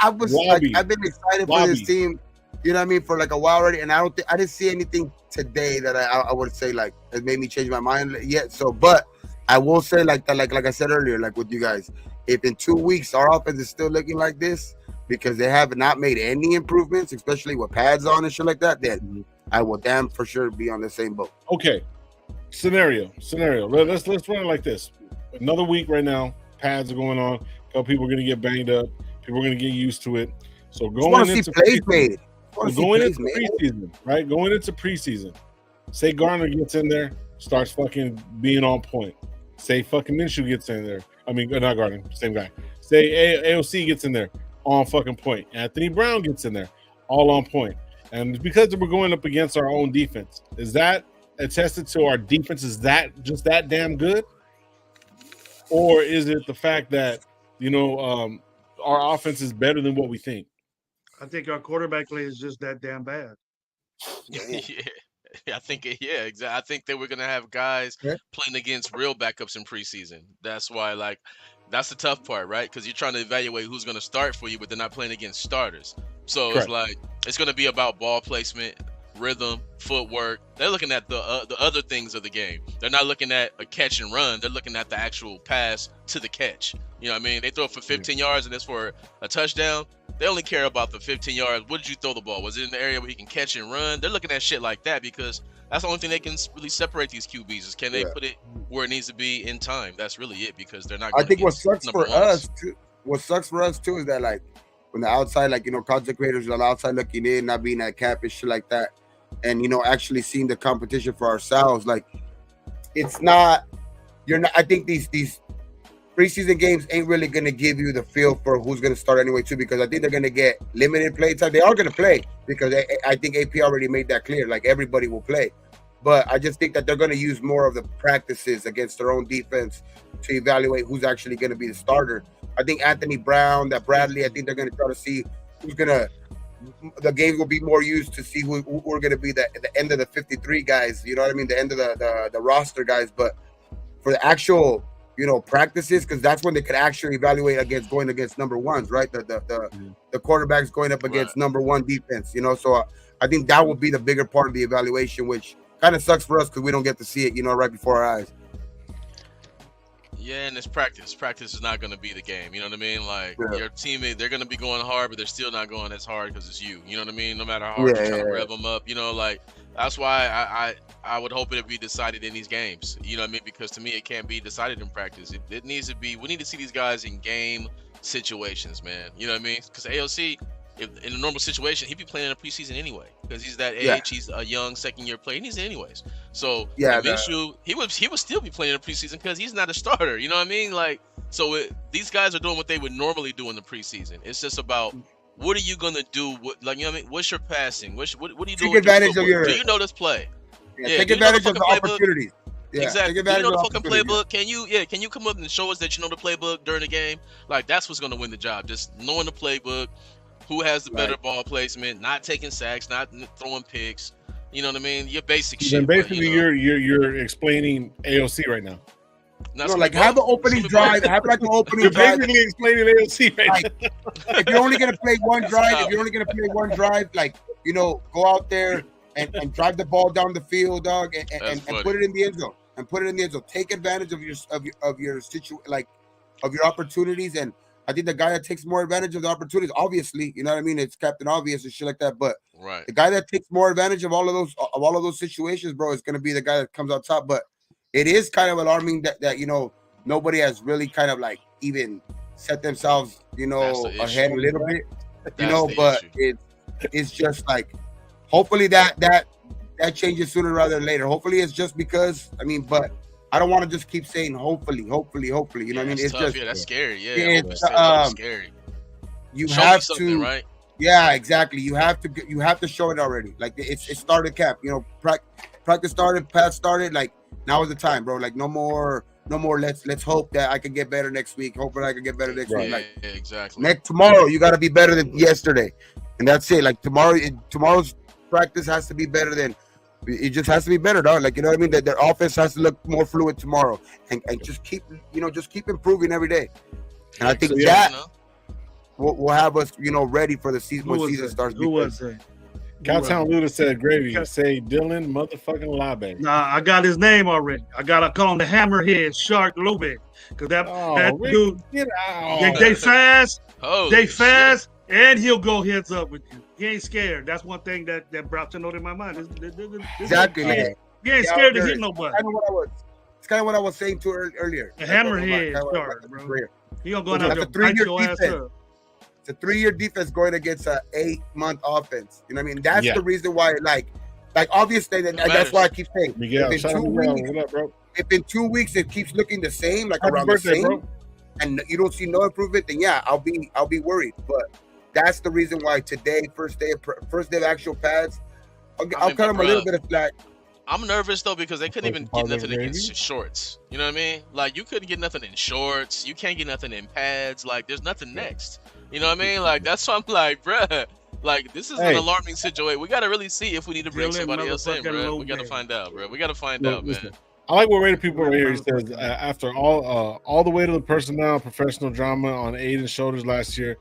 [SPEAKER 4] I've been excited for this team. You know what I mean, for like a while already, and I didn't see anything today that I would say like it made me change my mind yet. So, but I will say like I said earlier, like with you guys, if in 2 weeks our offense is still looking like this because they have not made any improvements, especially with pads on and shit like that, then I will damn for sure be on the same boat.
[SPEAKER 1] Okay. Scenario. Let's run it like this. Another week right now. Pads are going on. A couple people are going to get banged up. People are going to get used to it. So going into preseason, right? Going into preseason. Say Garner gets in there, starts fucking being on point. Say fucking Minshew gets in there. I mean, not Garner, same guy. Say AOC gets in there, on fucking point. Anthony Brown gets in there, all on point. And because we're going up against our own defense, is that attested to our defense is that just that damn good, or is it the fact that our offense is better than what we think?
[SPEAKER 3] I think our quarterback play is just that damn bad.
[SPEAKER 2] I think exactly. I think that we're gonna have guys playing against real backups in preseason. That's why, that's the tough part, right? Because you're trying to evaluate who's gonna start for you, but they're not playing against starters. So it's gonna be about ball placement, rhythm, footwork. They're looking at the other things of the game. They're not looking at a catch and run. They're looking at the actual pass to the catch. You know what I mean? They throw it for 15 yards and it's for a touchdown. They only care about the 15 yards. What did you throw the ball? Was it in the area where he can catch and run? They're looking at shit like that because that's the only thing they can really separate these QBs is can they put it where it needs to be in time. That's really it because they're not.
[SPEAKER 4] I think what sucks for us too is that like when the outside, content creators are on the outside looking in, not being at cap and shit like that, and actually seeing the competition for ourselves, like it's not. You're not. I think these preseason games ain't really going to give you the feel for who's going to start anyway, too, because I think they're going to get limited play time. They are going to play because I think AP already made that clear. Like, everybody will play. But I just think that they're going to use more of the practices against their own defense to evaluate who's actually going to be the starter. I think Anthony Brown, that Bradley, I think they're going to try to see who's going to – the game will be more used to see who are going to be the end of the 53 guys, you know what I mean, the end of the roster guys. But for the actual – practices, because that's when they could actually evaluate going against number ones, right? The quarterbacks going up against number one defense, So I think that will be the bigger part of the evaluation, which kind of sucks for us because we don't get to see it, right before our eyes.
[SPEAKER 2] Yeah, and it's practice. Practice is not going to be the game. You know what I mean? Like your teammate, they're going to be going hard, but they're still not going as hard because it's you. You know what I mean? No matter how hard you're trying to rev them up, that's why I would hope it'd be decided in these games. You know what I mean? Because to me, it can't be decided in practice. It needs to be. We need to see these guys in game situations, man. You know what I mean? Because AOC, if in a normal situation, he'd be playing in a preseason anyway because he's that age.
[SPEAKER 4] Yeah.
[SPEAKER 2] He's a young second-year player. He needs it anyways. So
[SPEAKER 4] Yeah,
[SPEAKER 2] Minshew, he would still be playing in the preseason because he's not a starter. You know what I mean? Like, so these guys are doing what they would normally do in the preseason. It's just about what are you gonna do? What, like, you know what I mean? What's your passing? What are you doing?
[SPEAKER 4] Take advantage of your.
[SPEAKER 2] Do you know this play?
[SPEAKER 4] Yeah, take advantage of the opportunities. Yeah,
[SPEAKER 2] exactly.
[SPEAKER 4] Take advantage
[SPEAKER 2] do you know
[SPEAKER 4] of
[SPEAKER 2] the fucking playbook? Can you come up and show us that you know the playbook during the game? Like, that's what's gonna win the job. Just knowing the playbook, who has the better ball placement, not taking sacks, not throwing picks. You know what I mean? Your basic shit.
[SPEAKER 1] Then basically,
[SPEAKER 2] but,
[SPEAKER 1] you're explaining AOC right now.
[SPEAKER 4] No, like have the opening drive. Have like an opening
[SPEAKER 1] You're
[SPEAKER 4] drive.
[SPEAKER 1] basically explaining AOC right now.
[SPEAKER 4] If you're only gonna play one drive, like go out there and drive the ball down the field, dog, and put it in the end zone. Take advantage of your of your opportunities. And I think the guy that takes more advantage of the opportunities, obviously, you know what I mean? It's Captain Obvious and shit like that. But the guy that takes more advantage of all of those situations, bro, is gonna be the guy that comes out top. But it is kind of alarming that nobody has really kind of like even set themselves, ahead a little bit. But it's just like hopefully that changes sooner rather than later. Hopefully it's just because but I don't want to just keep saying hopefully. You know what I mean? It's
[SPEAKER 2] tough.
[SPEAKER 4] just
[SPEAKER 2] that's scary. Yeah,
[SPEAKER 4] it's
[SPEAKER 2] scary.
[SPEAKER 4] You
[SPEAKER 2] show
[SPEAKER 4] have
[SPEAKER 2] me something,
[SPEAKER 4] to,
[SPEAKER 2] right?
[SPEAKER 4] Yeah, exactly. You have to show it already. Like it started camp. Practice started, pass started. Like now is the time, bro. Like no more. Let's hope that I can get better next week. Hoping I can get better next week. Like
[SPEAKER 2] exactly.
[SPEAKER 4] Tomorrow, you got to be better than yesterday, and that's it. Like tomorrow's practice has to be better than. It just has to be better, dog. Like, you know what I mean? That their offense has to look more fluid tomorrow, and just keep improving every day. And I think that will have us, ready for the season when season starts.
[SPEAKER 3] Who was it?
[SPEAKER 1] Cowtown Luda said, "Gravy, say Dylan motherfucking Labe."
[SPEAKER 3] Nah, I got his name already. I gotta call him the Hammerhead Shark Lobe, because that dude,
[SPEAKER 1] get out.
[SPEAKER 3] They fast,
[SPEAKER 2] Shit.
[SPEAKER 3] and he'll go heads up with you. He ain't scared. That's one thing that brought to note in my mind.
[SPEAKER 4] Exactly.
[SPEAKER 3] He ain't scared to hit nobody.
[SPEAKER 4] It's kind of what I was saying to earlier.
[SPEAKER 3] The Hammerhead Shark, bro. He gonna go out there and bite your ass up.
[SPEAKER 4] It's a 3-year defense going against an 8-month offense. You know what I mean? That's the reason why, like obviously, and that's why I keep saying, if in 2 weeks it keeps looking the same, like around the same, bro, and you don't see no improvement, then I'll be worried. But that's the reason why today, first day of actual pads, I'll cut him a little bit of slack.
[SPEAKER 2] I'm nervous though because they couldn't even get nothing in shorts. You know what I mean? Like you couldn't get nothing in shorts. You can't get nothing in pads. Like there's nothing next. You know what I mean? Like that's why I'm like, bruh. Like this is an alarming situation. We gotta really see if we need to bring somebody else in, bro. We gotta find out, bro. We gotta find out, man.
[SPEAKER 1] I like what Raider people right here. He says after all the way to the personnel, professional drama on Aiden's shoulders last year,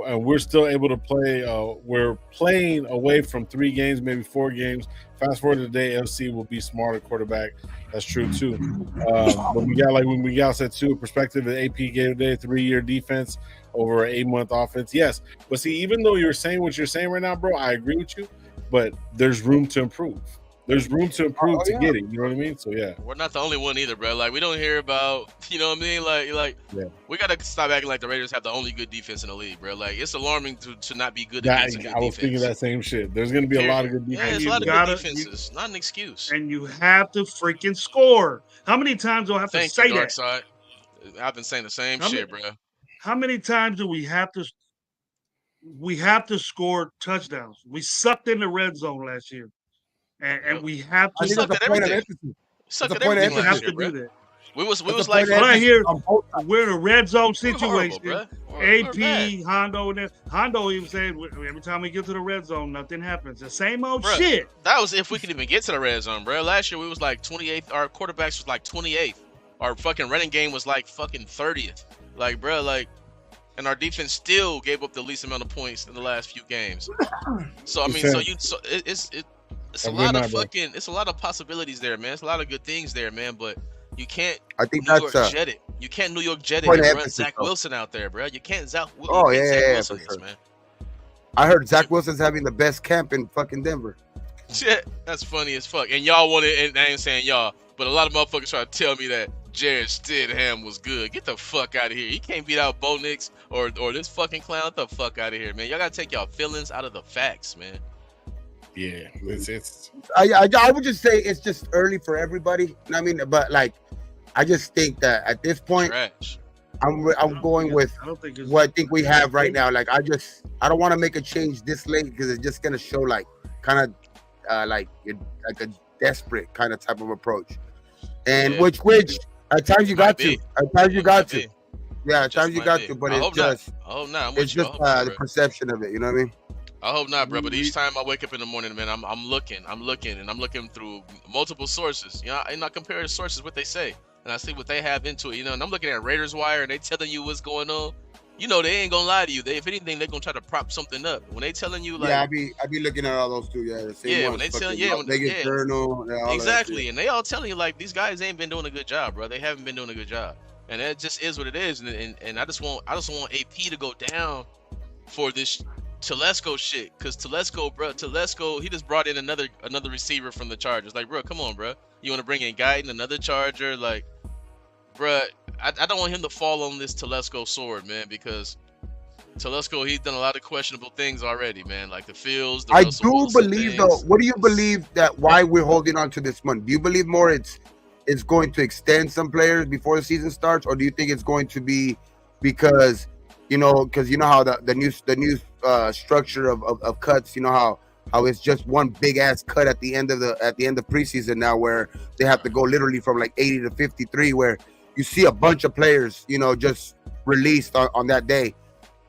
[SPEAKER 1] and we're still able to play. We're playing away from 3 games, maybe 4 games. Fast forward to today, LC will be smarter quarterback. That's true too. But we got when Miguel said too, perspective that AP gave today, 3-year defense over an 8-month offense. Yes, but see, even though you're saying what you're saying right now, bro, I agree with you. But there's room to improve. There's room to improve to get it. You know what I mean? So
[SPEAKER 2] we're not the only one either, bro. Like we don't hear about, you know what I mean? Like we gotta stop acting like the Raiders have the only good defense in the league, bro. Like it's alarming to not be good against a good
[SPEAKER 1] I was thinking that same shit. There's gonna be a lot of good defenses.
[SPEAKER 2] Yeah, there's a lot of good defenses. Not an excuse.
[SPEAKER 3] And you have to freaking score. How many times do I have to say that?
[SPEAKER 2] Side. I've been saying the same shit, bro.
[SPEAKER 3] How many times do we have to score touchdowns? We sucked in the red zone last year. And we have to
[SPEAKER 2] suck at everything. Suck at everything.
[SPEAKER 3] We have to do that.
[SPEAKER 2] We was like
[SPEAKER 3] right here. We're in a red zone situation. AP, Hondo, and Hondo even said every time we get to the red zone, nothing happens. The same old shit.
[SPEAKER 2] That was if we could even get to the red zone, bro. Last year we was like 28th. Our quarterbacks was like 28th. Our fucking running game was like fucking 30th. Like, bro, like, and our defense still gave up the least amount of points in the last few games. So I mean, it's a lot of it's a lot of possibilities there, man. It's a lot of good things there, man. But you can't New York jet it. You can't New York jet it and run Zach Wilson out there, bro. You can't Zach Wilson, man.
[SPEAKER 4] I heard Zach Wilson's having the best camp in fucking Denver.
[SPEAKER 2] Shit, that's funny as fuck. And y'all want it, and I ain't saying y'all, but a lot of motherfuckers try to tell me that Jared Stidham was good. Get the fuck out of here. He can't beat out Bo Nix or this fucking clown. Get the fuck out of here, man. Y'all gotta take y'all feelings out of the facts, man.
[SPEAKER 1] Yeah, it's.
[SPEAKER 4] I would just say it's just early for everybody. I mean, but like, I just think that at this point,
[SPEAKER 2] Trash.
[SPEAKER 4] I'm going with what I think we have right now. Like, I don't want to make a change this late because it's just gonna show like kind of like a desperate kind of type of approach, and which at times you got to, at times you got to, yeah, at times you got to, but it's just, it's just the perception of it. You know what I mean?
[SPEAKER 2] I hope not, bro. But each time I wake up in the morning, man, I'm looking through multiple sources. You know, and I compare the sources what they say, and I see what they have into it. You know, and I'm looking at Raiders Wire, and they telling you what's going on. You know, they ain't gonna lie to you. If anything, they're gonna try to prop something up. When they telling you, like,
[SPEAKER 4] yeah, I be looking at all those too. Yeah, the same
[SPEAKER 2] when they tell
[SPEAKER 4] Journal,
[SPEAKER 2] exactly, and they all telling you like these guys ain't been doing a good job, bro. They haven't been doing a good job, and that just is what it is. And I just want AP to go down for this Telesco shit, because Telesco, he just brought in another receiver from the Chargers. Like, bro, come on, bro. You want to bring in Guyton, another Charger? Like, bro, I don't want him to fall on this Telesco sword, man, because Telesco, he's done a lot of questionable things already, man. Like the Fields. The
[SPEAKER 4] I
[SPEAKER 2] Russell
[SPEAKER 4] do
[SPEAKER 2] Wilson
[SPEAKER 4] believe
[SPEAKER 2] things.
[SPEAKER 4] though. What do you believe that why we're holding on to this month? Do you believe more it's going to extend some players before the season starts, or do you think it's going to be because you know how the new structure of cuts, you know how it's just one big ass cut at the end of preseason now, where they have to go literally from like 80 to 53, where you see a bunch of players, you know, just released on that day.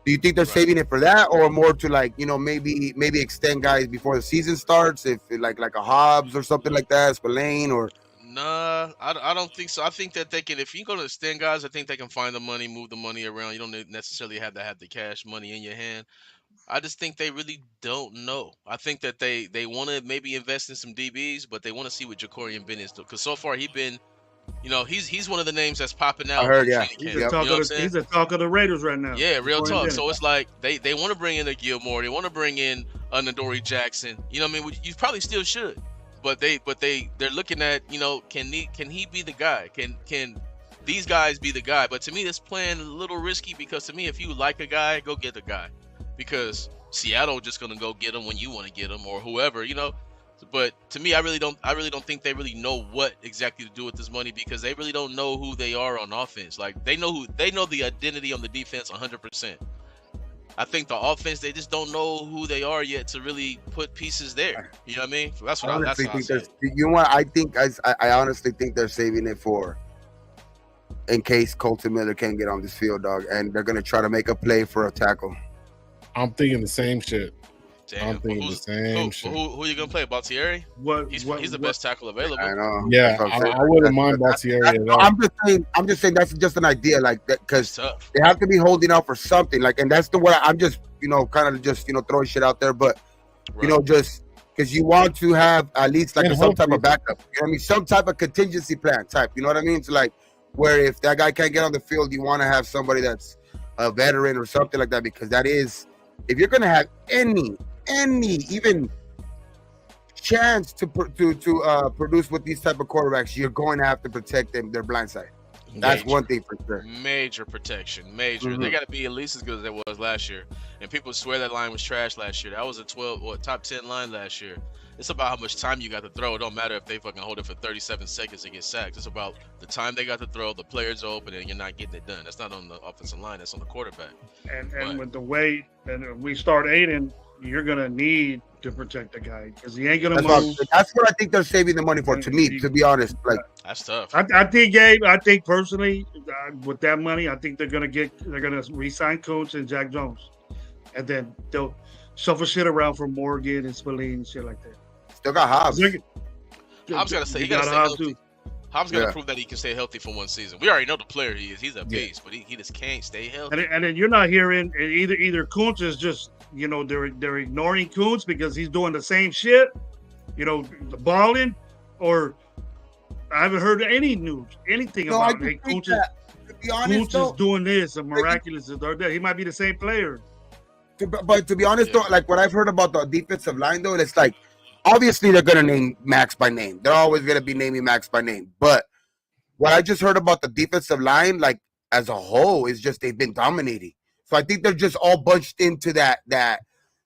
[SPEAKER 4] Do you think they're saving it for that, or more to like, you know, maybe extend guys before the season starts, if like a Hobbs or something like that, Spillane or?
[SPEAKER 2] Nah, I don't think so. I think that they can, if you're going to extend guys, I think they can find the money, move the money around. You don't necessarily have to have the cash money in your hand. I just think they really don't know. I think that they want to maybe invest in some DBs, but they want to see what Jacorian Bennett's doing. Because so far he's been, you know, he's one of the names that's popping out.
[SPEAKER 4] I heard, yeah.
[SPEAKER 3] He's a talk of the Raiders right now.
[SPEAKER 2] Yeah, real talk. Bennett. So it's like they want to bring in a Gilmore. They want to bring in a Nadori Jackson. You know what I mean? You probably still should. But they're looking at, you know, can he be the guy? Can these guys be the guy? But to me, that's playing a little risky, because to me, if you like a guy, go get the guy, because Seattle just gonna go get him when you want to get him, or whoever, you know. But to me, I really don't think they really know what exactly to do with this money, because they really don't know who they are on offense. Like they know the identity on the defense 100%. I think the offense, they just don't know who they are yet to really put pieces there. You know what I mean? That's what I think.
[SPEAKER 4] You know what? I honestly think they're saving it for in case Colton Miller can't get on this field, dog, and they're gonna try to make a play for a tackle.
[SPEAKER 1] I'm thinking the same shit.
[SPEAKER 2] Damn.
[SPEAKER 1] I'm thinking the same shit.
[SPEAKER 2] Who are you gonna play? Baltieri? He's the best tackle available.
[SPEAKER 4] I know.
[SPEAKER 1] Yeah, I wouldn't mind Baltieri at all.
[SPEAKER 4] I'm just saying that's just an idea, like that, because they have to be holding out for something, like, and that's the way I'm just, you know, kind of just, you know, throwing shit out there, but you know, just because you want to have at least like some type of backup, you know what I mean, some type of contingency plan type, you know what I mean? So like, where if that guy can't get on the field, you want to have somebody that's a veteran or something like that, because that is, if you're gonna have any even chance to produce with these type of quarterbacks, you're going to have to protect them, their blind side. That's one thing for sure.
[SPEAKER 2] Major protection, major. They got to be at least as good as it was last year. And people swear that line was trash last year. That was a top 10 line last year. It's about how much time you got to throw. It don't matter if they fucking hold it for 37 seconds and get sacked. It's about the time they got to throw, the players are open, and you're not getting it done. That's not on the offensive line. That's on the quarterback.
[SPEAKER 3] And with the way and we start Aiden, you're gonna need to protect the guy, because he ain't gonna move.
[SPEAKER 4] That's what I think they're saving the money for. To me, to be honest, like
[SPEAKER 2] that's tough.
[SPEAKER 3] I think, Gabe. I think personally, with that money, I think they're gonna re-sign Coates and Jack Jones, and then they'll shuffle shit around for Morgan and Spillane and shit like that.
[SPEAKER 4] Still got Hobbs.
[SPEAKER 2] Hobbs gotta stay healthy. Hobbs gotta prove that he can stay healthy for one season. We already know the player he is. He's a beast, but he just can't stay healthy.
[SPEAKER 3] And then you're not hearing either Kuntz is just, you know, they're ignoring Kuntz because he's doing the same shit, you know, the balling, or I haven't heard anything about it. Kuntz is doing this and miraculous is that he might be the same player.
[SPEAKER 4] But to be honest, though, like what I've heard about the defensive line, though, it's like obviously they're gonna name Max by name. They're always gonna be naming Max by name, but what I just heard about the defensive line, like as a whole, is just they've been dominating. So I think they're just all bunched into that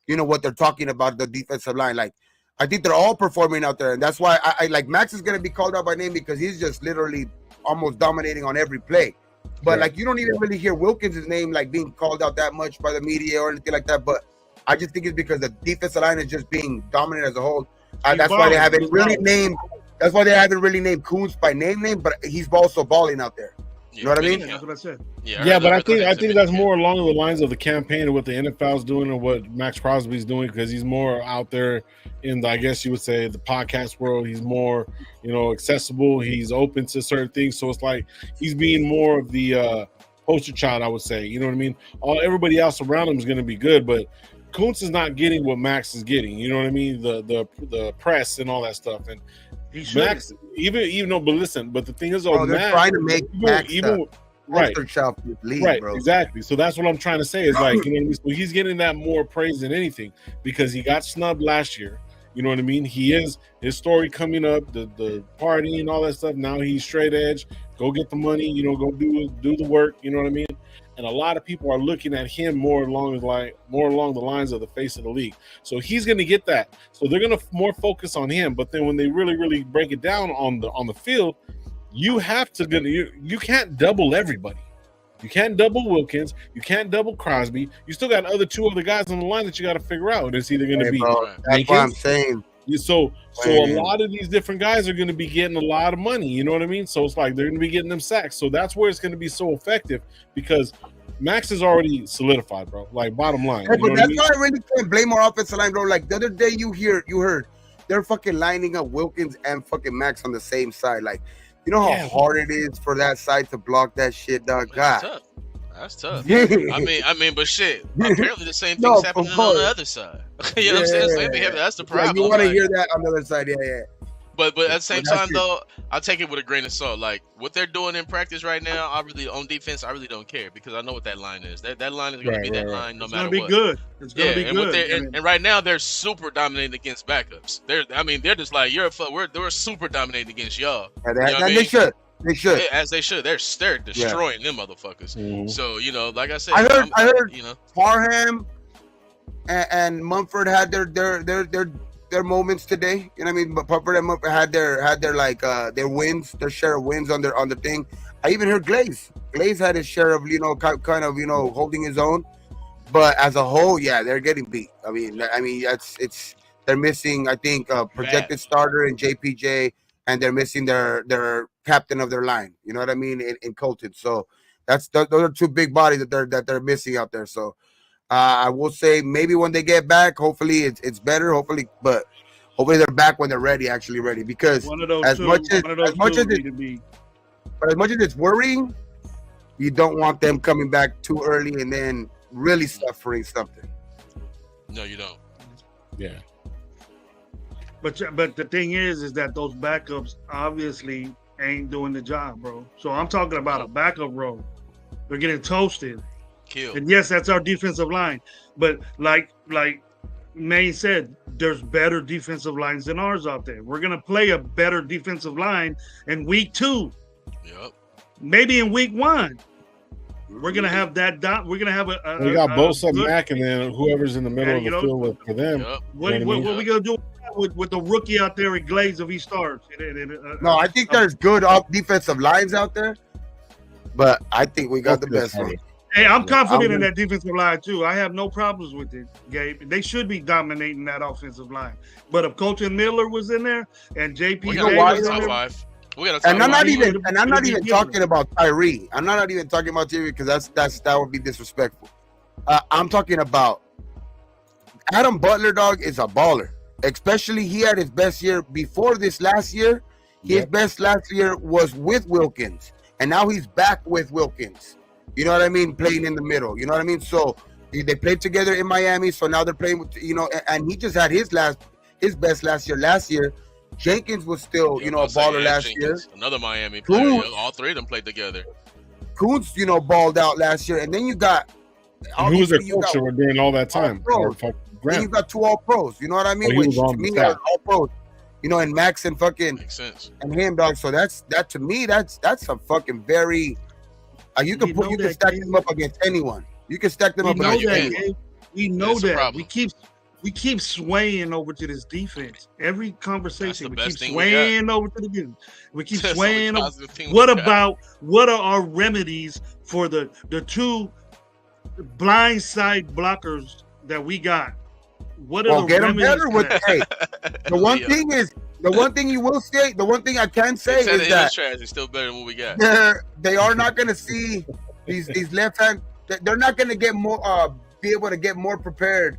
[SPEAKER 4] what they're talking about, the defensive line. Like I think they're all performing out there, and that's why I like Max is gonna be called out by name because he's just literally almost dominating on every play. But like you don't even really hear Wilkins' name like being called out that much by the media or anything like that. But I just think it's because the defensive line is just being dominant as a whole. That's why they haven't really named. That's why they haven't really named Kuntz by name, but he's also balling out there. You know what I mean?
[SPEAKER 3] That's what I said.
[SPEAKER 1] Yeah, but I think that's more along the lines of the campaign and what the NFL's doing and what Max Crosby's doing, because he's more out there in the, I guess you would say, the podcast world. He's more, accessible. He's open to certain things. So it's like he's being more of the poster child, I would say. You know what I mean? Everybody else around him is going to be good, but Kuntz is not getting what Max is getting. You know what I mean? The press and all that stuff. And Max, even though, but listen, but the thing is,
[SPEAKER 4] they're
[SPEAKER 1] Max,
[SPEAKER 4] trying to make Max
[SPEAKER 1] right,
[SPEAKER 4] league,
[SPEAKER 1] right,
[SPEAKER 4] bro.
[SPEAKER 1] exactly. So that's what I'm trying to say is like, so he's getting that more praise than anything because he got snubbed last year. You know what I mean? He is his story coming up, the party and all that stuff. Now he's straight edge. Go get the money. Go do the work. You know what I mean? And a lot of people are looking at him more along the lines of the face of the league. So he's going to get that. So they're going to more focus on him. But then when they really, really break it down on the field, you have to you can't double everybody. You can't double Wilkins. You can't double Crosby. You still got two other guys on the line that you got to figure out. It's either going to be.
[SPEAKER 4] That's what I'm saying.
[SPEAKER 1] So a lot of these different guys are going to be getting a lot of money. You know what I mean? So it's like they're going to be getting them sacks. So that's where it's going to be so effective because Max is already solidified, bro. Like bottom line.
[SPEAKER 4] Hey, but that's why I really can't blame our offensive line, bro. Like the other day, you heard they're fucking lining up Wilkins and fucking Max on the same side. Like, you know how hard it is for that side to block that shit, dog. God.
[SPEAKER 2] That's tough. I mean, but shit. Apparently, the same thing's happening on the other side. You know what I'm saying? Same thing. That's the problem.
[SPEAKER 4] You want to hear that on the other side, yeah.
[SPEAKER 2] But at the same time, though, I'll take it with a grain of salt. Like what they're doing in practice right now, on defense, I really don't care because I know what that line is. That line is going to be that line no matter what.
[SPEAKER 3] It's going to be good.
[SPEAKER 2] And right now they're super dominating against backups. They're just like we're super dominating against y'all.
[SPEAKER 4] They should.
[SPEAKER 2] As they should. They're destroying them motherfuckers. Mm-hmm. So like I said,
[SPEAKER 4] I heard Parham and Mumford had their moments today. You know what I mean? But Mumford and Mumford had their like their wins, their share of wins on the thing. I even heard Glaze had his share of kind of holding his own. But as a whole, they're getting beat. I mean they're missing, I think, a projected starter in JPJ. And they're missing their captain of their line, you know what I mean, in Colton. So those are two big bodies that they're missing out there. So I will say maybe when they get back, hopefully it's better. Hopefully they're back when they're actually ready. Because as much as it's worrying, you don't want them coming back too early and then really suffering something.
[SPEAKER 2] No, you don't.
[SPEAKER 1] Yeah.
[SPEAKER 3] But the thing is that those backups obviously ain't doing the job, bro. So I'm talking about a backup role. They're getting toasted.
[SPEAKER 2] Killed.
[SPEAKER 3] And yes, that's our defensive line. But like Maine said, there's better defensive lines than ours out there. We're gonna play a better defensive line in week 2.
[SPEAKER 2] Yep.
[SPEAKER 3] Maybe in week 1. We're gonna have that. We're gonna have
[SPEAKER 1] we got Bosa back, and then whoever's in the middle of the field for them.
[SPEAKER 2] Yep.
[SPEAKER 3] What are we gonna do with the rookie out there in Glaze if he starts?
[SPEAKER 4] No, I think there's good defensive lines out there, but I think we got the best one.
[SPEAKER 3] Hey, I'm confident in that defensive line too. I have no problems with it, Gabe. They should be dominating that offensive line. But if Colton Miller was in there and JP,
[SPEAKER 2] was in there,
[SPEAKER 4] and I'm not even talking about Tyree. I'm not even talking about Tyree because that would be disrespectful. I'm talking about Adam Butler, dog, is a baller. Especially he had his best year before this last year. His best last year was with Wilkins, and now he's back with Wilkins. You know what I mean? Playing in the middle. You know what I mean? So they played together in Miami. So now they're playing with and he just had his best last year. Last year, Jenkins was still, a baller last year.
[SPEAKER 2] Another Miami player. All three of them played together.
[SPEAKER 4] Kuntz, balled out last year. And then you got...
[SPEAKER 1] Who was their coach during all that time?
[SPEAKER 4] Then you got 2 All-Pros. You know what I mean? Which to me are All-Pros. and Max and fucking
[SPEAKER 2] Makes sense.
[SPEAKER 4] and him, dog. So that to me, that's a fucking very. You can stack them up against anyone. You can stack them up against anyone.
[SPEAKER 3] We know that. We keep swaying over to this defense. Every conversation, we keep swaying over to the defense. We keep swaying over. What are our remedies for the two blind side blockers that we got? What are the remedies? Better with,
[SPEAKER 4] the one thing you will say, the one thing I can say is that
[SPEAKER 2] it's still better than what we got.
[SPEAKER 4] They are not going to see these left hand. They're not going to get more, be able to get more prepared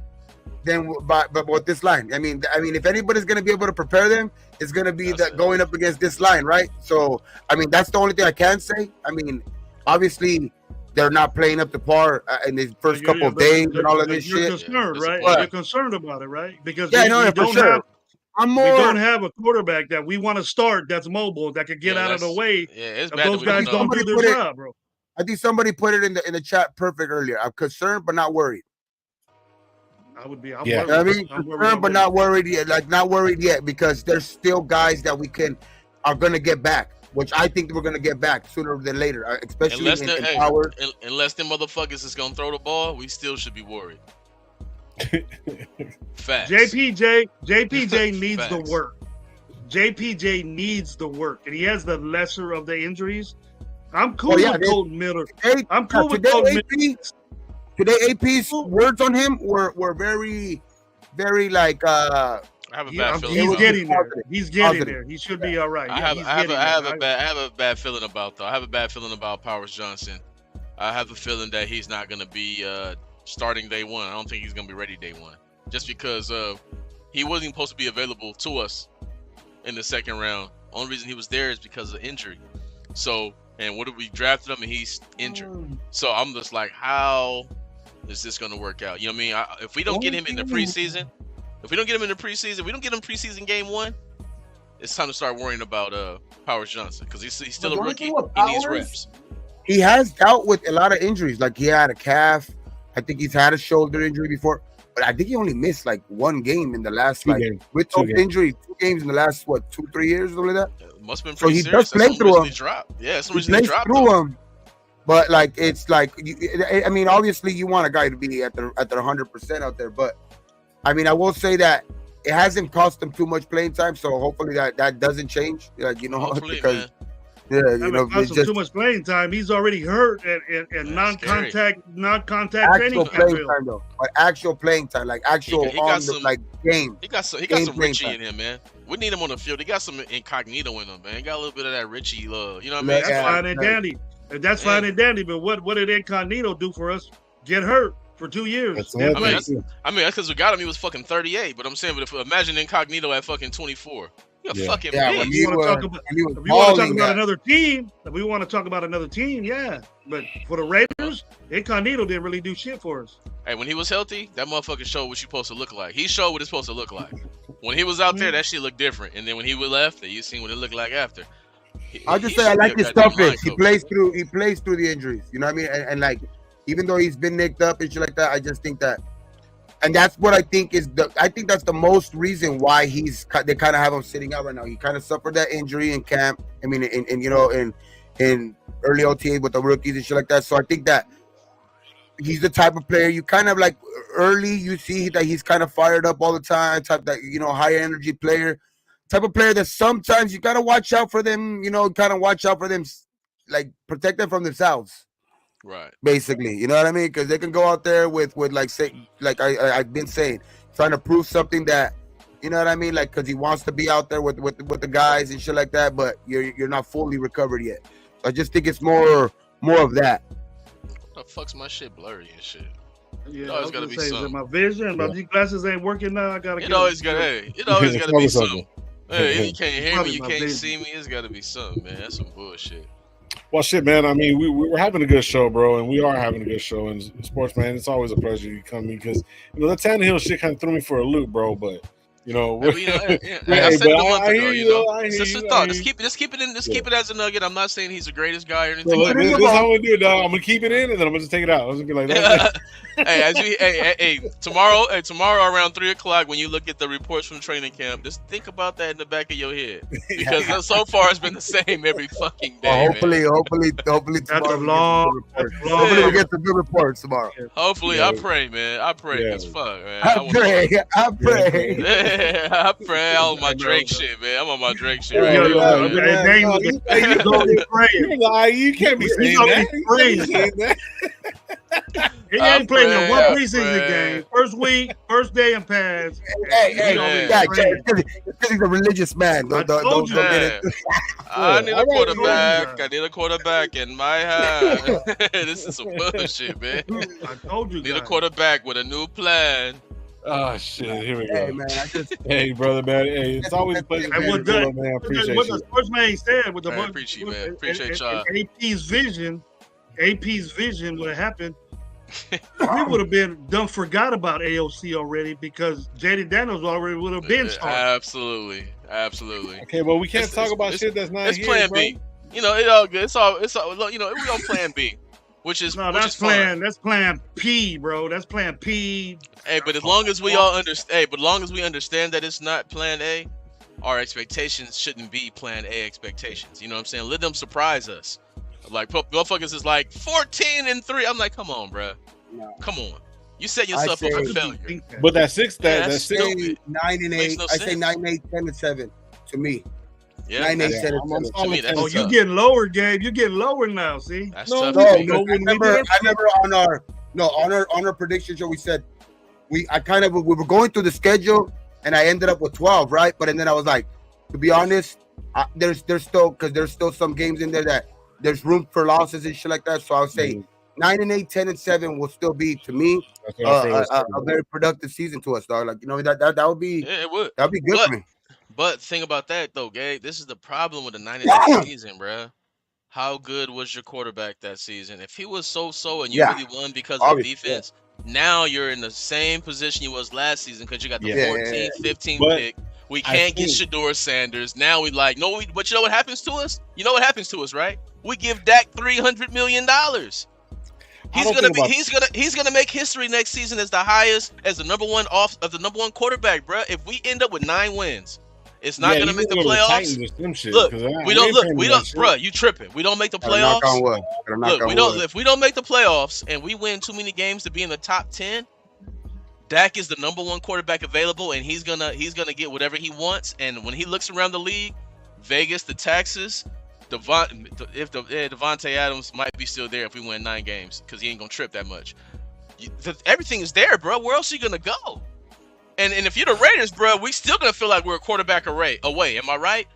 [SPEAKER 4] than but with this line. I mean, if anybody's going to be able to prepare them, it's going to be going up against this line, right? So, I mean, that's the only thing I can say. I mean, obviously, they're not playing up to par in these first couple of days and all of this shit.
[SPEAKER 3] You're concerned, right? You're concerned about it, right? Because we don't have a quarterback that we want to start that's mobile, that can get out of the way.
[SPEAKER 2] Yeah,
[SPEAKER 3] those guys don't do their job, bro.
[SPEAKER 4] I think somebody put it in the chat perfect earlier. I'm concerned but not worried.
[SPEAKER 3] I would be.
[SPEAKER 4] I mean, concerned but not worried yet. Like not worried yet because there's still guys that are gonna get back. Which I think we're gonna get back sooner than later, especially in power.
[SPEAKER 2] Unless them motherfuckers is gonna throw the ball, we still should be worried. Facts.
[SPEAKER 3] JPJ needs the work. JPJ needs the work, and he has the lesser of the injuries. I'm cool with Colton Miller. I'm cool with Colton Miller.
[SPEAKER 4] Today, AP's words on him were very, very like.
[SPEAKER 2] I have a bad feeling.
[SPEAKER 3] He's getting there. He's getting there. He should be all right.
[SPEAKER 2] I have a bad feeling about Powers Johnson. I have a feeling that he's not going to be starting day one. I don't think he's going to be ready day one. Just because he wasn't supposed to be available to us in the second round. Only reason he was there is because of injury. So, and what if we drafted him and he's injured? So I'm just like, how is this going to work out? You know what I mean? If we don't get him in the preseason. If we don't get him in the preseason, we don't get him preseason game one, it's time to start worrying about Powers Johnson because he's still a rookie. He needs reps.
[SPEAKER 4] He has dealt with a lot of injuries. Like he had a calf. I think he's had a shoulder injury before. But I think he only missed like one game in the last with those injuries, 2 games in the last 2-3 years, something like that.
[SPEAKER 2] Yeah, must have been
[SPEAKER 4] so he does play through him.
[SPEAKER 2] Yeah,
[SPEAKER 4] he plays through him. But like it's like I mean, obviously you want a guy to be at the 100% out there, but I mean, I will say that it hasn't cost him too much playing time, so hopefully that doesn't change. Like
[SPEAKER 2] hopefully,
[SPEAKER 4] because
[SPEAKER 3] man. Cost him too much playing time. He's already hurt and non-contact
[SPEAKER 4] actual playing time though. But actual playing time, like actual game.
[SPEAKER 2] He got some Richie in him, man. We need him on the field. He got some incognito in him, man. He got a little bit of that Richie love. You know what I mean?
[SPEAKER 3] That's fine and dandy. That's fine and dandy. But what did incognito do for us? Get hurt. For 2 years.
[SPEAKER 2] I mean, that's because we got him. He was fucking 38. But I'm saying, imagine incognito at fucking 24. You're fucking big.
[SPEAKER 3] We want to talk about another team. We want to talk about another team, yeah. But for the Raiders, incognito didn't really do shit for us.
[SPEAKER 2] Hey, when he was healthy, that motherfucker showed what you're supposed to look like. He showed what it's supposed to look like. When he was out there, that shit looked different. And then when he left, you seen what it looked like after.
[SPEAKER 4] I'll just say I like his toughness. He plays through the injuries. You know what I mean? And like. Even though he's been nicked up and shit like that, I just think that, and that's what I think that's the most reason why they kind of have him sitting out right now. He kind of suffered that injury in camp. I mean, in early OTA with the rookies and shit like that. So I think that he's the type of player you kind of like early. You see that he's kind of fired up all the time. Type that high energy player, type of player that sometimes you gotta watch out for them. Kind of watch out for them, like protect them from themselves.
[SPEAKER 2] Right.
[SPEAKER 4] Basically, you know what I mean? Because they can go out there with like I've been saying, trying to prove something that, you know what I mean? Like, because he wants to be out there with the guys and shit like that, but you're not fully recovered yet. So I just think it's more of that.
[SPEAKER 2] What the fuck's my shit blurry and shit?
[SPEAKER 3] Yeah, I was gonna say, is my vision, my glasses ain't working now. I gotta.
[SPEAKER 2] It always gotta be something. Hey, you can't hear me, you can't see me. It's gotta be something, man. That's some bullshit.
[SPEAKER 1] Well, shit, man. I mean, we're having a good show, bro, and we are having a good show. And sports, man, it's always a pleasure you come because the Tannehill shit kind of threw me for a loop, bro. But You know,
[SPEAKER 2] I said it a month ago. You know, it's just a thought. Just keep it as a nugget. I'm not saying he's the greatest guy or anything.
[SPEAKER 1] So, this is how I'm gonna do it, dog. I'm gonna keep it in, and then I'm gonna just take it out. I'm gonna be like,
[SPEAKER 2] tomorrow around 3:00 when you look at the reports from training camp, just think about that in the back of your head because so far it's been the same every fucking day.
[SPEAKER 4] Hopefully
[SPEAKER 3] That's
[SPEAKER 4] tomorrow.
[SPEAKER 3] a long.
[SPEAKER 4] Hopefully we get some good reports tomorrow.
[SPEAKER 2] Hopefully, I pray, man. I pray as fuck, man.
[SPEAKER 4] I pray.
[SPEAKER 2] I pray. I'm on my Drake shit, man. I'm on my Drake shit.
[SPEAKER 1] You can't be saying that.
[SPEAKER 3] He ain't playing in one preseason game. First week, first day in pads.
[SPEAKER 4] Because he's a religious man. Don't get it.
[SPEAKER 2] I need a quarterback. I need a quarterback in my house. This is some bullshit, man.
[SPEAKER 3] I told you.
[SPEAKER 2] Need a quarterback with a new plan.
[SPEAKER 1] Oh shit! Here we go.
[SPEAKER 4] Hey man,
[SPEAKER 1] hey brother, man. Hey, it's always a pleasure.
[SPEAKER 3] What the sports man said with the
[SPEAKER 2] appreciate y'all.
[SPEAKER 3] AP's vision would have happened. We would have been forgot about AOC already because JD Daniels already would have been started.
[SPEAKER 2] Absolutely.
[SPEAKER 1] Okay, but we can't talk about shit that's not
[SPEAKER 2] here. It's Plan B. You know, it's all good. It's all. You know, we on Plan B. That's Plan P, bro. That's Plan P. Hey, but as long as we all understand, that it's not Plan A, our expectations shouldn't be Plan A expectations. You know what I'm saying? Let them surprise us. Like motherfuckers is like 14-3. I'm like, come on, bro. No. Come on. You set yourself up for failure.
[SPEAKER 1] But that 6,
[SPEAKER 4] that's 9-8. I say 9-8, 10-7 to me.
[SPEAKER 2] Yeah,
[SPEAKER 4] 9-8, 10-7.
[SPEAKER 3] Oh, you getting lower, Gabe. You getting lower now. See?
[SPEAKER 2] That's
[SPEAKER 4] I remember on our prediction show we said we were going through the schedule and I ended up with 12, right? But then I was like, to be honest, there's still some games in there that there's room for losses and shit like that. So I would say 9-8, 10-7 will still be to me a very productive season to us, dog. Like, you know, that would be that'd be good for me.
[SPEAKER 2] But think about that though, Gabe. This is the problem with the 99 season, bro. How good was your quarterback that season? If he was so and you really won because of the defense, now you're in the same position you was last season because you got the 14th, 15th pick. We can't get Shedeur Sanders. Now we but you know what happens to us? You know what happens to us, right? We give Dak $300 million. He's gonna make history next season as the number one quarterback, bro. If we end up with 9 wins, it's not gonna make the playoffs. Bro. You tripping? We don't make the playoffs. If we don't make the playoffs and we win too many games to be in the top 10, Dak is the number one quarterback available, and he's gonna get whatever he wants. And when he looks around the league, Vegas, the taxes. Devontae Adams might be still there if we win 9 games because he ain't gonna trip that much. Everything is there, bro. Where else are you gonna go? And if you're the Raiders, bro, we still gonna feel like we're a quarterback away. Am I right?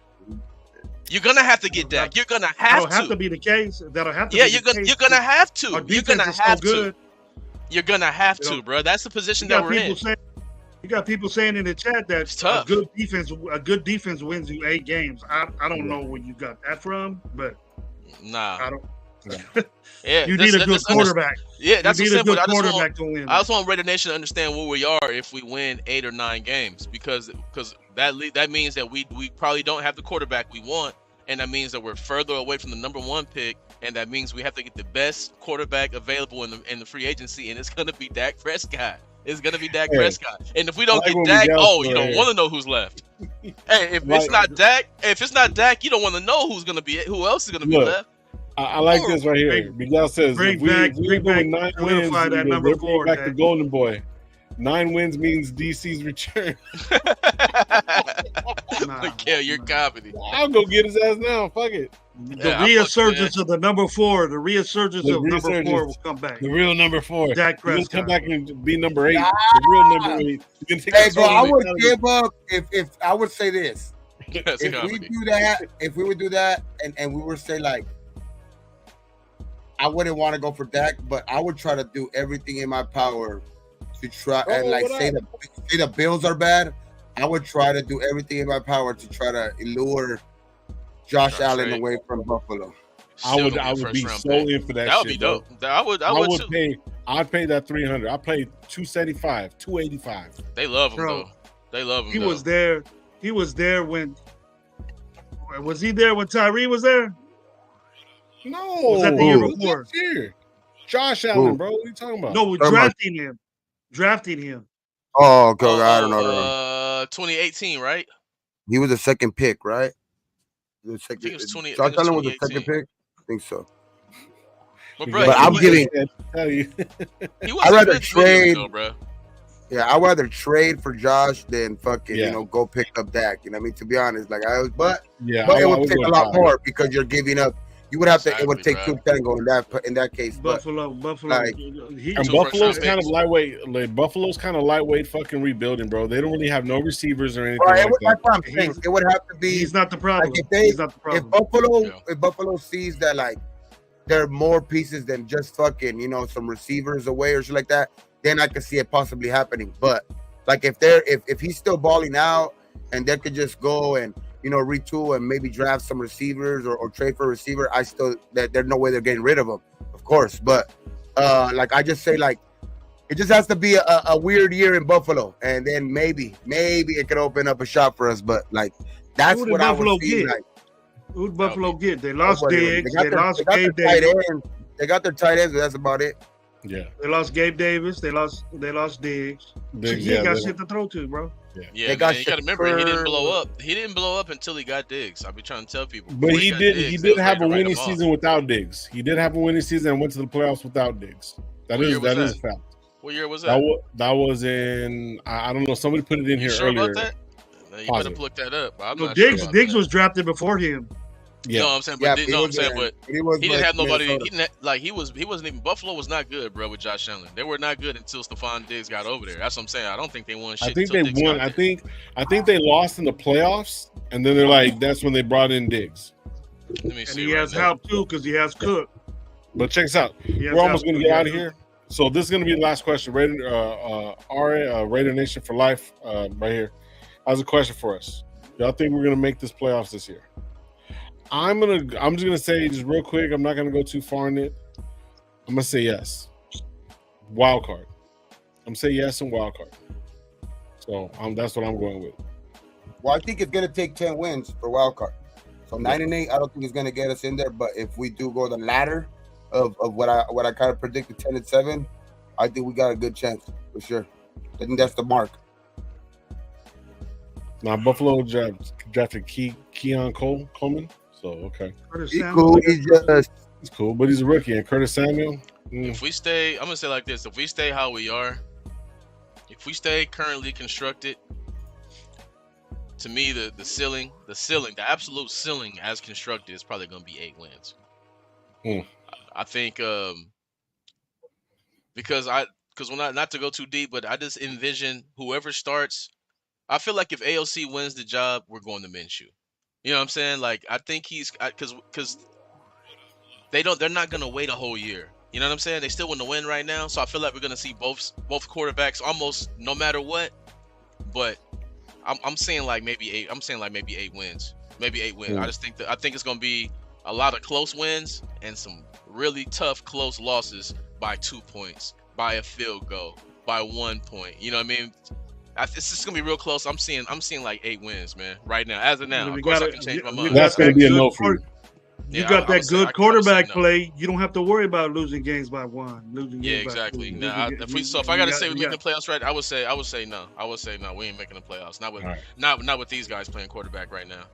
[SPEAKER 2] You're gonna have to get Dak. You're gonna have to.
[SPEAKER 3] That'll have to be the case. That'll have to.
[SPEAKER 2] Yeah, you're gonna have to. You're gonna have to. You're gonna have to, bro. That's the position that we're in.
[SPEAKER 3] You got people saying in the chat that a good defense wins you 8 games. I don't know where you got that from, but I don't. You need a good quarterback.
[SPEAKER 2] That's
[SPEAKER 3] you need a good quarterback to win.
[SPEAKER 2] I just want Raider Nation to understand where we are if we win 8 or 9 games, because that means that we probably don't have the quarterback we want, and that means that we're further away from the number 1 pick, and that means we have to get the best quarterback available in the free agency, and it's gonna be Dak Prescott. It's gonna be Dak Prescott, and if we don't get Dak, you don't want to know who's left. Hey, if it's not Dak, you don't want to know who else is gonna be left.
[SPEAKER 1] I like this right here. Miguel says
[SPEAKER 3] bring back 9 wins, that number 4.
[SPEAKER 1] Back to Golden Boy. 9 wins means DC's return.
[SPEAKER 2] Miguel, you're comedy.
[SPEAKER 1] I'll go get his ass now. Fuck it.
[SPEAKER 3] The resurgence of the number 4. The resurgence of number 4 will come back.
[SPEAKER 1] The real number 4.
[SPEAKER 3] Dak Prescott.
[SPEAKER 1] He'll come back and be number 8. The real number 8.
[SPEAKER 4] Hey, bro, I would give up if I would say this. If we would do that, and we would say like, I wouldn't want to go for Dak, but I would try to do everything in my power to try and say the Bills are bad. I would try to do everything in my power to try to lure Josh Allen away from Buffalo.
[SPEAKER 1] I would be so in for that.
[SPEAKER 2] That would be dope. I would
[SPEAKER 1] I'd pay that $300. I pay $275, $285.
[SPEAKER 2] They love him though. They love him.
[SPEAKER 3] He
[SPEAKER 2] though.
[SPEAKER 3] was there. He was there when. Was he there when Tyree was there?
[SPEAKER 1] No,
[SPEAKER 3] Was that the year
[SPEAKER 1] it was
[SPEAKER 3] before?
[SPEAKER 1] last year. Josh Allen, bro. What are you talking about?
[SPEAKER 3] No, we're drafting him. Drafting him.
[SPEAKER 4] Oh, okay. I don't know.
[SPEAKER 2] 2018, right?
[SPEAKER 4] He was the second pick, right?
[SPEAKER 2] I think it was 20.
[SPEAKER 4] Josh Allen was the
[SPEAKER 2] 2018.
[SPEAKER 4] second pick. I think so.
[SPEAKER 2] But
[SPEAKER 4] I'm giving.
[SPEAKER 2] He
[SPEAKER 4] I'd rather trade,
[SPEAKER 2] though, bro.
[SPEAKER 4] Yeah, I'd rather trade for Josh than fucking, go pick up Dak. You know what I mean? To be honest, but it would take a lot more because you're giving up. You would have to. It would take two tango in that case.
[SPEAKER 3] Buffalo.
[SPEAKER 1] And Buffalo's kind of lightweight. Like, Buffalo's kind of lightweight, fucking rebuilding, bro. They don't really have no receivers or anything like that.
[SPEAKER 4] It would have to be.
[SPEAKER 3] He's not the problem.
[SPEAKER 4] Like
[SPEAKER 3] he's not the problem.
[SPEAKER 4] If Buffalo sees that like there are more pieces than just fucking some receivers away or shit like that, then I could see it possibly happening. But like if he's still balling out and they could just go and retool and maybe draft some receivers or trade for a receiver, there's no way they're getting rid of him, of course. But like I just say, like it just has to be a weird year in Buffalo, and then maybe it could open up a shop for us. But like that's what I would see. Like,
[SPEAKER 3] who'd Buffalo get? They lost Diggs. They lost
[SPEAKER 4] Gabe Davis. They got their tight ends, but that's about it.
[SPEAKER 1] Yeah.
[SPEAKER 3] They lost Gabe Davis. They lost Diggs. He ain't got shit to throw to, bro.
[SPEAKER 2] Yeah, man, you gotta remember he didn't blow up. He didn't blow up until he got Diggs. I've been trying to tell people.
[SPEAKER 1] But he did have a winning season without Diggs. He did have a winning season and went to the playoffs without Diggs. That is a fact.
[SPEAKER 2] What year was that?
[SPEAKER 1] That was in I don't know. Somebody put it in here
[SPEAKER 2] sure
[SPEAKER 1] earlier.
[SPEAKER 2] About that? No, you better look that up. I'm not
[SPEAKER 3] Diggs
[SPEAKER 2] sure
[SPEAKER 3] Diggs was drafted before him.
[SPEAKER 1] Yeah.
[SPEAKER 2] No, I'm saying, but he didn't have nobody. He wasn't even. Buffalo was not good, bro. With Josh Allen, they were not good until Stephon Diggs got over there. That's what I'm saying. I don't think they won shit.
[SPEAKER 1] I think they won. I think they lost in the playoffs, and then they're like, that's when they brought in Diggs.
[SPEAKER 2] Let me see.
[SPEAKER 3] And he has help too because he has Cook.
[SPEAKER 1] But check this out. We're almost going to get out of here. So this is going to be the last question. Raider Nation for life, right here. How's a question for us? Y'all think we're going to make this playoffs this year? I'm just gonna say just real quick. I'm not gonna go too far in it. I'm gonna say yes. Wild card. I'm gonna say yes and wild card. So that's what I'm going with.
[SPEAKER 4] Well, I think it's gonna take 10 wins for wild card. So 9-8, I don't think it's gonna get us in there. But if we do go the ladder of what I kind of predicted 10-7, I think we got a good chance for sure. I think that's the mark.
[SPEAKER 1] Now Buffalo drafted Keon Coleman. So okay,
[SPEAKER 4] he's cool. He's
[SPEAKER 1] cool, but he's a rookie. And Curtis Samuel.
[SPEAKER 2] If we stay, I'm gonna say like this: if we stay how we are, if we stay currently constructed, to me the ceiling, the absolute ceiling as constructed is probably gonna be 8 wins. I think because when not to go too deep, but I just envision whoever starts. I feel like if AOC wins the job, we're going to Minshew. You know what I'm saying? Like I think he's because they're not gonna wait a whole year. You know what I'm saying? They still want to win right now, so I feel like we're gonna see both quarterbacks almost no matter what. But I'm saying like maybe 8. I'm saying like maybe 8 wins. Maybe 8 wins. I think it's gonna be a lot of close wins and some really tough close losses by 2 points, by a field goal, by 1 point. You know what I mean? It's just gonna be real close. I'm seeing like 8 wins, man. Right now, as of now. Of course, I can change my mind.
[SPEAKER 1] That's gonna be a no for you.
[SPEAKER 3] You got that good quarterback play. You don't have to worry about losing games by 1.
[SPEAKER 2] Yeah, exactly. Now, if I gotta say we make the playoffs, right? I would say no. I would say no. We ain't making the playoffs. Not with these guys playing quarterback right now.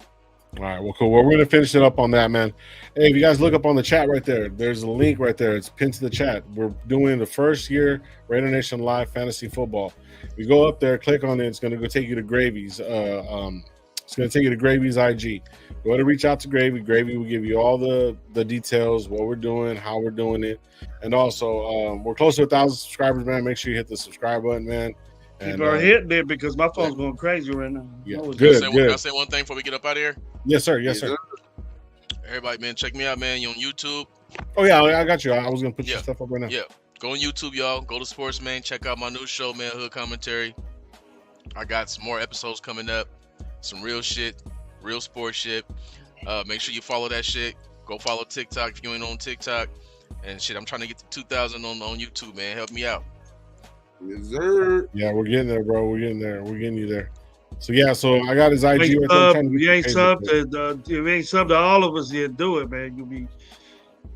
[SPEAKER 1] All right, well, cool. Well, we're going to finish it up on that, man. Hey, if you guys look up on the chat right there, there's a link right there. It's pinned to the chat. We're doing the first year Raider Nation Live Fantasy Football. You go up there, click on it. It's going to go take you to Gravy's. It's going to take you to Gravy's IG. Go ahead and reach out to Gravy. Gravy will give you all the details, what we're doing, how we're doing it. And also, we're close to 1,000 subscribers, man. Make sure you hit the subscribe button, man.
[SPEAKER 3] People are hitting it because my phone's going crazy right now.
[SPEAKER 1] Yeah,
[SPEAKER 2] good. Can I say one thing before we get up out of here?
[SPEAKER 1] Yes, sir. Yes, sir.
[SPEAKER 2] Everybody, man, check me out, man. You on YouTube?
[SPEAKER 1] Oh yeah, I got you. I was gonna put your stuff up right now.
[SPEAKER 2] Yeah, go on YouTube, y'all. Go to Sports, man. Check out my new show, man. Hood Commentary. I got some more episodes coming up. Some real shit, real sports shit. Make sure you follow that shit. Go follow TikTok if you ain't on TikTok. And shit, I'm trying to get to 2,000 on YouTube, man. Help me out.
[SPEAKER 4] Yes, sir.
[SPEAKER 1] Yeah, we're getting there, bro. We're getting there. We're getting you there. So yeah, so I got his IG right there. I'm trying to
[SPEAKER 3] If you
[SPEAKER 1] get
[SPEAKER 3] ain't
[SPEAKER 1] his
[SPEAKER 3] sub
[SPEAKER 1] page.
[SPEAKER 3] to if you ain't sub to all of us, yet do it, man.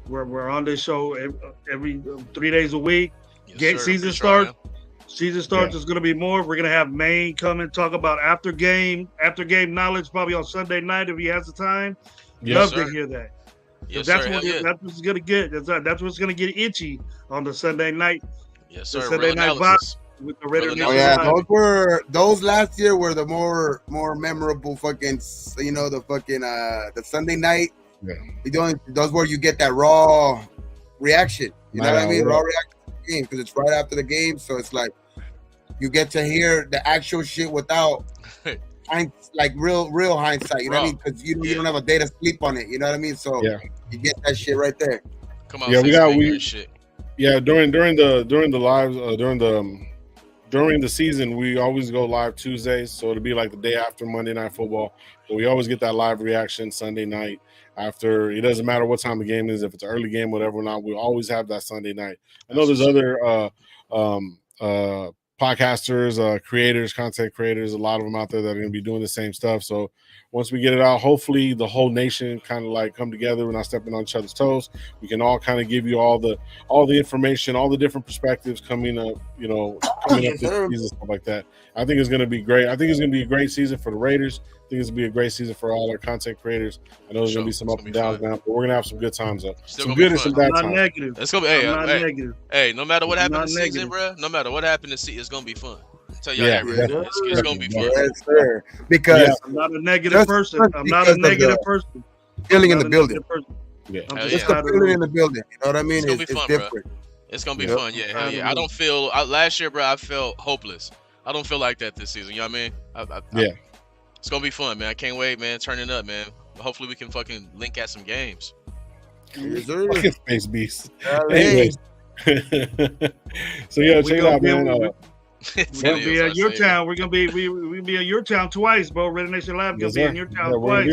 [SPEAKER 3] We're on this show every 3 days a week.
[SPEAKER 2] Yes, sir.
[SPEAKER 3] Season
[SPEAKER 2] Appreciate y'all,
[SPEAKER 3] starts. Season starts.
[SPEAKER 1] Yeah.
[SPEAKER 3] Is going to be more. We're going to have Maine come and talk about after game knowledge probably on Sunday night if he has the time.
[SPEAKER 1] Yes,
[SPEAKER 3] Love to hear that.
[SPEAKER 2] Yes,
[SPEAKER 3] That's
[SPEAKER 2] sir.
[SPEAKER 3] what
[SPEAKER 2] Hell yeah.
[SPEAKER 3] that's what's going to get. That's what's going to get itchy on the Sunday night.
[SPEAKER 2] Yes,
[SPEAKER 3] The
[SPEAKER 2] sir.
[SPEAKER 3] Sunday
[SPEAKER 2] Real
[SPEAKER 3] night
[SPEAKER 2] analysis.
[SPEAKER 3] with the Raider
[SPEAKER 2] Real
[SPEAKER 3] Nation
[SPEAKER 4] Oh yeah,
[SPEAKER 3] Live.
[SPEAKER 4] those last year were the more memorable fucking, the Sunday night.
[SPEAKER 1] Yeah.
[SPEAKER 4] Those where you get that raw reaction. You know what I mean?
[SPEAKER 1] Yeah.
[SPEAKER 4] Raw reaction to the game because it's right after the game, so it's like you get to hear the actual shit without real hindsight. You know what I mean? Because you don't have a day to sleep on it. You know what I mean? So you get that shit right there.
[SPEAKER 2] Come on,
[SPEAKER 1] shit. Yeah, during the lives during the season, we always go live Tuesdays, so it'll be like the day after Monday Night Football. But we always get that live reaction Sunday night after. It doesn't matter what time the game is, if it's an early game, whatever or not. We always have that Sunday night. I know there's other podcasters, creators, content creators, a lot of them out there that are going to be doing the same stuff. So once we get it out, hopefully the whole nation kind of like come together. We're not stepping on each other's toes. We can all kind of give you all the information, all the different perspectives coming up this season, stuff like that. I think it's going to be great. I think it's going to be a great season for the Raiders. I think it's going to be a great season for all our content creators. I know there's going to be some up and downs now, but we're going to have some good times though. Some good and some bad times.
[SPEAKER 3] Negative.
[SPEAKER 2] It's going to be
[SPEAKER 3] negative.
[SPEAKER 2] Hey, no matter what happened this season, bro, no matter what happened this season, it's going to be fun. Tell y'all that, bro. It's going to be fun.
[SPEAKER 4] Yes, sir. Because
[SPEAKER 3] I'm not a negative person. I'm not a negative person.
[SPEAKER 4] Feeling in the building.
[SPEAKER 1] Yeah.
[SPEAKER 4] Just the feeling in the building. You know what I mean?
[SPEAKER 2] It's going to be fun,
[SPEAKER 4] different.
[SPEAKER 2] Bro. It's going to be fun. Yeah, hell yeah. I don't feel last year, bro, I felt hopeless. I don't feel like that this season. You know what I mean? It's going to be fun, man. I can't wait, man. Turn it up, man. Hopefully we can fucking link at some games.
[SPEAKER 1] Fucking Space Beast. Anyways. So yeah, check it out, man.
[SPEAKER 3] We're gonna be at your town. We're gonna be in your town twice, bro. RaiderNationLive gonna be in your town twice.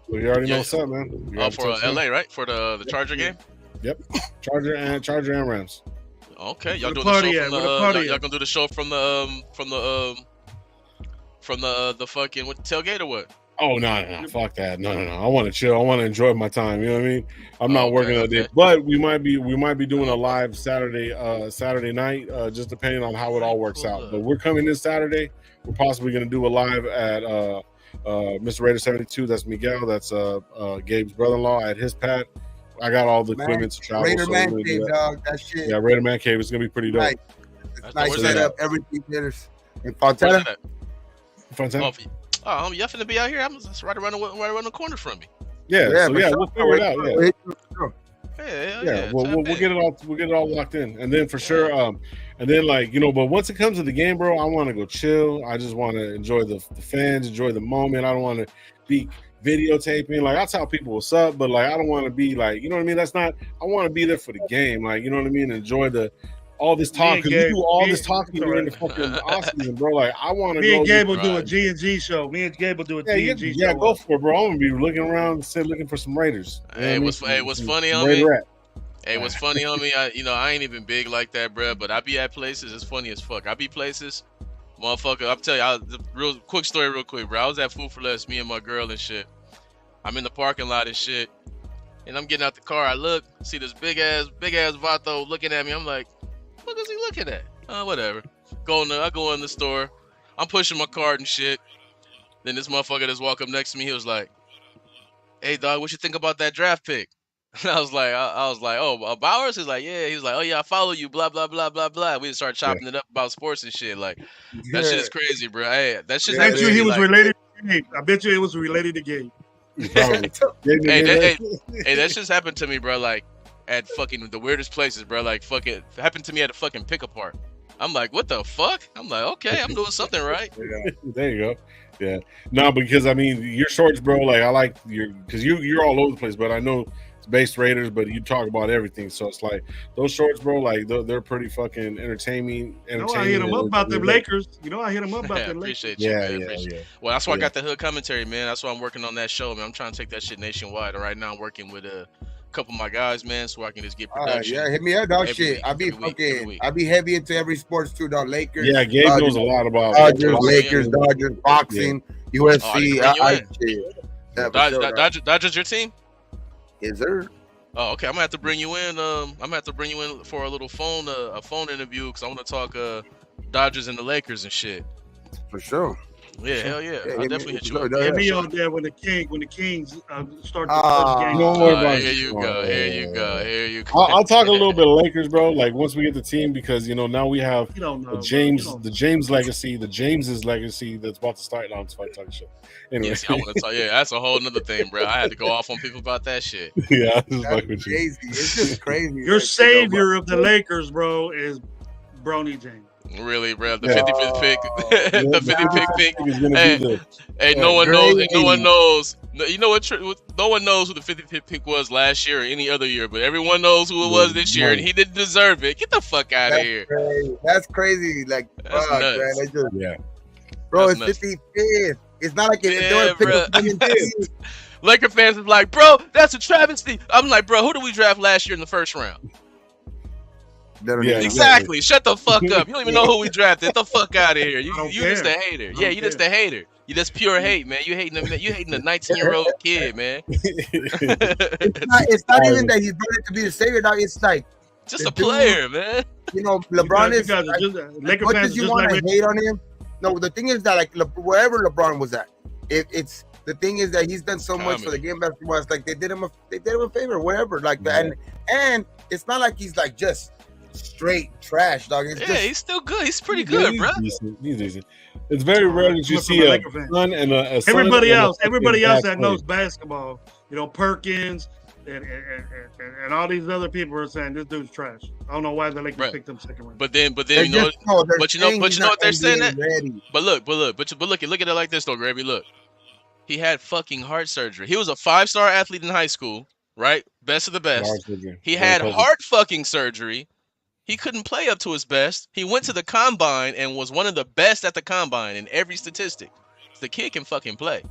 [SPEAKER 1] We already know something, man.
[SPEAKER 2] Oh, for LA, right? For the Charger game.
[SPEAKER 1] Yep, Charger and Rams.
[SPEAKER 2] Okay, y'all doing the show from the y'all gonna do the show from the fucking tailgate or what?
[SPEAKER 1] Oh no, fuck that. No. I want to chill. I want to enjoy my time. You know what I mean? I'm not working all day, but we might be doing a live Saturday night, just depending on how it all works out. But we're coming this Saturday. We're possibly going to do a live at Mr. Raider 72. That's Miguel. That's Gabe's brother-in-law at his pad. I got all the equipment to travel.
[SPEAKER 4] Raider Man Cave, dog. That shit.
[SPEAKER 1] Yeah, Raider Man Cave is going to be pretty dope.
[SPEAKER 4] It's nice setup. Everything there's in Fontana.
[SPEAKER 2] Oh, y'all finna be out here? I'm just right around the corner from me.
[SPEAKER 1] Yeah, we'll figure it out. We'll get it all locked in, and then for sure, and then but once it comes to the game, bro, I want to go chill. I just want to enjoy the fans, enjoy the moment. I don't want to be videotaping. Like, I tell people what's up, but I don't want to be I want to be there for the game. You know what I mean? Enjoy all this talk, because you do all this talking during the fucking off season, bro. I want to go.
[SPEAKER 3] Me and Gabe will do a G&G show. Me and Gabe will do a G&G show.
[SPEAKER 1] Yeah, go for it, bro. I'm gonna be looking around, looking for some Raiders.
[SPEAKER 2] What's funny on me? Hey, what's funny on me? I ain't even big like that, bro. But I be at places. It's funny as fuck. I be places, motherfucker. I'm telling you, real quick story, bro. I was at Food for Less, me and my girl and shit. I'm in the parking lot and shit, and I'm getting out the car. I look, see this big ass Vato looking at me. I'm like, what is he looking at? Whatever. I go in the store. I'm pushing my cart and shit. Then this motherfucker just walk up next to me. He was like, "Hey, dog, what you think about that draft pick?" And I was like, "Oh, Bowers?" He's like, "Yeah." He was like, "Oh yeah, I follow you." Blah blah blah blah blah. We just started chopping it up about sports and shit. That shit is crazy, bro. Hey, that shit.
[SPEAKER 3] I bet you he was related to Gabe. I bet you it was related to Gabe.
[SPEAKER 2] Hey, that just happened to me, bro. At fucking the weirdest places, bro. Fucking happened to me at a fucking pick-up park. I'm like, what the fuck? I'm like, okay, I'm doing something right.
[SPEAKER 1] Yeah, there you go. Yeah, no, because your shorts, bro. I like because you're all over the place, but I know it's based Raiders, but you talk about everything. So it's those shorts, bro. They're pretty fucking entertaining.
[SPEAKER 3] I hit him up about them Lakers. I hit him up about them Lakers.
[SPEAKER 2] Appreciate you, man. Yeah. Well, that's why I got the hood commentary, man. That's why I'm working on that show, man. I'm trying to take that shit nationwide. And right now, I'm working with couple of my guys, man, so I can just get production.
[SPEAKER 4] Yeah, hit me up, dog.
[SPEAKER 2] every
[SPEAKER 4] Shit,
[SPEAKER 2] week,
[SPEAKER 4] I be
[SPEAKER 2] every week, every week.
[SPEAKER 4] I be heavy into every sports too, dog. Lakers.
[SPEAKER 1] Yeah, Gabe knows a lot about
[SPEAKER 4] Dodgers,
[SPEAKER 2] Oh,
[SPEAKER 4] Lakers,
[SPEAKER 2] yeah.
[SPEAKER 4] Dodgers, boxing,
[SPEAKER 2] Oh,
[SPEAKER 4] UFC.
[SPEAKER 2] I can bring
[SPEAKER 4] shit. Yeah, for sure, dog.
[SPEAKER 2] Dodgers your team?
[SPEAKER 4] Yes, sir.
[SPEAKER 2] Oh, okay. I'm gonna have to bring you in. I'm gonna have to bring you in for a little phone interview because I want to talk Dodgers and the Lakers and shit.
[SPEAKER 4] For sure.
[SPEAKER 2] Yeah, hell yeah. I'll definitely hit you up.
[SPEAKER 3] Get me on there when the Kings start the
[SPEAKER 4] Ah.
[SPEAKER 3] first game.
[SPEAKER 1] Don't worry about
[SPEAKER 2] Here
[SPEAKER 1] it.
[SPEAKER 2] you go. Here you go. Here you go.
[SPEAKER 1] I'll talk a little bit of Lakers, bro. Like once we get the team, because now we have
[SPEAKER 3] You don't know.
[SPEAKER 1] the James legacy, the James's legacy that's about to start. Now I'm just talking shit. Anyway,
[SPEAKER 2] Yeah, see, I want to talk. Yeah, that's a whole nother thing, bro. I had to go off on people about that shit.
[SPEAKER 1] yeah, I just
[SPEAKER 4] That's
[SPEAKER 1] fuck with you.
[SPEAKER 4] crazy. It's just crazy.
[SPEAKER 3] Your savior of the Lakers, bro, is Bronny James.
[SPEAKER 2] Really, bro. The
[SPEAKER 1] Yeah.
[SPEAKER 2] 55th pick.
[SPEAKER 1] Yeah,
[SPEAKER 2] The 55th pick.
[SPEAKER 1] is gonna
[SPEAKER 2] Hey.
[SPEAKER 1] be the
[SPEAKER 2] Hey, no one knows.
[SPEAKER 4] Great.
[SPEAKER 2] No one knows. You know what? No one knows who the 55th pick was last year or any other year, but everyone knows who it was this year, and he didn't deserve it. Get the fuck out of here.
[SPEAKER 4] That's crazy. Like,
[SPEAKER 2] That's
[SPEAKER 4] fuck,
[SPEAKER 2] nuts.
[SPEAKER 4] man. It's just,
[SPEAKER 1] yeah.
[SPEAKER 4] bro,
[SPEAKER 2] That's
[SPEAKER 4] it's 55th. It's not like
[SPEAKER 2] Yeah,
[SPEAKER 4] they want to pick
[SPEAKER 2] bro.
[SPEAKER 4] up fucking team.
[SPEAKER 2] Laker fans is like, bro, that's a travesty. I'm like, bro, who did we draft last year in the first round?
[SPEAKER 4] They don't
[SPEAKER 1] Yeah,
[SPEAKER 4] even-
[SPEAKER 2] Exactly. Shut the fuck up. You don't even know who we drafted. Get the fuck out of here. You
[SPEAKER 3] I don't
[SPEAKER 2] just a
[SPEAKER 3] care.
[SPEAKER 2] hater.
[SPEAKER 3] I
[SPEAKER 2] Yeah,
[SPEAKER 3] don't
[SPEAKER 2] you just a hater. You just pure hate, man. You hating the 19-year-old kid, man.
[SPEAKER 4] It's not even that he's brought it to be the savior. Dog. It's like,
[SPEAKER 2] Just
[SPEAKER 4] The
[SPEAKER 2] a
[SPEAKER 4] dude-
[SPEAKER 2] player, man.
[SPEAKER 4] LeBron
[SPEAKER 3] You
[SPEAKER 4] is.
[SPEAKER 3] guys are
[SPEAKER 4] Like,
[SPEAKER 3] just, Laker
[SPEAKER 4] what
[SPEAKER 3] fans
[SPEAKER 4] does
[SPEAKER 3] are
[SPEAKER 4] you
[SPEAKER 3] just
[SPEAKER 4] want
[SPEAKER 3] like
[SPEAKER 4] to hate on him? No, the thing is that like wherever LeBron was at, it's the thing is that he's done so much for the game of basketball. It's like they did him a favor, whatever. Like that, and it's not like he's like just straight trash, dog. It's
[SPEAKER 2] Yeah,
[SPEAKER 4] just
[SPEAKER 2] he's still good. He's pretty good, bro.
[SPEAKER 1] He's decent. It's very rare that you
[SPEAKER 3] Look
[SPEAKER 1] see
[SPEAKER 3] from a
[SPEAKER 1] a
[SPEAKER 3] Laker fan.
[SPEAKER 1] son and a son
[SPEAKER 3] everybody
[SPEAKER 1] and a
[SPEAKER 3] else. Everybody
[SPEAKER 1] fucking
[SPEAKER 3] else
[SPEAKER 1] bad
[SPEAKER 3] that
[SPEAKER 1] player.
[SPEAKER 3] knows basketball, Perkins and all these other people are saying this dude's trash. I don't know why the Lakers
[SPEAKER 2] Right.
[SPEAKER 3] picked him second round.
[SPEAKER 2] But then
[SPEAKER 4] they're
[SPEAKER 2] you know,
[SPEAKER 4] just, no, they're
[SPEAKER 2] but you know
[SPEAKER 4] saying he's
[SPEAKER 2] what
[SPEAKER 4] not
[SPEAKER 2] they're saying
[SPEAKER 4] NBA ready.
[SPEAKER 2] but look at it like this though, Gravy. Look, he had fucking heart surgery. He was a 5-star athlete in high school, right? Best of the best. He had heart fucking surgery. He couldn't play up to his best. He went to the combine and was one of the best at the combine in every statistic. The kid can fucking play.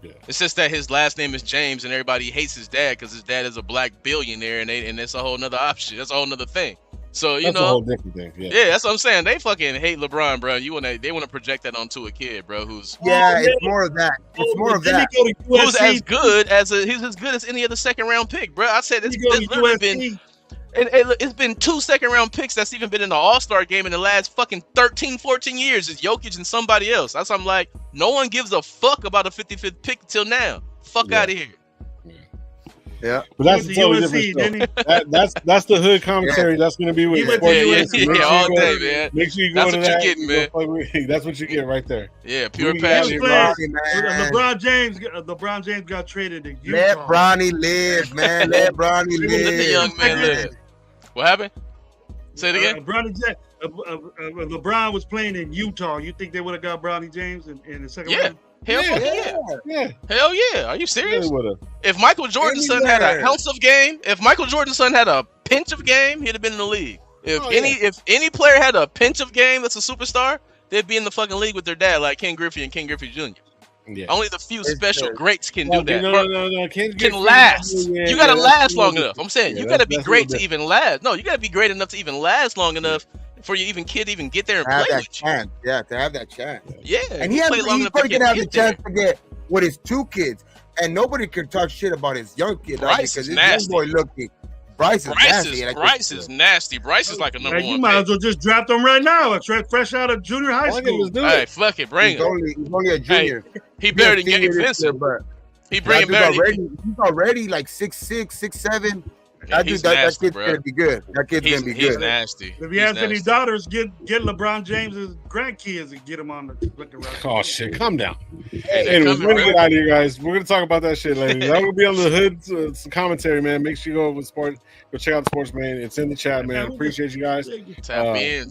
[SPEAKER 1] Yeah.
[SPEAKER 2] It's just that his last name is James and everybody hates his dad because his dad is a black billionaire and that's a whole nother option. That's a whole nother thing. So
[SPEAKER 1] That's a whole different thing. Yeah.
[SPEAKER 2] yeah, that's what I'm saying. They fucking hate LeBron, bro. They want to project that onto a kid, bro, who's
[SPEAKER 4] Yeah, it's more of that. It's more of that.
[SPEAKER 2] who's as good as he's as good as any other second round pick, bro. I said it's literally been. And it's been 2 second-round picks that's even been in the All-Star game in the last fucking 13, 14 years. It's Jokic and somebody else. That's why I'm like, no one gives a fuck about a 55th pick until now. Fuck out of here.
[SPEAKER 4] Yeah,
[SPEAKER 1] But that's
[SPEAKER 3] He
[SPEAKER 1] totally
[SPEAKER 3] went to
[SPEAKER 1] different
[SPEAKER 3] USC,
[SPEAKER 1] stuff. That's the hood commentary. That's going to be with
[SPEAKER 3] He went
[SPEAKER 1] sports.
[SPEAKER 3] to
[SPEAKER 2] Yeah,
[SPEAKER 3] USC.
[SPEAKER 2] yeah, all day, man.
[SPEAKER 1] Make sure you go
[SPEAKER 2] That's
[SPEAKER 1] to
[SPEAKER 2] what you're
[SPEAKER 1] that.
[SPEAKER 2] getting, man.
[SPEAKER 1] That's what you get right there.
[SPEAKER 2] Yeah, pure
[SPEAKER 1] We
[SPEAKER 2] passion.
[SPEAKER 1] got
[SPEAKER 2] bro.
[SPEAKER 3] LeBron James got traded to Utah.
[SPEAKER 4] let Bronny live, man. Let Bronny
[SPEAKER 2] Let the
[SPEAKER 4] live.
[SPEAKER 2] young man live. What happened? Say it again.
[SPEAKER 3] LeBron was playing in Utah. You think they would have got Bronny James in the second
[SPEAKER 2] Yeah.
[SPEAKER 3] round?
[SPEAKER 2] Hell
[SPEAKER 1] Yeah.
[SPEAKER 2] yeah.
[SPEAKER 1] Yeah.
[SPEAKER 2] Hell yeah. Are you serious?
[SPEAKER 1] Really would've.
[SPEAKER 2] If Michael Jordan's son had
[SPEAKER 4] Anywhere.
[SPEAKER 2] an ounce of game, if Michael Jordan's son had a pinch of game, he'd have been in the league. If any player had a pinch of game that's a superstar, they'd be in the fucking league with their dad, like Ken Griffey and Ken Griffey Jr.
[SPEAKER 1] Yeah.
[SPEAKER 2] Only the few
[SPEAKER 4] It's
[SPEAKER 2] special
[SPEAKER 4] true.
[SPEAKER 2] greats can do that.
[SPEAKER 1] No.
[SPEAKER 2] Can last. You gotta last long enough. I'm saying you gotta be
[SPEAKER 1] that's
[SPEAKER 2] great
[SPEAKER 1] a
[SPEAKER 2] to even last. No, you gotta be great enough to even last long enough for you even get there and
[SPEAKER 4] To have
[SPEAKER 2] play
[SPEAKER 4] that
[SPEAKER 2] with you.
[SPEAKER 4] chance. Yeah, to have that chance.
[SPEAKER 2] Yeah,
[SPEAKER 4] And
[SPEAKER 2] you
[SPEAKER 4] he's
[SPEAKER 2] play long enough to
[SPEAKER 4] probably gonna have the
[SPEAKER 2] get there.
[SPEAKER 4] chance to get with his 2 kids, and nobody can talk shit about his young kid, dog,
[SPEAKER 2] Bryce
[SPEAKER 4] because
[SPEAKER 2] is
[SPEAKER 4] his young
[SPEAKER 2] nasty.
[SPEAKER 4] boy looking. Bryce is nasty.
[SPEAKER 2] Bryce is nasty. Bryce is like a number
[SPEAKER 3] Man, you
[SPEAKER 2] one
[SPEAKER 3] might
[SPEAKER 2] pick.
[SPEAKER 3] as well just draft him right now. Fresh out of junior high
[SPEAKER 1] All I can
[SPEAKER 3] school.
[SPEAKER 1] just do
[SPEAKER 2] Hey,
[SPEAKER 1] it.
[SPEAKER 2] fuck it, bring
[SPEAKER 4] He's
[SPEAKER 2] him.
[SPEAKER 4] only a junior.
[SPEAKER 2] He better than
[SPEAKER 4] He's a
[SPEAKER 2] Gabe
[SPEAKER 4] senior this year,
[SPEAKER 2] Vincent.
[SPEAKER 4] but
[SPEAKER 2] He bring him
[SPEAKER 4] that dude's
[SPEAKER 2] better.
[SPEAKER 4] he's already like 6'6", 6'7".
[SPEAKER 2] Yeah,
[SPEAKER 4] That
[SPEAKER 2] he's
[SPEAKER 4] dude, that
[SPEAKER 2] nasty,
[SPEAKER 4] kid's
[SPEAKER 2] bro.
[SPEAKER 4] gonna be good. That kid's
[SPEAKER 2] He's,
[SPEAKER 4] gonna be
[SPEAKER 2] he's
[SPEAKER 4] good.
[SPEAKER 2] nasty.
[SPEAKER 3] If
[SPEAKER 2] He's
[SPEAKER 3] you have any
[SPEAKER 2] nasty.
[SPEAKER 3] daughters, get LeBron James's grandkids and get them on the looking right.
[SPEAKER 1] Oh shit! Calm down.
[SPEAKER 2] Hey, they
[SPEAKER 1] Anyways,
[SPEAKER 2] coming,
[SPEAKER 1] we're gonna
[SPEAKER 2] bro.
[SPEAKER 1] get out of here, guys. We're gonna talk about that shit later. I'm gonna be on the hood some commentary, man. Make sure you go over to sport. Go check out the sports, man. It's in the chat, man. Appreciate you guys.
[SPEAKER 2] Tap in.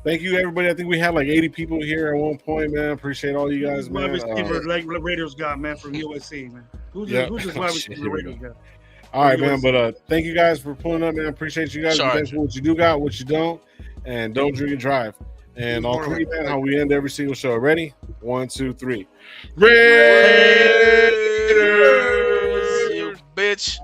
[SPEAKER 1] Thank you, everybody. I think we had like 80 people here at one point, man. Appreciate all you guys,
[SPEAKER 3] Wide
[SPEAKER 1] man.
[SPEAKER 3] receiver like the Raiders got, man, from USC, man. Who's this wide
[SPEAKER 1] Shit,
[SPEAKER 3] receiver
[SPEAKER 1] here we
[SPEAKER 3] Raiders got?
[SPEAKER 1] All right, man. But thank you guys for pulling up, man. Appreciate you guys. Thanks for what you do got, what you don't, and don't drink and drive. And on 3, man, how we end every single show. Ready? 1, 2, 3. Raiders!
[SPEAKER 2] You bitch.